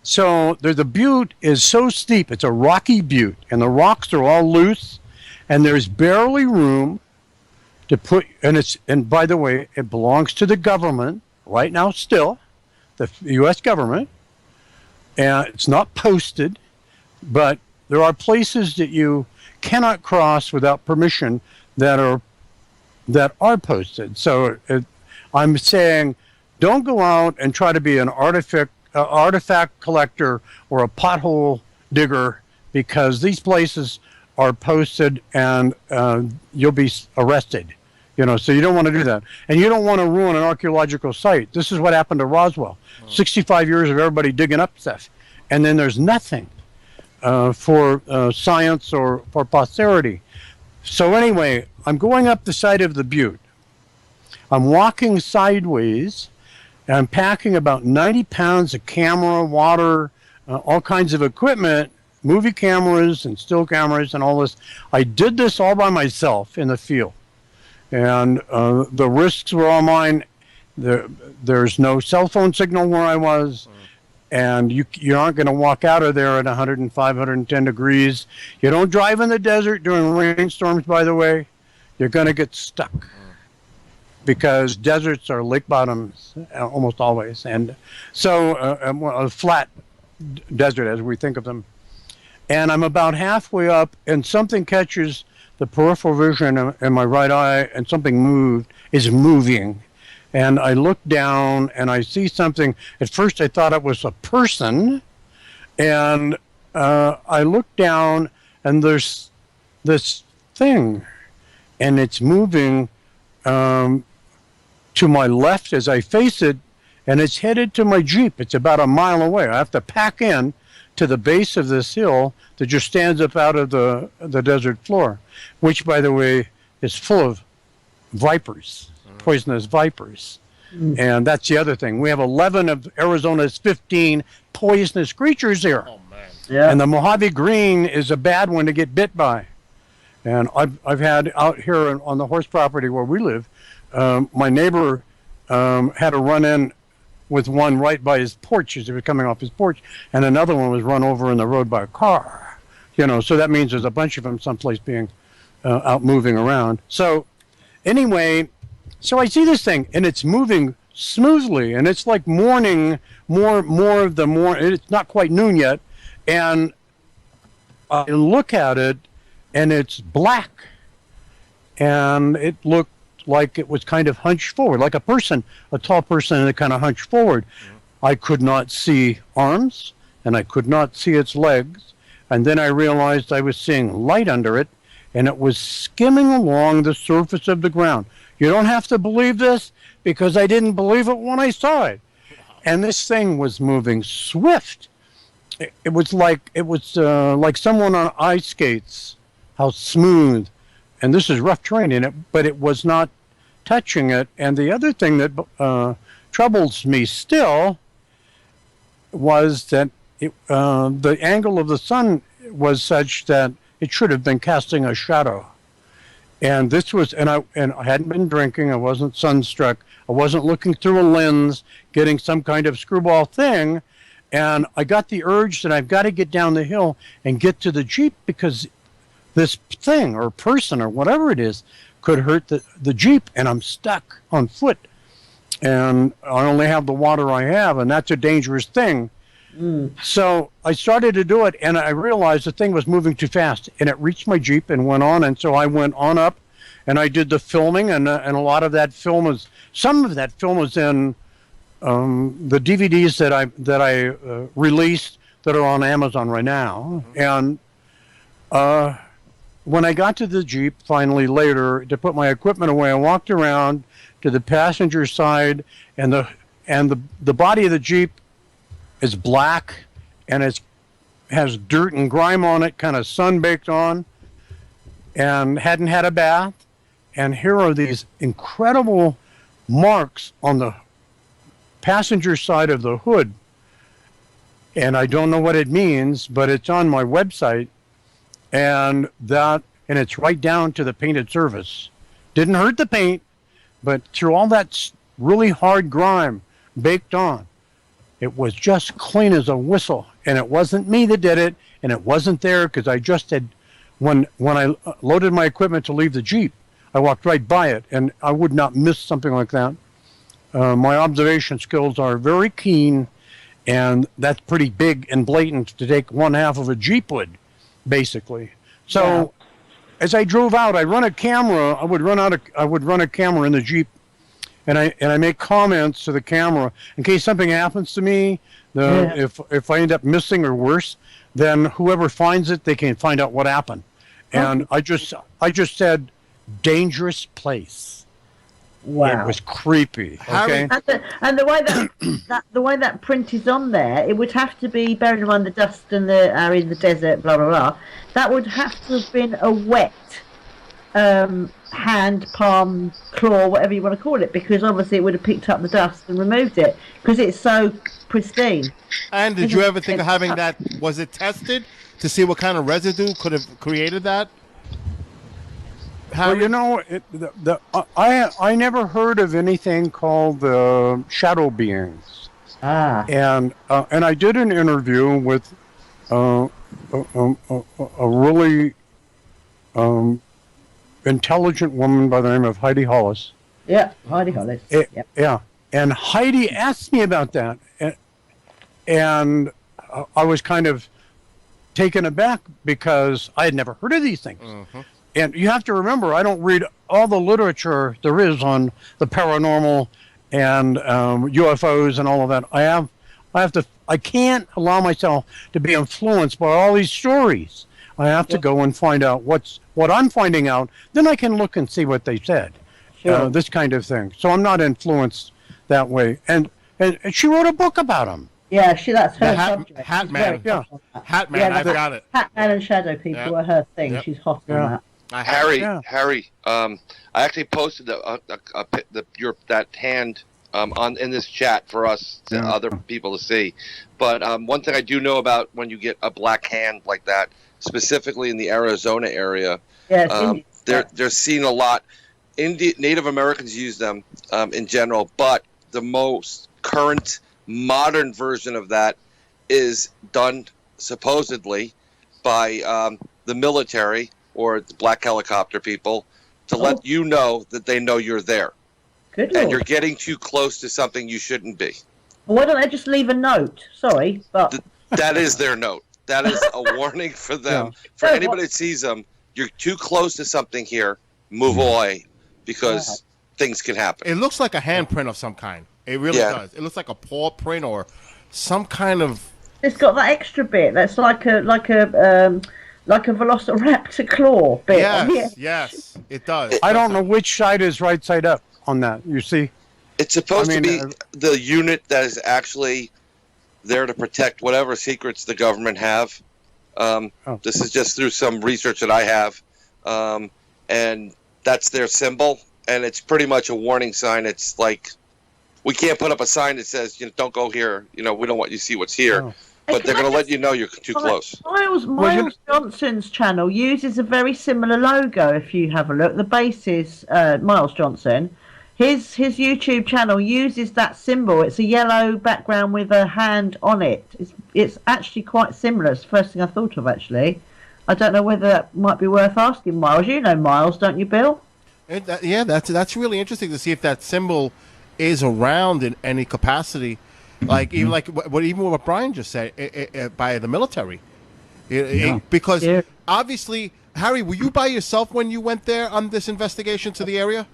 so the butte is so steep, it's a rocky butte, and the rocks are all loose, and there's barely room to put, and by the way, it belongs to the government right now still, the U.S. government, and it's not posted, but there are places that you cannot cross without permission that are posted. So I'm saying, don't go out and try to be an artifact collector or a pothole digger, because these places are posted and you'll be arrested. So you don't want to do that. And you don't want to ruin an archaeological site. This is what happened to Roswell. 65 years of everybody digging up stuff. And then there's nothing for science or for posterity. So anyway, I'm going up the side of the butte. I'm walking sideways, and I'm packing about 90 pounds of camera, water, all kinds of equipment, movie cameras and still cameras and all this. I did this all by myself in the field. And the risks were all mine. There's no cell phone signal where I was. And you aren't going to walk out of there at 105, 110 degrees. You don't drive in the desert during rainstorms, by the way. You're going to get stuck. Because deserts are lake bottoms almost always. And so a flat desert as we think of them. And I'm about halfway up, and something catches the peripheral vision in my right eye, and something is moving. And I look down, and I see something. At first, I thought it was a person. And I look down, and there's this thing. And it's moving to my left as I face it, and it's headed to my Jeep. It's about a mile away. I have to pack in to the base of this hill that just stands up out of the desert floor, which, by the way, is full of vipers, poisonous vipers. And that's the other thing. We have 11 of Arizona's 15 poisonous creatures here. Oh, man. Yeah. And the Mojave Green is a bad one to get bit by. And I've had out here on the horse property where we live, my neighbor had a run-in with one right by his porch as he was coming off his porch, and another one was run over in the road by a car. So that means there's a bunch of them someplace being out moving around. So anyway, so I see this thing, and it's moving smoothly, and it's like morning, more of the morning. It's not quite noon yet, and I look at it, and it's black, and it looked like it was kind of hunched forward, like a tall person, and it kind of hunched forward. I could not see arms, and I could not see its legs, and then I realized I was seeing light under it, and it was skimming along the surface of the ground. You don't have to believe this, because I didn't believe it when I saw it. And this thing was moving swift. It was like someone on ice skates, how smooth. And this is rough terrain, but it was not touching it. And the other thing that troubles me still was that the angle of the sun was such that it should have been casting a shadow. And this was, and I hadn't been drinking. I wasn't sunstruck. I wasn't looking through a lens, getting some kind of screwball thing. And I got the urge that I've got to get down the hill and get to the Jeep because this thing or person or whatever it is could hurt the Jeep, and I'm stuck on foot. And I only have the water I have, and that's a dangerous thing. So I started to do it, and I realized the thing was moving too fast, and it reached my Jeep and went on, and so I went on up, and I did the filming, and a lot of that film was, some of that film was in the DVDs that I released that are on Amazon right now. And when I got to the Jeep finally later to put my equipment away, I walked around to the passenger side, and the body of the Jeep is black, and it has dirt and grime on it, kind of sun-baked on, and hadn't had a bath. And here are these incredible marks on the passenger side of the hood. And I don't know what it means, but it's on my website, and it's right down to the painted surface. Didn't hurt the paint, but through all that really hard grime baked on, it was just clean as a whistle. And it wasn't me that did it, and it wasn't there because I just had, when I loaded my equipment to leave the Jeep, I walked right by it, and I would not miss something like that. My observation skills are very keen, and that's pretty big and blatant to take one half of a Jeep would, basically. So as I drove out, I run a camera. I would run a camera in the Jeep, and I make comments to the camera in case something happens to me. If I end up missing or worse, then whoever finds it, they can find out what happened. And I just said, dangerous place. Wow. It was creepy. Okay. And the way that the way that print is on there, it would have to be, bearing in mind the dust and are in the desert, blah blah blah. That would have to have been a wet hand, palm, claw, whatever you want to call it, because obviously it would have picked up the dust and removed it because it's so pristine. And did you ever think of having that? Was it tested to see what kind of residue could have created that? Well, you know, I never heard of anything called shadow beings. And I did an interview with a really intelligent woman by the name of Heidi Hollis. Yeah, Heidi Hollis. Yeah, and Heidi asked me about that, and I was kind of taken aback because I had never heard of these things. Mm-hmm. And you have to remember, I don't read all the literature there is on the paranormal and UFOs and all of that. I can't allow myself to be influenced by all these stories. I have to go and find out what I'm finding out. Then I can look and see what they said. Sure. This kind of thing. So I'm not influenced that way. And she wrote a book about them. Yeah, that's her subject. Hat Man. Hat Man, I've got it. Hat Man and Shadow People are her thing. Yep. She's hot on that. Harry, I actually posted that hand in this chat for us to other people to see. But one thing I do know about when you get a black hand like that, specifically in the Arizona area, they're seen a lot. Native Americans use them in general, but the most current modern version of that is done supposedly by the military or the black helicopter people to let you know that they know you're there. Good and Lord. You're getting too close to something you shouldn't be. Well, why don't they just leave a note? Sorry, but... That is their note. That is a warning for them. For anybody that sees them, you're too close to something here, move away, because things can happen. It looks like a handprint of some kind. It really does. It looks like a paw print or some kind of... It's got that extra bit that's like a velociraptor claw bit. Yes, it does. I don't know which side is right side up on that. You see, it's supposed to be the unit that is actually there to protect whatever secrets the government have. This is just through some research that I have, and that's their symbol, and it's pretty much a warning sign. It's like we can't put up a sign that says, don't go here. We don't want you to see what's here. but they're going to let you know you're too close. Miles Johnson's channel uses a very similar logo. If you have a look, the base is Miles Johnson. His YouTube channel uses that symbol. It's a yellow background with a hand on it. It's actually quite similar. It's the first thing I thought of, actually. I don't know whether that might be worth asking Miles. You know Miles, don't you, Bill? Yeah, that's really interesting to see if that symbol is around in any capacity, like even what Brian just said, by the military, because obviously, Harry, were you by yourself when you went there on this investigation to the area?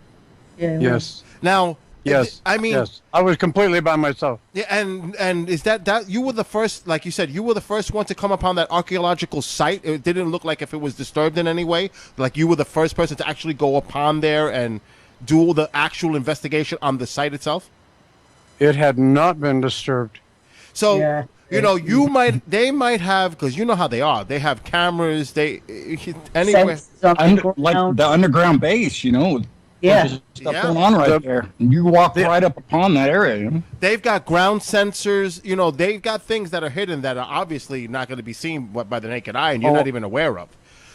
Yeah. Yes. Now, yes. I mean, yes. I was completely by myself. Yeah, and is that you were the first, like you said, you were the first one to come upon that archaeological site? It didn't look like if it was disturbed in any way. Like you were the first person to actually go upon there and do the actual investigation on the site itself? It had not been disturbed. So, they might have, because you know how they are. They have cameras, anyway. Like the underground base, Yeah. Stuff going on right there. And you walk right up upon that area. They've got ground sensors, they've got things that are hidden that are obviously not going to be seen by the naked eye and you're not even aware of.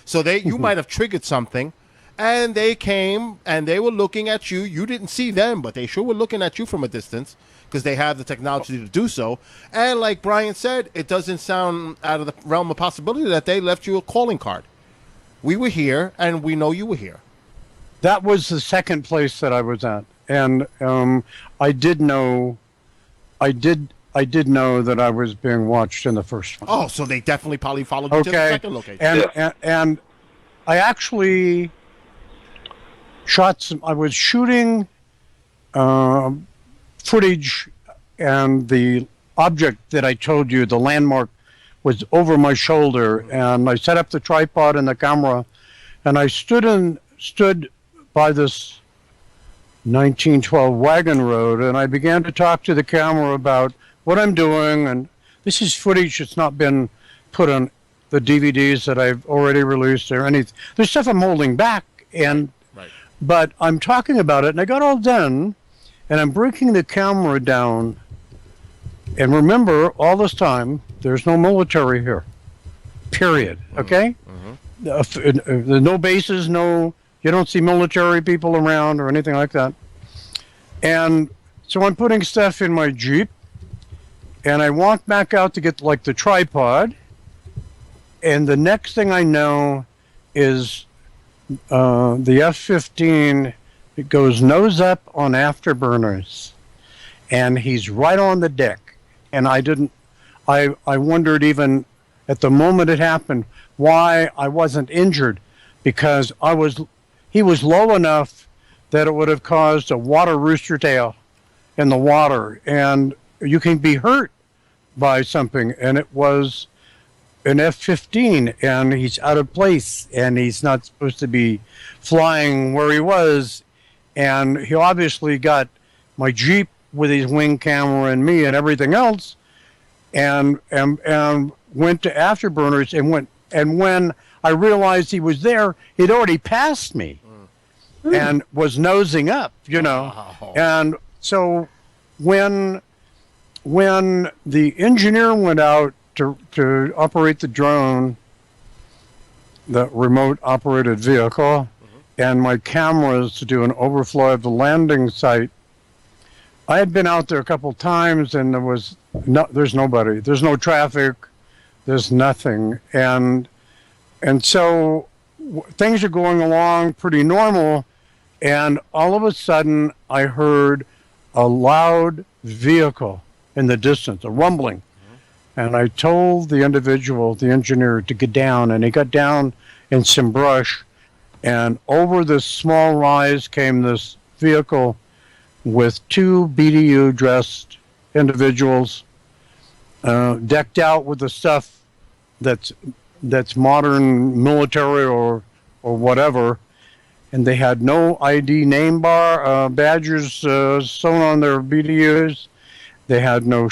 So you might have triggered something. And they came, and they were looking at you. You didn't see them, but they sure were looking at you from a distance because they have the technology to do so. And like Brian said, it doesn't sound out of the realm of possibility that they left you a calling card. We were here, and we know you were here. That was the second place that I was at, and I did know that I was being watched in the first one. Oh, so they definitely probably followed you to the second location. And I actually I was shooting footage, and the object that I told you, the landmark, was over my shoulder, and I set up the tripod and the camera, and I stood by this 1912 wagon road, and I began to talk to the camera about what I'm doing, and this is footage that's not been put on the DVDs that I've already released or anything. There's stuff I'm holding back, but I'm talking about it, and I got all done, and I'm breaking the camera down. And remember, all this time, there's no military here. Period. Okay? There's no bases, you don't see military people around or anything like that. And so I'm putting stuff in my Jeep, and I walk back out to get the tripod, and the next thing I know is the F-15, it goes nose up on afterburners, and he's right on the deck. And I wondered even at the moment it happened why I wasn't injured, because he was low enough that it would have caused a water rooster tail in the water, and you can be hurt by something, and it was an F-15, and he's out of place, and he's not supposed to be flying where he was, and he obviously got my Jeep with his wing camera and me and everything else, and went to afterburners, and when I realized he was there, he'd already passed me and was nosing up, and so when the engineer went out to operate the drone, the remote operated vehicle, and my cameras to do an overflow of the landing site, I had been out there a couple times, and there's nobody, there's no traffic, there's nothing, and so things are going along pretty normal, and all of a sudden I heard a loud vehicle in the distance, a rumbling. And I told the individual, the engineer, to get down, and he got down in some brush, and over this small rise came this vehicle with two BDU-dressed individuals, decked out with the stuff that's modern military or whatever, and they had no ID name badges sewn on their BDUs. They had no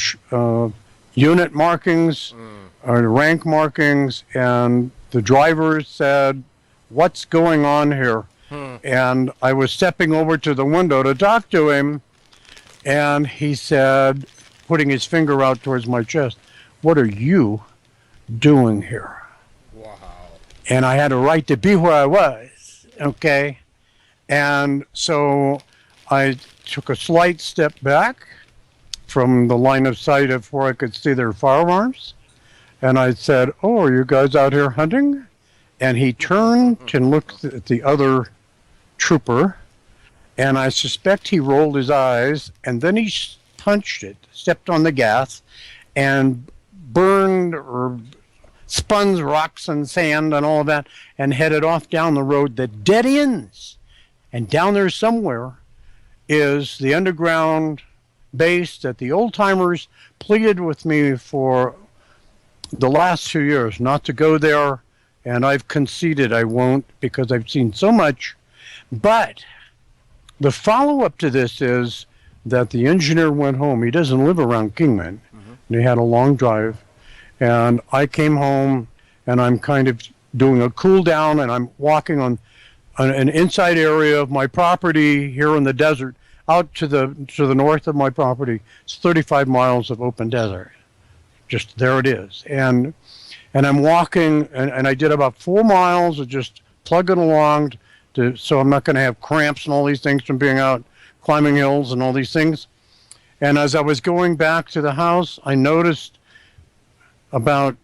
unit markings or rank markings, and the driver said, "What's going on here?" And I was stepping over to the window to talk to him, and he said, putting his finger out towards my chest, what are you doing here? Wow. And I had a right to be where I was, okay? And so I took a slight step back from the line of sight of where I could see their firearms. And I said, oh, are you guys out here hunting? And he turned and looked at the other trooper, and I suspect he rolled his eyes, and then he punched it, stepped on the gas, and burned or spun rocks and sand and all of that, and headed off down the road that dead ends. And down there somewhere is the underground base that the old-timers pleaded with me for the last 2 years not to go there, and I've conceded I won't because I've seen so much. But the follow-up to this is that the engineer went home. He doesn't live around Kingman. And he had a long drive. And I came home, and I'm kind of doing a cool down, and I'm walking on an inside area of my property here in the desert, out to the north of my property. It's 35 miles of open desert. Just there it is. And I'm walking, and I did about 4 miles of just plugging along so I'm not going to have cramps and all these things from being out climbing hills and all these things. And as I was going back to the house, I noticed about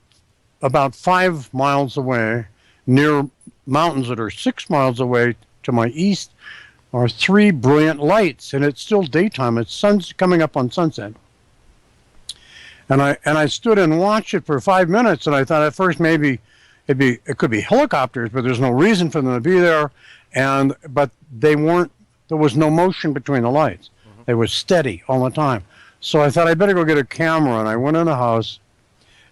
5 miles away, near mountains that are 6 miles away to my east, are 3 brilliant lights, and it's still daytime. It's sun's coming up on sunset. And I stood and watched it for 5 minutes, and I thought at first maybe it could be helicopters, but there's no reason for them to be there. But they weren't. There was no motion between the lights. They were steady all the time. So I thought I better go get a camera, and I went in the house,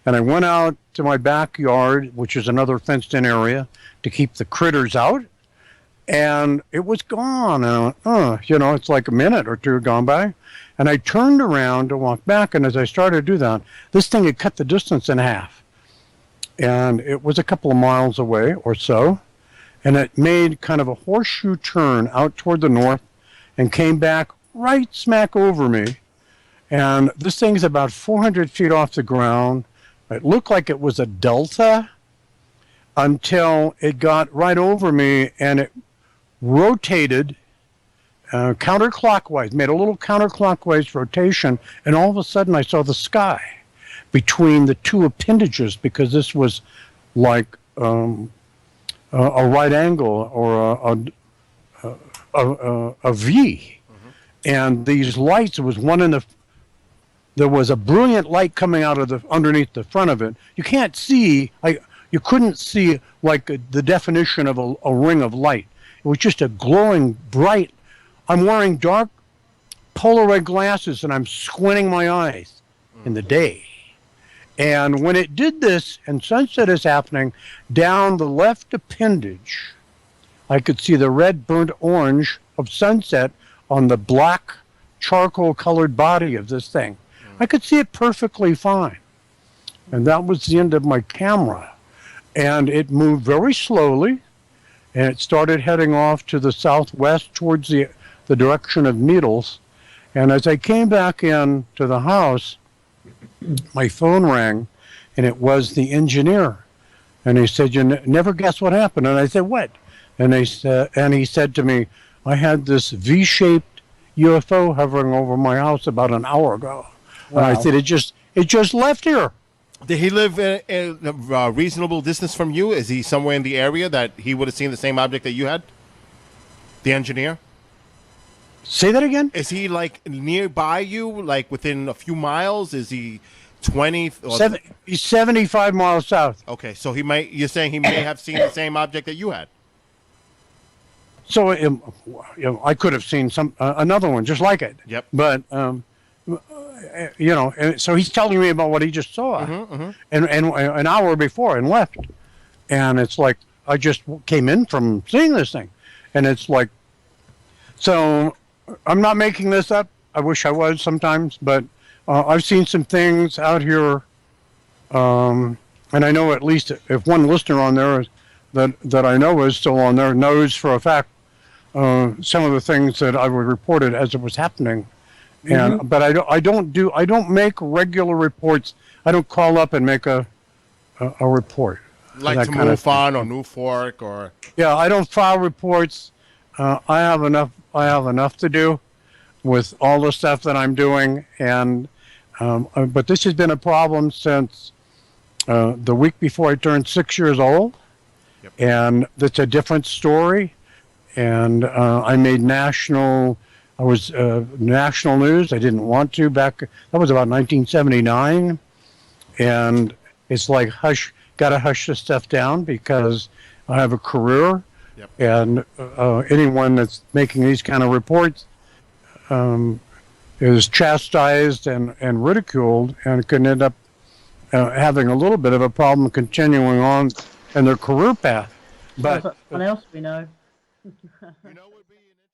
and I went out to my backyard, which is another fenced-in area, to keep the critters out. And it was gone. And it's like a minute or two had gone by. And I turned around to walk back, and as I started to do that, this thing had cut the distance in half. And it was a couple of miles away or so. And it made kind of a horseshoe turn out toward the north and came back right smack over me. And this thing's about 400 feet off the ground. It looked like it was a delta until it got right over me, and it rotated counterclockwise, made a little counterclockwise rotation, and all of a sudden I saw the sky between the two appendages, because this was like a right angle or a V. And these lights, there was a brilliant light coming out of underneath the front of it. You can't see, you couldn't see like the definition of a ring of light. It was just a glowing bright. I'm wearing dark Polaroid glasses, and I'm squinting my eyes in the day. And when it did this, and sunset is happening, down the left appendage, I could see the red burnt orange of sunset on the black charcoal colored body of this thing. I could see it perfectly fine. And that was the end of my camera. And it moved very slowly, and it started heading off to the southwest towards the direction of Needles. And as I came back in to the house, my phone rang, and it was the engineer. And he said, "You never guess what happened." And I said, "What?" And he said to me, "I had this V-shaped UFO hovering over my house about an hour ago." Wow. And I said, it just left here. Did he live in a reasonable distance from you? Is he somewhere in the area that he would have seen the same object that you had? The engineer? Say that again? Is he like nearby you, like within a few miles? Is he 20? He's 75 miles south. Okay, so you're saying he may have seen the same object that you had? So I could have seen another one just like it. Yep. But and so he's telling me about what he just saw, and an hour before and left, and it's like I just came in from seeing this thing, and it's like, so I'm not making this up. I wish I was sometimes, but I've seen some things out here, and I know at least if one listener on there that I know is still on there knows for a fact some of the things that I reported as it was happening. And but I don't make regular reports. I don't call up and make a report. Like that to kind of move thing. on or New Fork or Yeah, I don't file reports. I have enough to do with all the stuff that I'm doing, and but this has been a problem since the week before I turned 6 years old, and that's a different story. And I made national news. I didn't want to back. That was about 1979, and it's like hush. Got to hush this stuff down because I have a career, and anyone that's making these kind of reports is chastised and ridiculed, and can end up having a little bit of a problem continuing on in their career path. But What else we know? you know, would be an